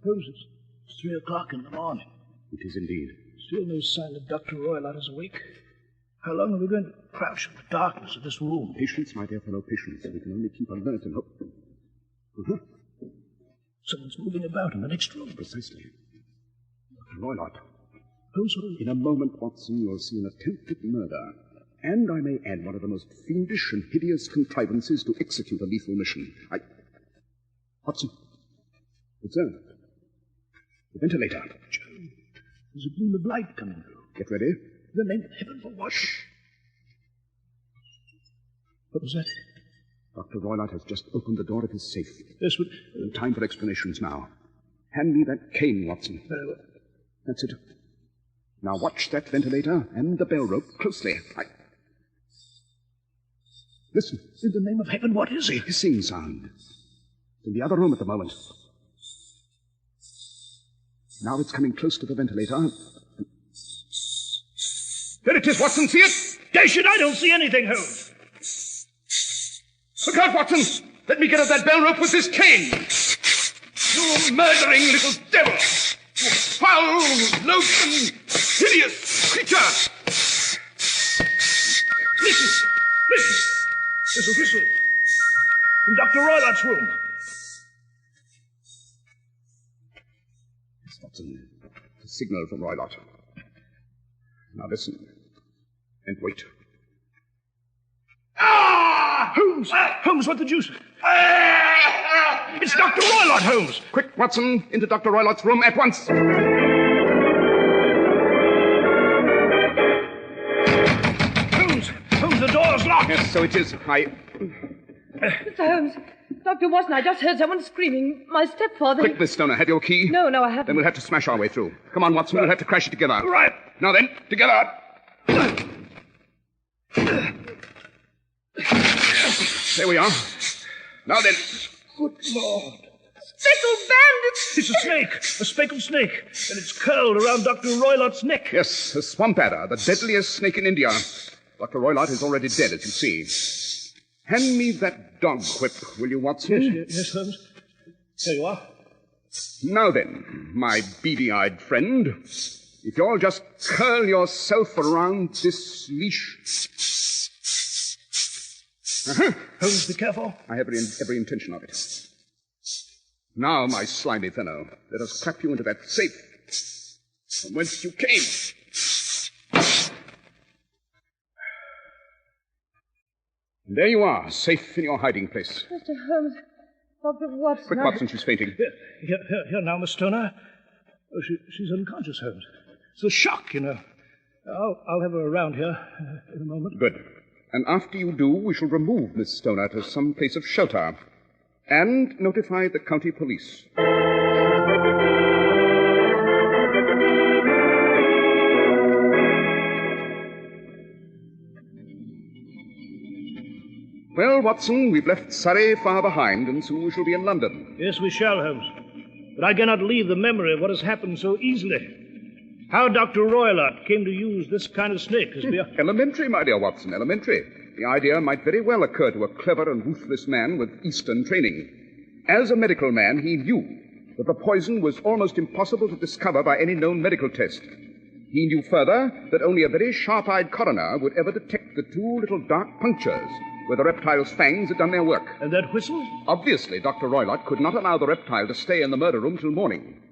Holmes, it's 3 o'clock in the morning. It is indeed. Still no sign that Dr. Roylott is awake. How long are we going to crouch in the darkness of this room? Patience, my dear fellow, patience. We can only keep alert and hope. Uh-huh. Someone's moving about in the next room. Precisely. Dr. Roylott. Holmes, in a moment, Watson, you'll see an attempted murder. And I may add one of the most fiendish and hideous contrivances to execute a lethal mission. Watson. What's that? The ventilator. Joe, there's a gleam of light coming through. Get ready. The name of heaven for what? Shh. What was that? Dr. Roylott has just opened the door of his safe. Yes, but... No time for explanations now. Hand me that cane, Watson. Very well. That's it. Now watch that ventilator and the bell rope closely. Listen. In the name of heaven, what is it? A hissing sound. It's in the other room at the moment. Now it's coming close to the ventilator. There it is, Watson. See it? Dash it, I don't see anything, Holmes. Look out, Watson! Let me get at that bell rope with this cane! You murdering little devil! You foul, loathsome, hideous creature! Listen! Listen! There's a whistle. In Dr. Roylott's room. Yes, Watson. It's a signal from Roylott. Now listen. And wait. Holmes! Holmes, what the deuce? It's Dr. Roylott, Holmes! Quick, Watson, into Dr. Roylott's room at once. Holmes, the door's locked. Yes, so it is. Mr. Holmes, Dr. Watson, I just heard someone screaming. My stepfather... Quick, Miss Stoner, have your key? No, I haven't. Then we'll have to smash our way through. Come on, Watson, we'll have to crash it together. Right. Now then, together. There we are. Now then. Good Lord. Speckled bandits! It's a snake, a speckled snake, and it's curled around Dr. Roylott's neck. Yes, a swamp adder, the deadliest snake in India. Dr. Roylott is already dead, as you see. Hand me that dog whip, will you, Watson? Yes, Holmes. Here you are. Now then, my beady-eyed friend, if you'll just curl yourself around this leash... Holmes, be careful. I have every intention of it. Now, my slimy fellow, let us clap you into that safe from whence you came. And there you are, safe in your hiding place. Mr. Holmes, Dr. Watson... Quick, Watson, she's fainting. Here now, Miss Stoner. Oh, she's unconscious, Holmes. It's a shock, you know. I'll have her around here in a moment. Good. And after you do, we shall remove Miss Stoner to some place of shelter and notify the county police. Well, Watson, we've left Surrey far behind, and soon we shall be in London. Yes, we shall, Holmes. But I cannot leave the memory of what has happened so easily. How Dr. Roylott came to use this kind of snake is beyond... Elementary, my dear Watson, elementary. The idea might very well occur to a clever and ruthless man with Eastern training. As a medical man, he knew that the poison was almost impossible to discover by any known medical test. He knew further that only a very sharp-eyed coroner would ever detect the two little dark punctures where the reptile's fangs had done their work. And that whistle? Obviously, Dr. Roylott could not allow the reptile to stay in the murder room till morning.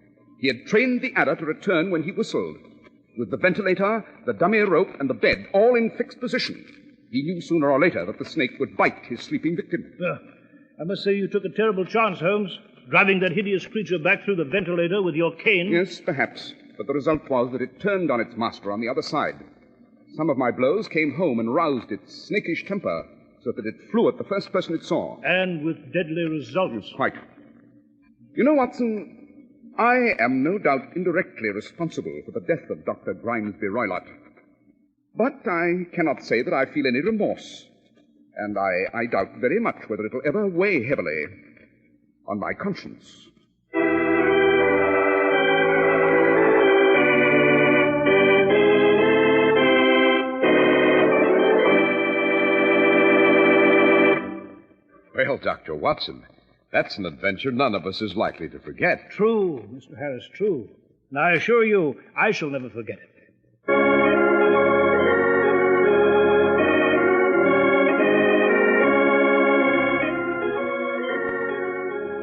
He had trained the adder to return when he whistled, with the ventilator, the dummy rope, and the bed all in fixed position. He knew sooner or later that the snake would bite his sleeping victim. I must say you took a terrible chance, Holmes, driving that hideous creature back through the ventilator with your cane. Yes, perhaps. but the result was that it turned on its master on the other side. Some of my blows came home and roused its snakish temper, so that it flew at the first person it saw. And with deadly results. Quite. You know, Watson, I am no doubt indirectly responsible for the death of Dr. Grimesby Roylott. But I cannot say that I feel any remorse. And I doubt very much whether it'll ever weigh heavily on my conscience. Well, Dr. Watson, that's an adventure none of us is likely to forget. True, Mr. Harris, true. And I assure you, I shall never forget it.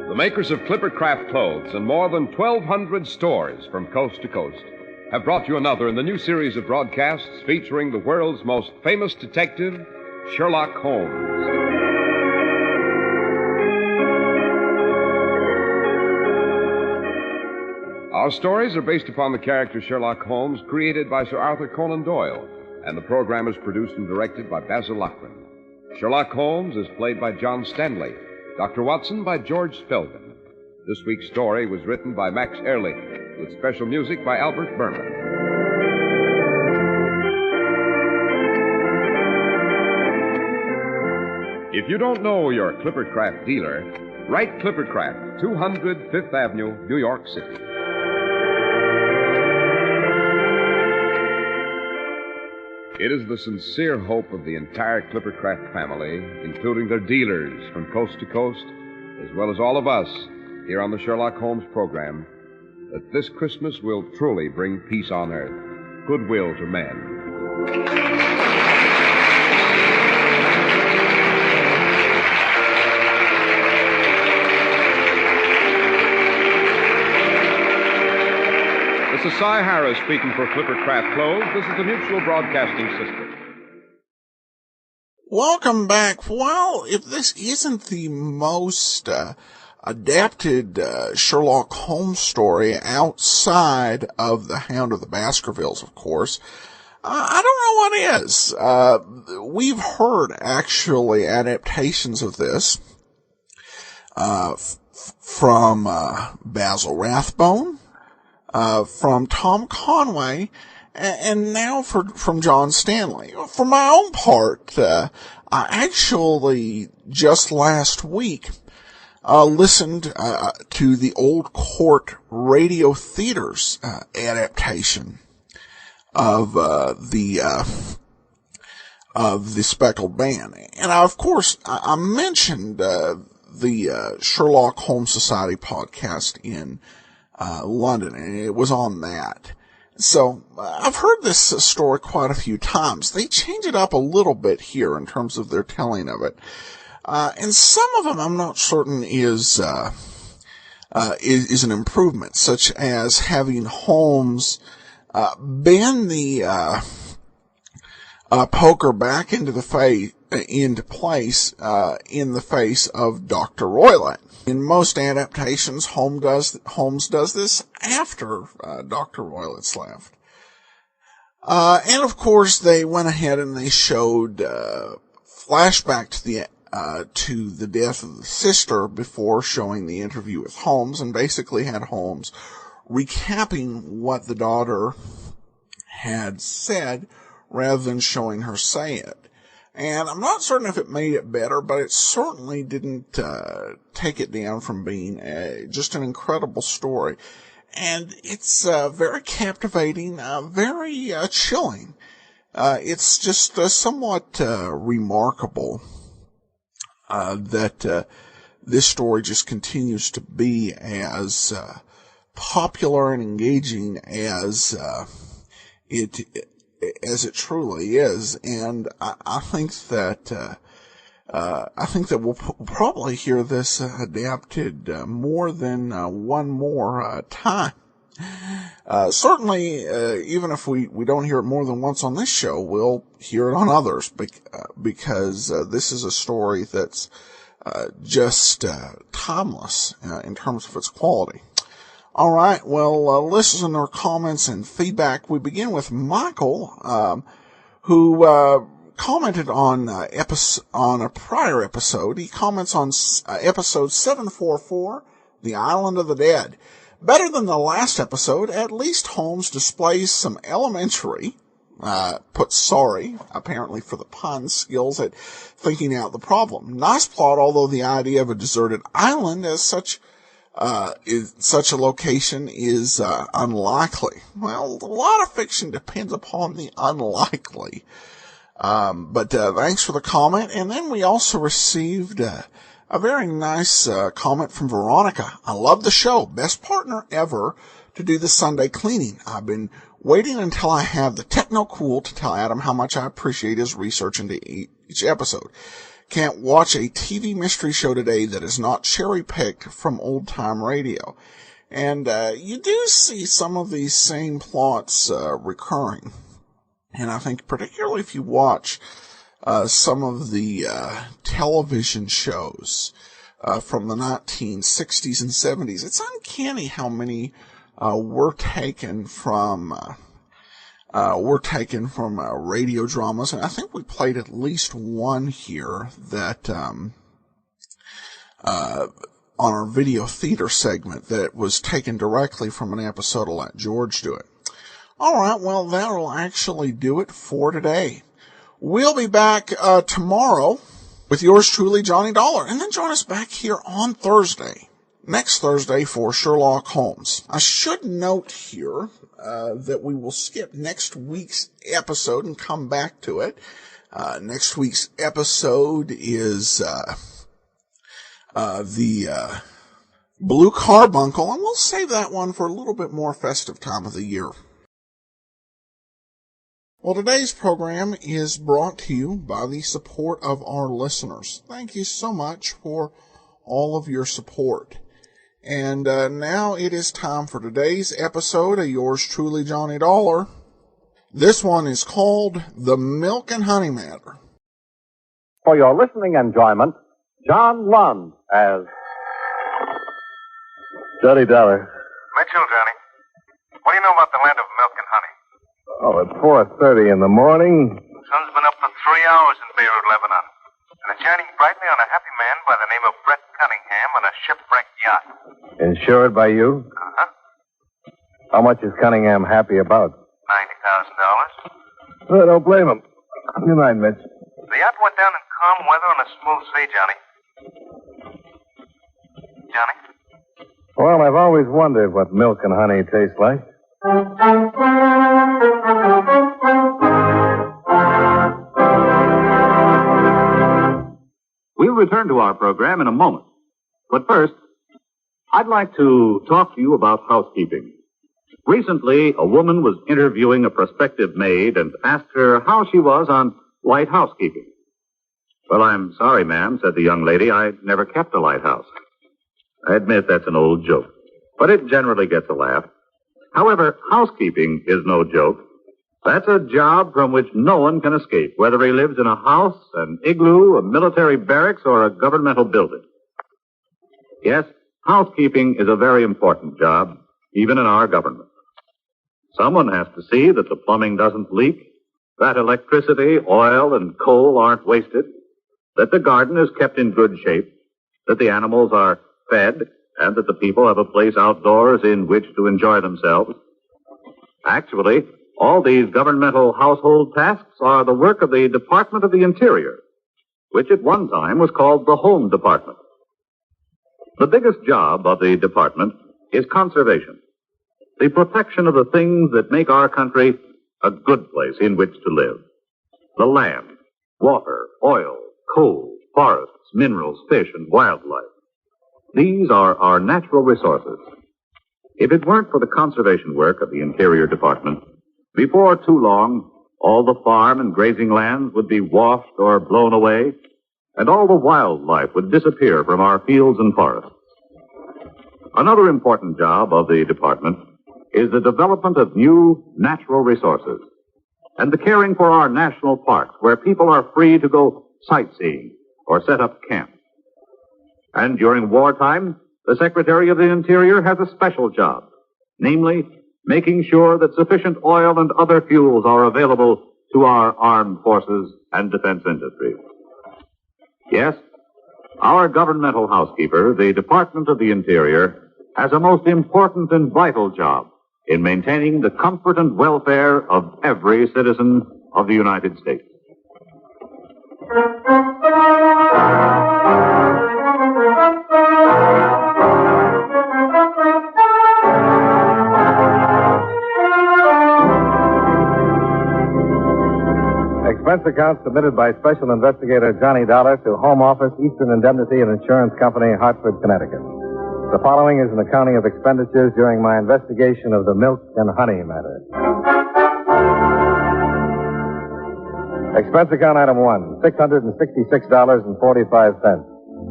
The makers of Clippercraft clothes and more than 1,200 stores from coast to coast have brought you another in the new series of broadcasts featuring the world's most famous detective, Sherlock Holmes. Our stories are based upon the character Sherlock Holmes created by Sir Arthur Conan Doyle, and the program is produced and directed by Basil Loughlin. Sherlock Holmes is played by John Stanley, Dr. Watson by George Spelvin. This week's story was written by Max Ehrlich, with special music by Albert Berman. If you don't know your Clippercraft dealer, write Clippercraft, 200 Fifth Avenue, New York City. It is the sincere hope of the entire Clippercraft family, including their dealers from coast to coast, as well as all of us here on the Sherlock Holmes program, that this Christmas will truly bring peace on earth, goodwill to men. This is Cy Harris speaking for Clippercraft Clothes. This is the Mutual Broadcasting System. Welcome back. Well, if this isn't the most adapted Sherlock Holmes story outside of The Hound of the Baskervilles, of course, I don't know what is. We've heard, actually, adaptations of this from Basil Rathbone, from Tom Conway, and now from John Stanley. For my own part, I actually just last week listened to the Old Court Radio Theater's adaptation of the Speckled Band, and of course I mentioned the Sherlock Holmes Society podcast in London, and it was on that. So I've heard this story quite a few times. They change it up a little bit here in terms of their telling of it, and some of them I'm not certain is an improvement, such as having Holmes bend the poker back into place in the face of Dr. Roylott. In most adaptations, Holmes does this after Dr. Roylott's left. And of course, they went ahead and they showed flashback to the death of the sister before showing the interview with Holmes, and basically had Holmes recapping what the daughter had said rather than showing her say it. And I'm not certain if it made it better, but it certainly didn't take it down from being just an incredible story. And it's very captivating, very chilling. It's just somewhat remarkable that this story just continues to be as popular and engaging as it truly is. And I think that we'll probably hear this adapted more than one more time. Certainly, even if we don't hear it more than once on this show, we'll hear it on others, because this is a story that's just timeless in terms of its quality. All right, well, listener comments and feedback. We begin with Michael, who commented on a prior episode. He comments on episode 744, The Island of the Dead. Better than the last episode, at least Holmes displays some elementary, apparently for the pun, skills at thinking out the problem. Nice plot, although the idea of a deserted island as such a location is unlikely. Well, a lot of fiction depends upon the unlikely. But thanks for the comment. And then we also received a very nice comment from Veronica. I love the show. Best partner ever to do the Sunday cleaning. I've been waiting until I have the techno-cool to tell Adam how much I appreciate his research into each episode. Can't watch a TV mystery show today that is not cherry-picked from old-time radio. And you do see some of these same plots recurring. And I think particularly if you watch some of the television shows from the 1960s and 70s, it's uncanny how many were taken from radio dramas, and I think we played at least one here that on our video theater segment that was taken directly from an episode of Let George Do It. All right, well, that'll actually do it for today. We'll be back tomorrow with yours truly, Johnny Dollar, and then join us back here on next Thursday for Sherlock Holmes. I should note here that we will skip next week's episode and come back to it. Next week's episode is the Blue Carbuncle, and we'll save that one for a little bit more festive time of the year. Well, today's program is brought to you by the support of our listeners. Thank you so much for all of your support. And now it is time for today's episode of yours truly, Johnny Dollar. This one is called The Milk and Honey Matter. For your listening enjoyment, John Lund as Johnny Dollar. Mitchell, Johnny. What do you know about the land of milk and honey? Oh, at 4:30 in the morning. Sun's been up for 3 hours in Beirut, Lebanon. And it's shining brightly on a happy man by the name of Brett Cunningham on a shipwrecked yacht. Insured by you? Uh-huh. How much is Cunningham happy about? $90,000. I don't blame him. Good night, Mitch. The yacht went down in calm weather on a smooth sea, Johnny. Johnny? Well, I've always wondered what milk and honey taste like. We'll return to our program in a moment. But first, I'd like to talk to you about housekeeping. Recently, a woman was interviewing a prospective maid and asked her how she was on light housekeeping. Well, I'm sorry, ma'am, said the young lady. I never kept a lighthouse. I admit that's an old joke, but it generally gets a laugh. However, housekeeping is no joke. That's a job from which no one can escape, whether he lives in a house, an igloo, a military barracks, or a governmental building. Yes, housekeeping is a very important job, even in our government. Someone has to see that the plumbing doesn't leak, that electricity, oil, and coal aren't wasted, that the garden is kept in good shape, that the animals are fed, and that the people have a place outdoors in which to enjoy themselves. Actually, all these governmental household tasks are the work of the Department of the Interior, which at one time was called the Home Department. The biggest job of the department is conservation, the protection of the things that make our country a good place in which to live. The land, water, oil, coal, forests, minerals, fish, and wildlife. These are our natural resources. If it weren't for the conservation work of the Interior Department, before too long, all the farm and grazing lands would be washed or blown away, and all the wildlife would disappear from our fields and forests. Another important job of the department is the development of new natural resources and the caring for our national parks where people are free to go sightseeing or set up camp. And during wartime, the Secretary of the Interior has a special job, namely, making sure that sufficient oil and other fuels are available to our armed forces and defense industries. Yes, our governmental housekeeper, the Department of the Interior, has a most important and vital job in maintaining the comfort and welfare of every citizen of the United States. Expense account submitted by Special Investigator Johnny Dollar to Home Office, Eastern Indemnity and Insurance Company, Hartford, Connecticut. The following is an accounting of expenditures during my investigation of the milk and honey matter. Expense account item 1, $666.45.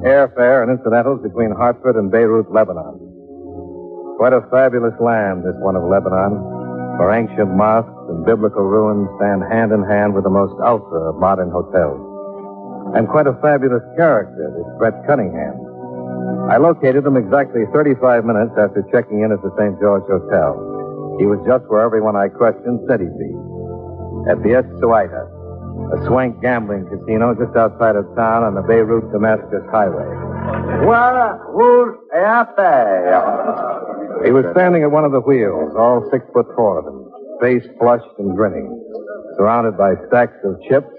Airfare and incidentals between Hartford and Beirut, Lebanon. Quite a fabulous land, this one of Lebanon, where ancient mosques and biblical ruins stand hand in hand with the most ultra of modern hotels. And quite a fabulous character, this Brett Cunningham. I located him exactly 35 minutes after checking in at the St. George Hotel. He was just where everyone I questioned said he'd be. At the Suaita, a swank gambling casino just outside of town on the Beirut-Damascus highway. He was standing at one of the wheels, all 6'4" of him, face flushed and grinning, surrounded by stacks of chips,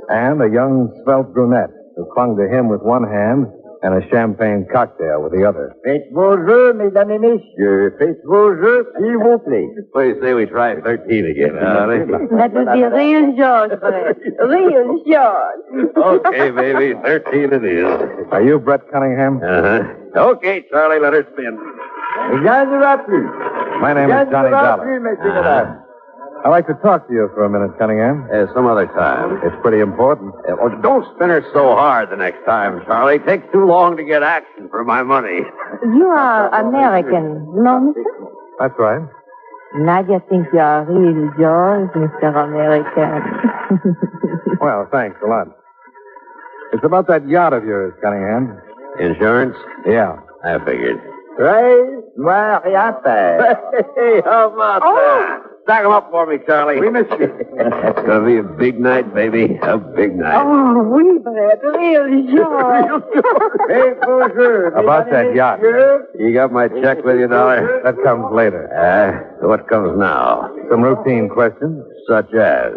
and a young, svelte brunette who clung to him with one hand and a champagne cocktail with the other. Faites vos jeux, mesdames et messieurs. Faites vos jeux, s'il vous plaît. What do you say we try 13 again, honey? That would be real George, Brett. Real George. Okay, baby, 13 it is. Are you Brett Cunningham? Uh-huh. Okay, Charlie, let her spin. My name is Johnny Dollar. I'd like to talk to you for a minute, Cunningham. Some other time. It's pretty important. Don't spin her so hard the next time, Charlie. It takes too long to get action for my money. You are American, no, mister? That's right. Nadia thinks you are real George, Mr. American. Well, thanks a lot. It's about that yacht of yours, Cunningham. Insurance? Yeah. I figured. Très noir et à faire. Hey, how about that? Stack 'em up for me, Charlie. Oui, monsieur. It's going to be a big night, baby. A big night. Oh, oui, Brett, real George. Faites vos jeux. About that yacht. You got my check with you, Dollar? That comes later. What comes now? Some routine questions. Such as?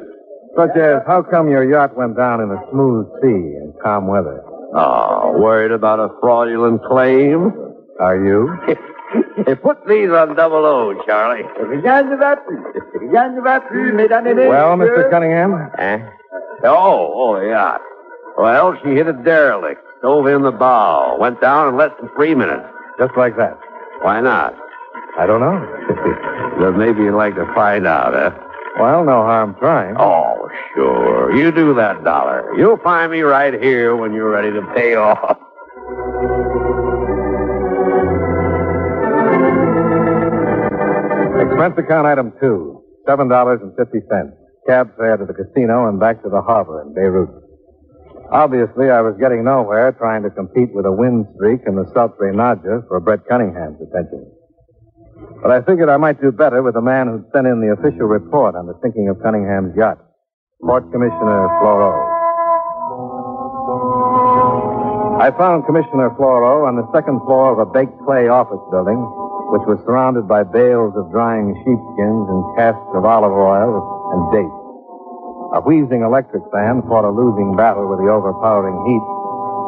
Such as, how come your yacht went down in a smooth sea in calm weather? Oh, worried about a fraudulent claim? Are you? Hey, put these on 00, Charlie. Well, Mr. Cunningham? Oh, yeah. Well, she hit a derelict, dove in the bow, went down in less than 3 minutes. Just like that? Why not? I don't know. Well, maybe you'd like to find out, huh? Well, no harm trying. Oh, sure. You do that, Dollar. You'll find me right here when you're ready to pay off. Expense account item 2, $7.50. Cab fare to the casino and back to the harbor in Beirut. Obviously, I was getting nowhere trying to compete with a wind streak and the sultry Nadja for Brett Cunningham's attention. But I figured I might do better with the man who'd sent in the official report on the sinking of Cunningham's yacht, Port Commissioner Floro. I found Commissioner Floro on the second floor of a baked clay office building, which was surrounded by bales of drying sheepskins and casks of olive oil and dates. A wheezing electric fan fought a losing battle with the overpowering heat,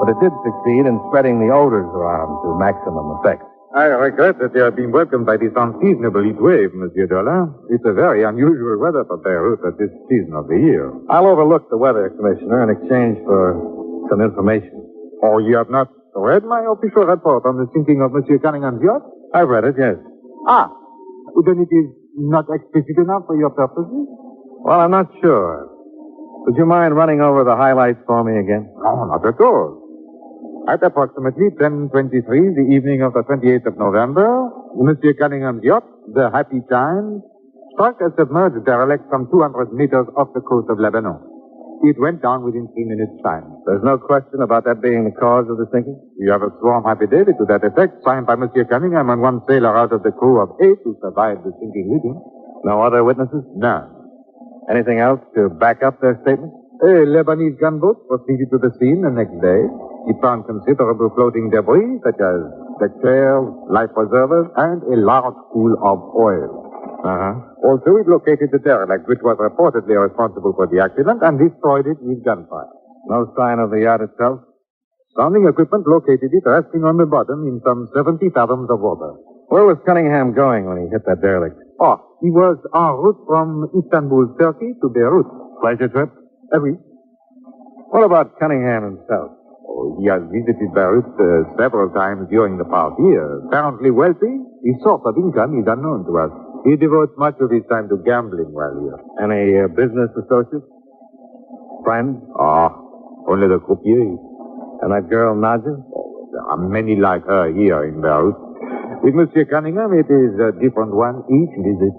but it did succeed in spreading the odors around to maximum effect. I regret that you have been welcomed by this unseasonable heat wave, Monsieur Dollar. It's a very unusual weather for Beirut at this season of the year. I'll overlook the weather, Commissioner, in exchange for some information. Oh, you have not read my official report on the sinking of Monsieur Cunningham's yacht? I've read it, yes. Then it is not explicit enough for your purposes? Well, I'm not sure. Would you mind running over the highlights for me again? No, not at all. At approximately 10:23, the evening of the 28th of November, Monsieur Cunningham's yacht, the Happy Time, struck a submerged derelict some 200 meters off the coast of Lebanon. It went down within 3 minutes' time. There's no question about that being the cause of the sinking? You have a sworn affidavit to that effect, signed by Monsieur Cunningham and one sailor out of the crew of 8 who survived the sinking with him. No other witnesses? None. Anything else to back up their statement? A Lebanese gunboat proceeded to the scene the next day. It found considerable floating debris, such as deck chairs, life preservers, and a large pool of oil. Also, it located the derelict, which was reportedly responsible for the accident, and destroyed it with gunfire. No sign of the yacht itself? Sounding equipment located it resting on the bottom in some 70 fathoms of water. Where was Cunningham going when he hit that derelict? Oh, he was en route from Istanbul, Turkey to Beirut. Pleasure trip? Oui. What about Cunningham himself? Oh, he has visited Beirut several times during the past year. Apparently wealthy, his source of income is unknown to us. He devotes much of his time to gambling while here. Any business associates? Friends? Only the croupiers. And that girl, Nadja? Oh, there are many like her here in Beirut. With Monsieur Cunningham, it is a different one each visit.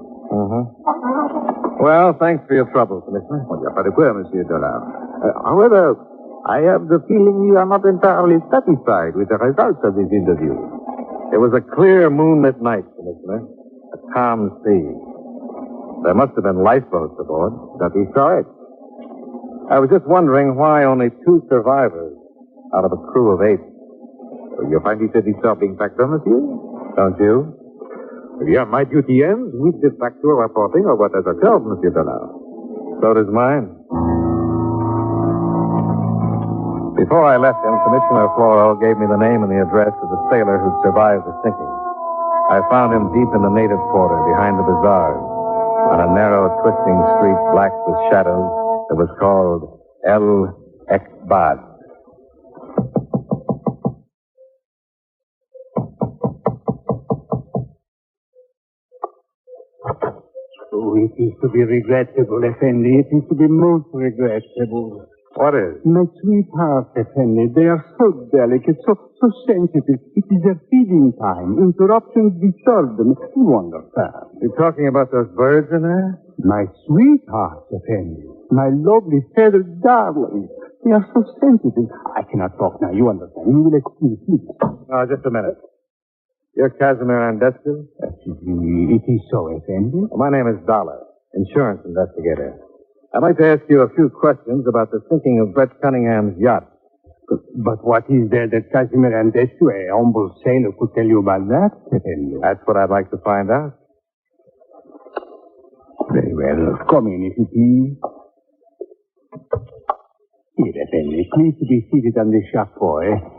Well, thanks for your trouble, Commissioner. Oh, pas de quoi, Monsieur Dollar. However, I have the feeling you are not entirely satisfied with the results of this interview. It was a clear moonlit night, Commissioner. A calm sea. There must have been lifeboats aboard. That is correct. I was just wondering why only 2 survivors out of a crew of 8. You find it a disturbing factor, Monsieur? Don't you? Yeah, my duty ends with the factual reporting of what has occurred, Monsieur Dollar. So does mine. Before I left him, Commissioner Floral gave me the name and the address of the sailor who survived the sinking. I found him deep in the native quarter behind the bazaars, on a narrow, twisting street black with shadows that was called El Ekbad. Oh, it is to be regrettable, Effendi. It is to be most regrettable. What is? My sweetheart, Effendi, they are so delicate, so sensitive. It is their feeding time. Interruptions disturb them. You understand. You're talking about those birds in there? My sweetheart, Effendi. My lovely feathered darling. They are so sensitive. I cannot talk now. You understand. You will excuse me, please. Oh, just a minute. You're Casimir Andescu? It is so, Effendi. Well, my name is Dollar, insurance investigator. I'd like to ask you a few questions about the sinking of Brett Cunningham's yacht. But what is there that Casimir Andescu, a humble sailor, could tell you about that, Effendi? That's what I'd like to find out. Very well. Come in, if you please. Here, Effendi. Please to be seated on the chapeau,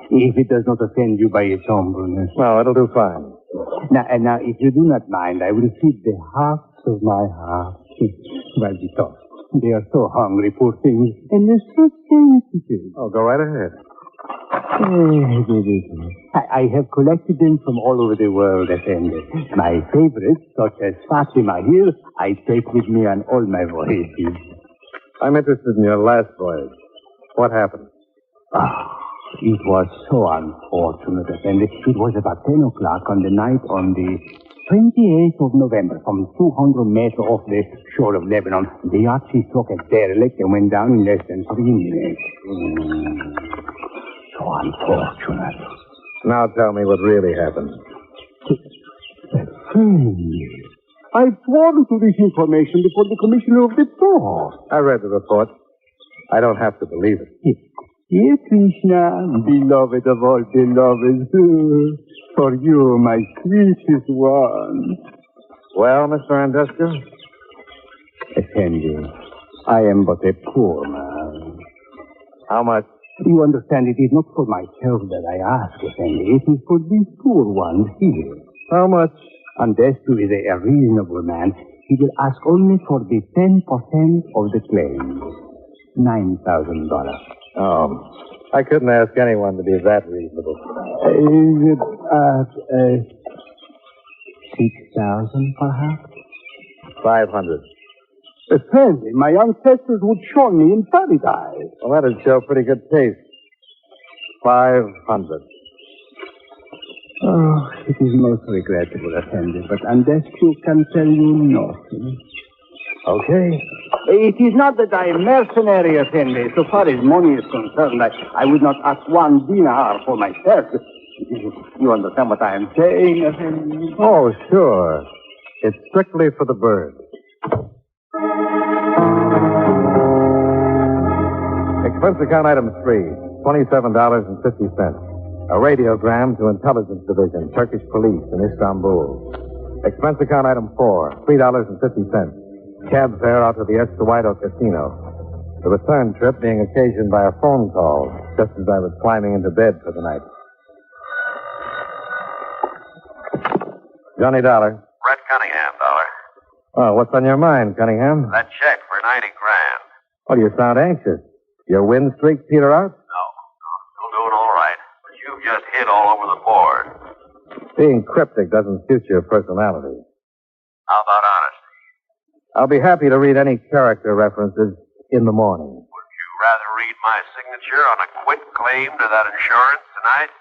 if it does not offend you by its humbleness. No, it'll do fine. Now, if you do not mind, I will feed the hearts of my heart while we talk. They are so hungry, poor things, and they're so sensitive. Oh, go right ahead. I have collected them from all over the world, Effendi. My favorites, such as Fatima here, I take with me on all my voyages. I'm interested in your last voyage. What happened? It was so unfortunate, Effendi. It was about 10 o'clock on the night on the 28th of November, some 200 meters off the shore of Lebanon. The yacht she took a derelict and went down in less than 3 minutes. So unfortunate. Now tell me what really happened. I've sworn to this information before the commissioner of the port. I read the report. I don't have to believe it. Dear Krishna, beloved of all beloveds, for you, my sweetest one. Well, Mr. Andescu? Effendi, I am but a poor man. How much? You understand, it is not for myself that I ask, Effendi. It is for these poor ones here. How much? Andescu is a reasonable man. He will ask only for the 10% of the claim. $9,000. Oh, I couldn't ask anyone to be that reasonable. 6,000, perhaps? 500. Effendi, my ancestors would show me in paradise. Well, that'd show pretty good taste. 500. Oh, it is most regrettable, Effendi, but Andescu can tell you nothing. Okay. It is not that I am mercenary, Effendi. So far as money is concerned, I would not ask 1 dinar for myself. You understand what I am saying, Effendi? Oh, sure. It's strictly for the bird. Expense account item 3, $27.50. A radiogram to Intelligence Division, Turkish Police in Istanbul. Expense account item 4, $3.50. Cab fare out to the Estuado Casino. The return trip being occasioned by a phone call, just as I was climbing into bed for the night. Johnny Dollar. Brett Cunningham, Dollar. Oh, what's on your mind, Cunningham? That check for 90 grand. Well, you sound anxious. Your win streak peter out? No, still doing all right. But you've just hit all over the board. Being cryptic doesn't suit your personality. How about honesty? I'll be happy to read any character references in the morning. Would you rather read my signature on a quit claim to that insurance tonight?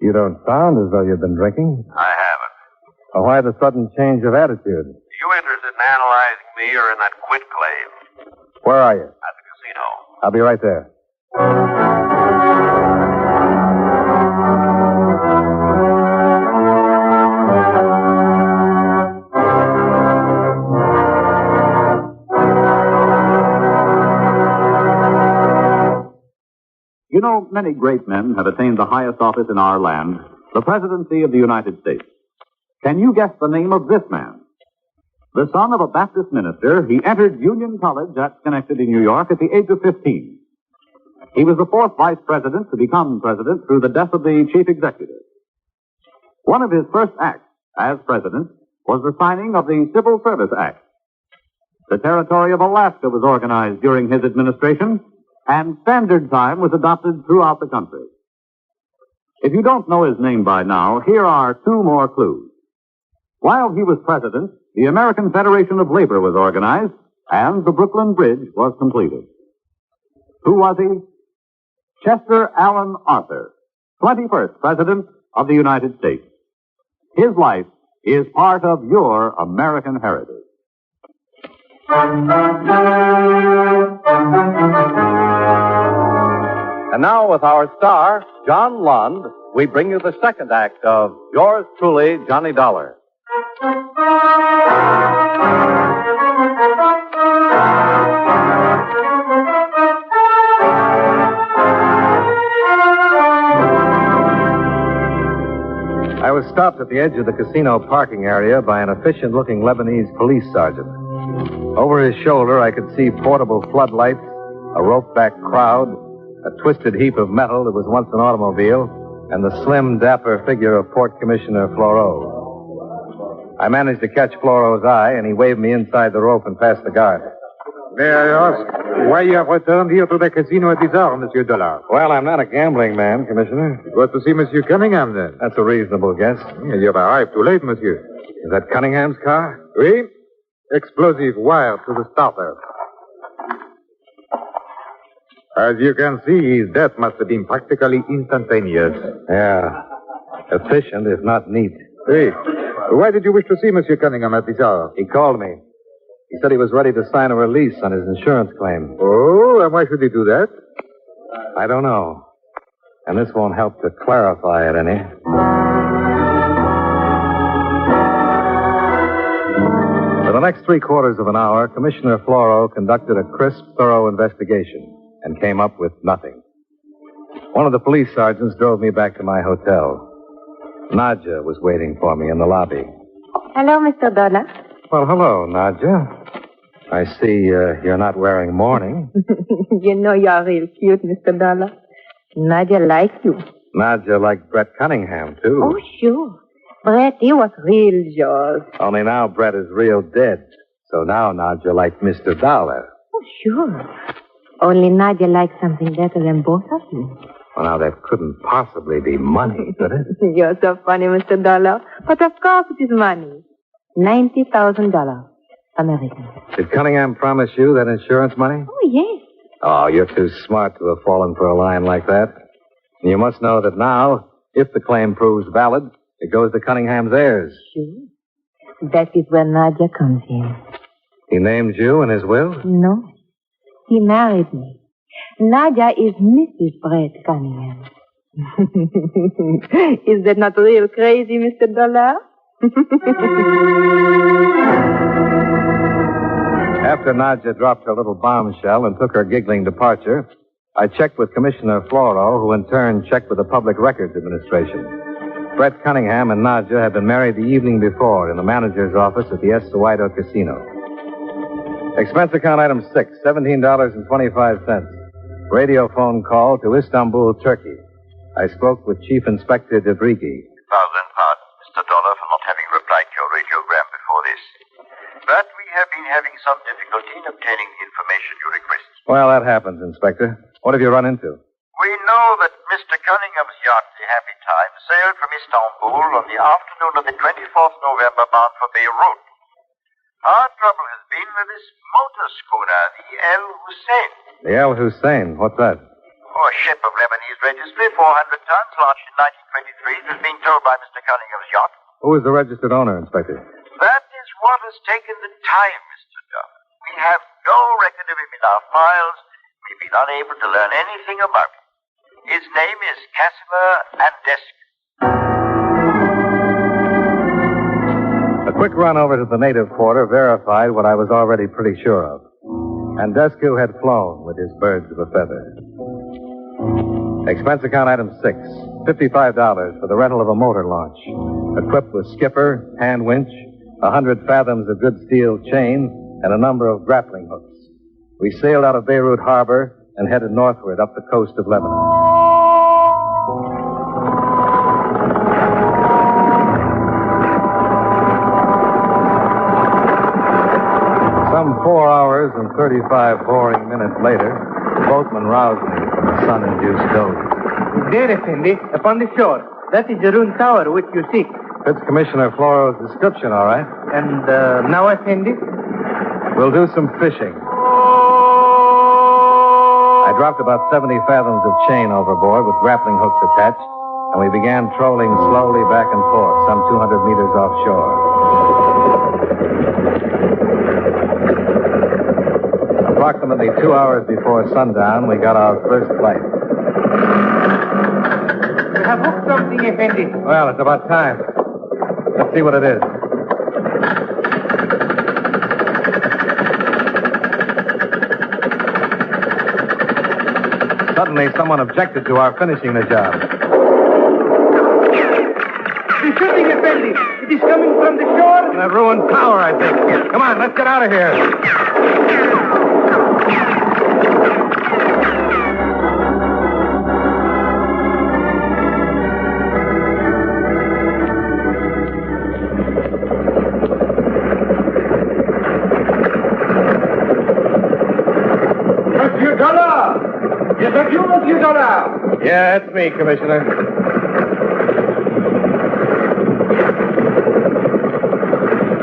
You don't sound as though you've been drinking. I haven't. Well, why the sudden change of attitude? Are you interested in analyzing me or in that quit claim? Where are you? At the casino. I'll be right there. You know, many great men have attained the highest office in our land, the presidency of the United States. Can you guess the name of this man? The son of a Baptist minister, he entered Union College at Schenectady, New York, at the age of 15. He was the fourth vice president to become president through the death of the chief executive. One of his first acts as president was the signing of the Civil Service Act. The territory of Alaska was organized during his administration, and standard time was adopted throughout the country. If you don't know his name by now, here are 2 more clues. While he was president, the American Federation of Labor was organized, and the Brooklyn Bridge was completed. Who was he? Chester Allen Arthur, 21st President of the United States. His life is part of your American heritage. And now, with our star, John Lund, we bring you the second act of Yours Truly, Johnny Dollar. I was stopped at the edge of the casino parking area by an efficient-looking Lebanese police sergeant. Over his shoulder, I could see portable floodlights, a rope-back crowd, a twisted heap of metal that was once an automobile, and the slim, dapper figure of Port Commissioner Floro. I managed to catch Floro's eye, and he waved me inside the rope and past the guard. May I ask why you have returned here to the casino at this hour, Monsieur Dollar? Well, I'm not a gambling man, Commissioner. You got to see Monsieur Cunningham, then? That's a reasonable guess. You have arrived too late, Monsieur. Is that Cunningham's car? Oui. Explosive wire to the starter. As you can see, his death must have been practically instantaneous. Yeah. Efficient, if not neat. Hey, why did you wish to see Monsieur Cunningham at this hour? He called me. He said he was ready to sign a release on his insurance claim. Oh, and why should he do that? I don't know. And this won't help to clarify it any. For the next 3/4 of an hour, Commissioner Floro conducted a crisp, thorough investigation and came up with nothing. One of the police sergeants drove me back to my hotel. Nadja was waiting for me in the lobby. Hello, Mr. Dollar. Well, hello, Nadja. I see you're not wearing mourning. You know you're real cute, Mr. Dollar. Nadia likes you. Nadja liked Brett Cunningham, too. Oh, sure. Brett, he was real yours. Only now Brett is real dead. So now Nadja liked Mr. Dollar. Oh, sure. Only Nadia likes something better than both of you. Well, now that couldn't possibly be money, could it? You're so funny, Mr. Dollar. But of course it is money. $90,000. American. Did Cunningham promise you that insurance money? Oh, yes. Oh, you're too smart to have fallen for a line like that. And you must know that now, if the claim proves valid, it goes to Cunningham's heirs. Sure. That is where Nadia comes in. He named you in his will? No. He married me. Nadia is Mrs. Brett Cunningham. Is that not real crazy, Mr. Dollar? After Nadia dropped her little bombshell and took her giggling departure, I checked with Commissioner Floro, who in turn checked with the Public Records Administration. Brett Cunningham and Nadia had been married the evening before in the manager's office at the Estuado Casino. Expense account item 6, $17.25. Radio phone call to Istanbul, Turkey. I spoke with Chief Inspector Debrigi. 1,000 pardons, Mr. Dollar, for not having replied to your radiogram before this. But we have been having some difficulty in obtaining the information you request. Well, that happens, Inspector. What have you run into? We know that Mr. Cunningham's yacht, the Happy Time, sailed from Istanbul on the afternoon of the 24th November bound for Beirut. Our trouble has been with this motor schooner, the El Hussein. The El Hussein. What's that? A ship of Lebanese registry, 400 tons, launched in 1923. It has been towed by Mr. Cunningham's yacht. Who is the registered owner, Inspector? That is what has taken the time, Mr. Duff. We have no record of him in our files. We've been unable to learn anything about him. His name is Casimir Andescu. A quick run over to the native quarter verified what I was already pretty sure of. Andescu had flown with his birds of a feather. Expense account item 6, $55 for the rental of a motor launch, equipped with skipper, hand winch, 100 fathoms of good steel chain, and a number of grappling hooks. We sailed out of Beirut Harbor and headed northward up the coast of Lebanon. Some 4 hours and 35 boring minutes later, the boatman roused me from a sun-induced doze. There, Effendi, upon the shore. That is the ruined tower which you seek. Fits Commissioner Floro's description, all right. And now, Effendi? We'll do some fishing. I dropped about 70 fathoms of chain overboard with grappling hooks attached, and we began trolling slowly back and forth, some 200 meters offshore. Approximately 2 hours before sundown, we got our first flight. We have hooked something, Effendi. Well, it's about time. Let's see what it is. Suddenly, someone objected to our finishing the job. It's shooting, Effendi. It is coming from the shore. That ruined tower, I think. Come on, let's get out of here. Monsieur Dollar! Is that you, Monsieur Dollar? Yeah, it's me, Commissioner.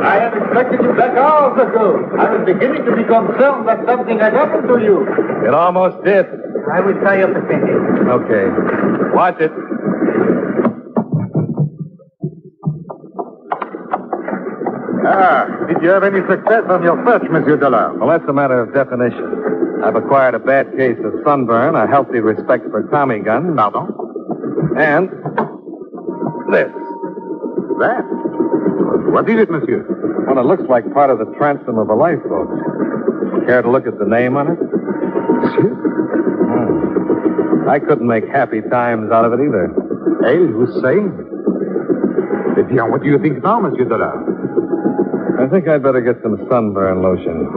I have expected you back hours ago. I was beginning to be concerned that something had happened to you. It almost did. I will tie up Effendi. Okay. Watch it. Did you have any success on your search, Monsieur Dollar? Well, that's a matter of definition. I've acquired a bad case of sunburn, a healthy respect for Tommy guns. Pardon? And this. That? What is it, monsieur? Well, it looks like part of the transom of a lifeboat. Care to look at the name on it? I couldn't make happy times out of it either. El Hussein? Eh bien, what do you think now, Monsieur Dollar? I think I'd better get some sunburn lotion.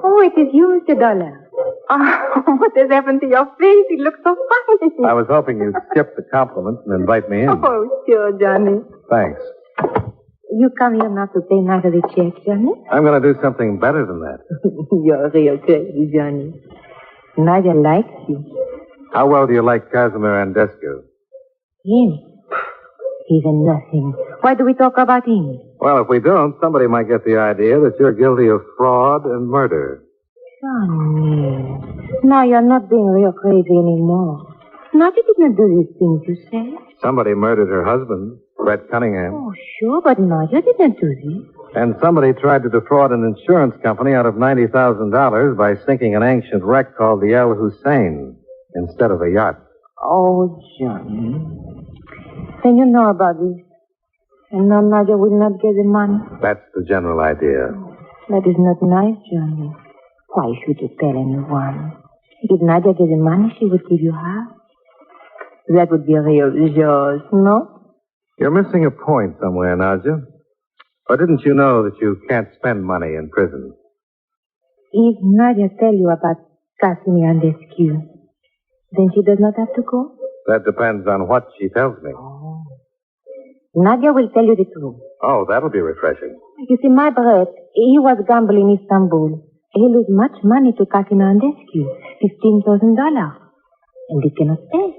Oh, it is you, Mr. Dollar. Oh, what has happened to your face? It looks so funny. I was hoping you'd skip the compliments and invite me in. Oh, sure, Johnny. Thanks. You come here not to pay neither the check, Johnny? I'm going to do something better than that. You're real crazy, Johnny. Nadia likes you. How well do you like Casimir Andescu? Him? He's a nothing. Why do we talk about him? Well, if we don't, somebody might get the idea that you're guilty of fraud and murder. Johnny, now you're not being real crazy anymore. Nadia did not do these things you say. Somebody murdered her husband, Brett Cunningham. Oh, sure, but Nadia did not do this. And somebody tried to defraud an insurance company out of $90,000 by sinking an ancient wreck called the El Hussein instead of a yacht. Oh, Johnny. Then you know about this. And now Nadia will not get the money. That's the general idea. That is not nice, Johnny. Why should you tell anyone? If Nadia gets the money, she would give you half. That would be real yours, no? You're missing a point somewhere, Nadia. Or didn't you know that you can't spend money in prison? If Nadia tell you about Casimir and Eskew, then she does not have to go? That depends on what she tells me. Oh. Nadia will tell you the truth. Oh, that'll be refreshing. You see, my Brett, he was gambling in Istanbul. He lose much money to Casimir and Eskew, $15,000. And he cannot pay.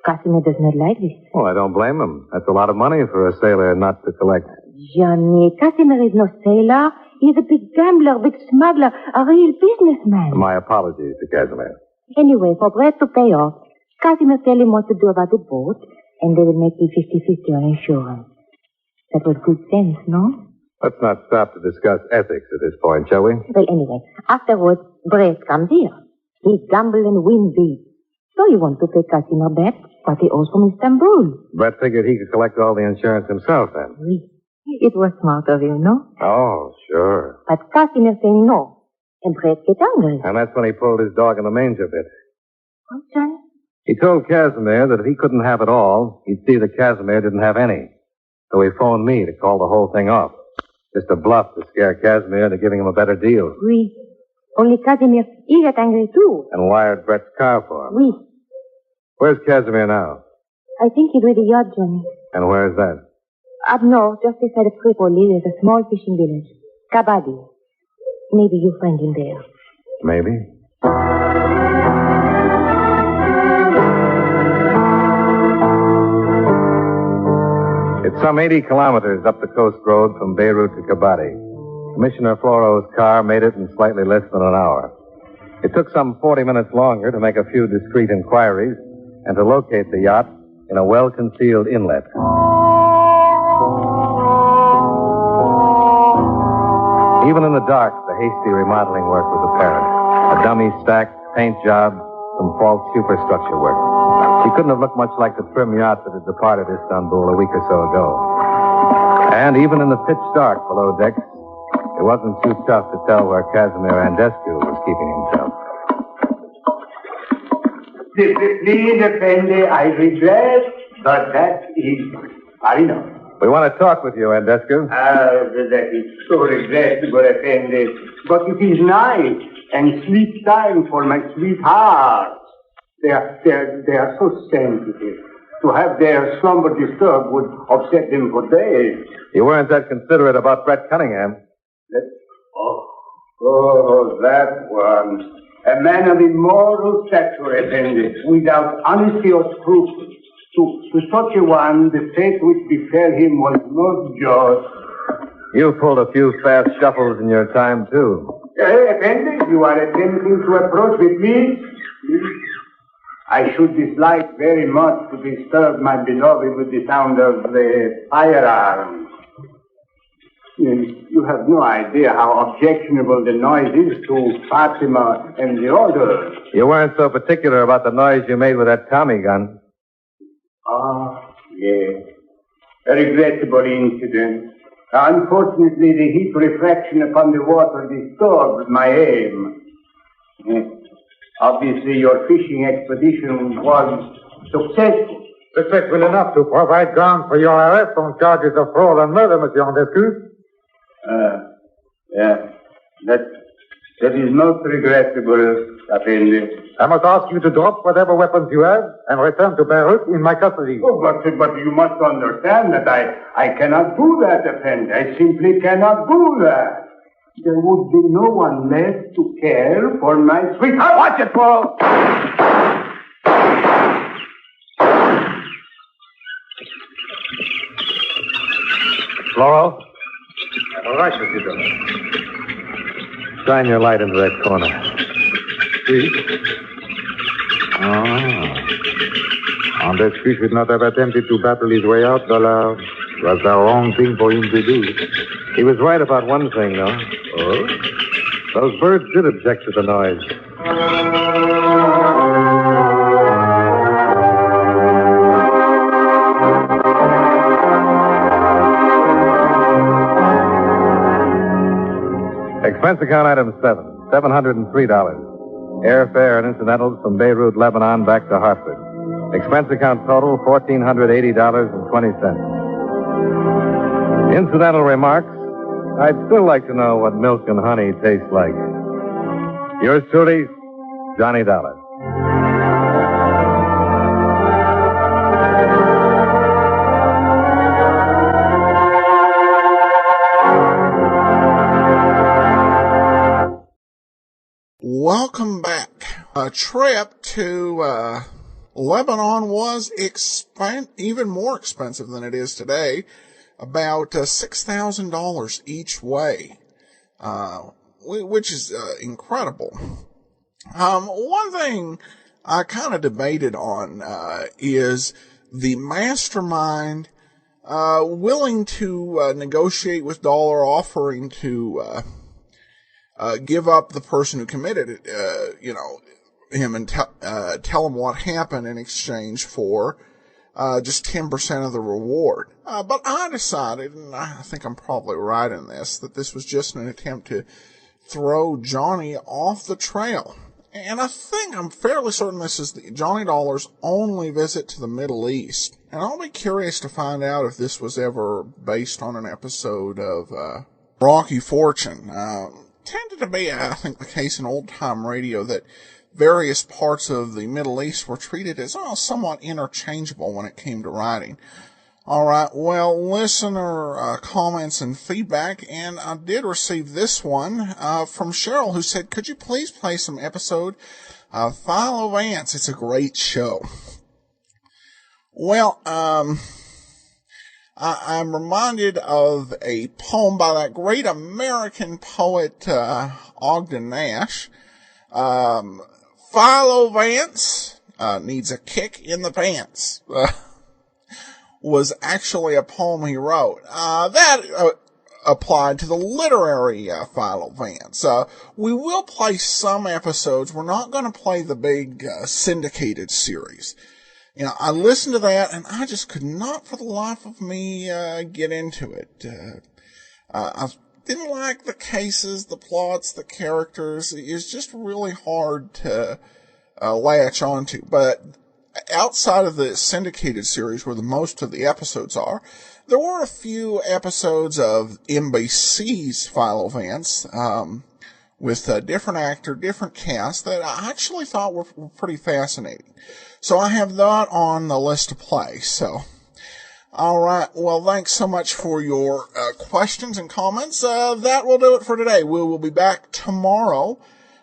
Casimir does not like this. Well, I don't blame him. That's a lot of money for a sailor not to collect. Johnny, Casimir is no sailor. He's a big gambler, big smuggler, a real businessman. My apologies to Casimir. Anyway, for Brett to pay off, Casimir tell him what to do about the boat, and they will make you 50-50 on insurance. That was good sense, no? Let's not stop to discuss ethics at this point, shall we? Well, anyway, afterwards, Brett comes here. He gamble and win big. So you want to pay Casimir back what he owes from Istanbul. Brett figured he could collect all the insurance himself then. Oui. It was smart of you, no? Oh, sure. But Casimir say no. And Brett get angry. And that's when he pulled his dog in the manger bit. Oh, Johnny? He told Casimir that if he couldn't have it all, he'd see that Casimir didn't have any. So he phoned me to call the whole thing off. Just a bluff to scare Casimir into giving him a better deal. Oui. Only Casimir, he got angry too. And wired Brett's car for him. Oui. Where's Casimir now? I think he's with the yacht, Johnny. And where's that? Up north, just beside of Tripoli, there's a small fishing village. Kabadi. Maybe you find him there. Maybe. It's some 80 kilometers up the coast road from Beirut to Kabadi. Commissioner Floro's car made it in slightly less than an hour. It took some 40 minutes longer to make a few discreet inquiries and to locate the yacht in a well-concealed inlet. Even in the dark, the hasty remodeling work was apparent. A dummy stack, paint job, some false superstructure work. She couldn't have looked much like the trim yacht that had departed Istanbul a week or so ago. And even in the pitch dark below decks, it wasn't too tough to tell where Casimir Andescu was keeping himself. Discipline, Effendi, I regret, but that is enough. We want to talk with you, Andescu. That is so regrettable, Effendi. But it is night and sleep time for my sweetheart. They are so sensitive. To have their slumber disturbed would upset them for days. You weren't that considerate about Brett Cunningham. That one. A man of immoral stature, Effendi, without honesty or scruples. To such a one, the fate which befell him was not just. You pulled a few fast shuffles in your time, too. Effendi, you are attempting to approach with me? I should dislike very much to disturb my beloved with the sound of the firearms. You have no idea how objectionable the noise is to Fatima and the others. You weren't so particular about the noise you made with that Tommy gun. Yes. A regrettable incident. Unfortunately, the heat refraction upon the water disturbed my aim. Obviously, your fishing expedition was successful. Successful enough to provide ground for your arrest on charges of fraud and murder, Monsieur Andescu. Yeah. That is most regrettable, Effendi. I must ask you to drop whatever weapons you have and return to Beirut in my custody. Oh, but you must understand that I cannot do that, Effendi. I simply cannot do that. There would be no one left to care for my sweetheart. Watch it, Paul! Floro, All right, Monsieur Dollar. Shine your light into that corner. See? Andescu should not have attempted to battle his way out, Dollar. It was the wrong thing for him to do. He was right about one thing, though. Oh? Those birds did object to the noise. Expense account item 7, $703. Airfare and incidentals from Beirut, Lebanon, back to Hartford. Expense account total, $1,480.20. Incidental remarks, I'd still like to know what milk and honey taste like. Yours truly, Johnny Dollar. Welcome back. A trip to Lebanon was even more expensive than it is today, about $6,000 each way, which is incredible. One thing I kind of debated on is the mastermind willing to negotiate with Dollar, offering to give up the person who committed it, him, and tell him what happened in exchange for just 10% of the reward. But I decided, and I think I'm probably right in this, that this was just an attempt to throw Johnny off the trail. And I think I'm fairly certain this is Johnny Dollar's only visit to the Middle East. And I'll be curious to find out if this was ever based on an episode of Rocky Fortune. Tended to be, I think, the case in old-time radio that various parts of the Middle East were treated as somewhat interchangeable when it came to writing. All right, well, listener comments and feedback, and I did receive this one from Cheryl, who said, could you please play some episode of Philo Vance? It's a great show. Well, I'm reminded of a poem by that great American poet, Ogden Nash. Philo Vance needs a kick in the pants. Was actually a poem he wrote. That applied to the literary Philo Vance. We will play some episodes. We're not going to play the big syndicated series. I listened to that, and I just could not for the life of me get into it. I didn't like the cases, the plots, the characters. It was just really hard to latch onto. But outside of the syndicated series, where the most of the episodes are, there were a few episodes of NBC's Philo Vance with a different actor, different cast, that I actually thought were pretty fascinating. So I have that on the list to play. So, all right. Well, thanks so much for your questions and comments. That will do it for today. We will be back tomorrow,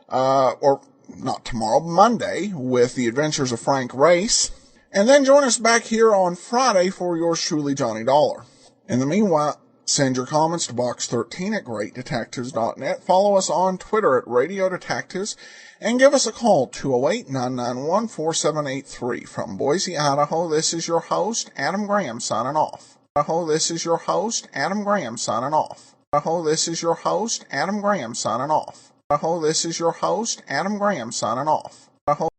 or not tomorrow, Monday, with the adventures of Frank Race. And then join us back here on Friday for yours truly, Johnny Dollar. In the meanwhile, send your comments to box13@greatdetectives.net. Follow us on Twitter at Radio Detectives. And give us a call, 208-991-4783. From Boise, Idaho, this is your host, Adam Graham, signing off. Idaho, this is your host, Adam Graham, signing off. Idaho, this is your host, Adam Graham, signing off. Idaho, this is your host, Adam Graham, signing off. Idaho.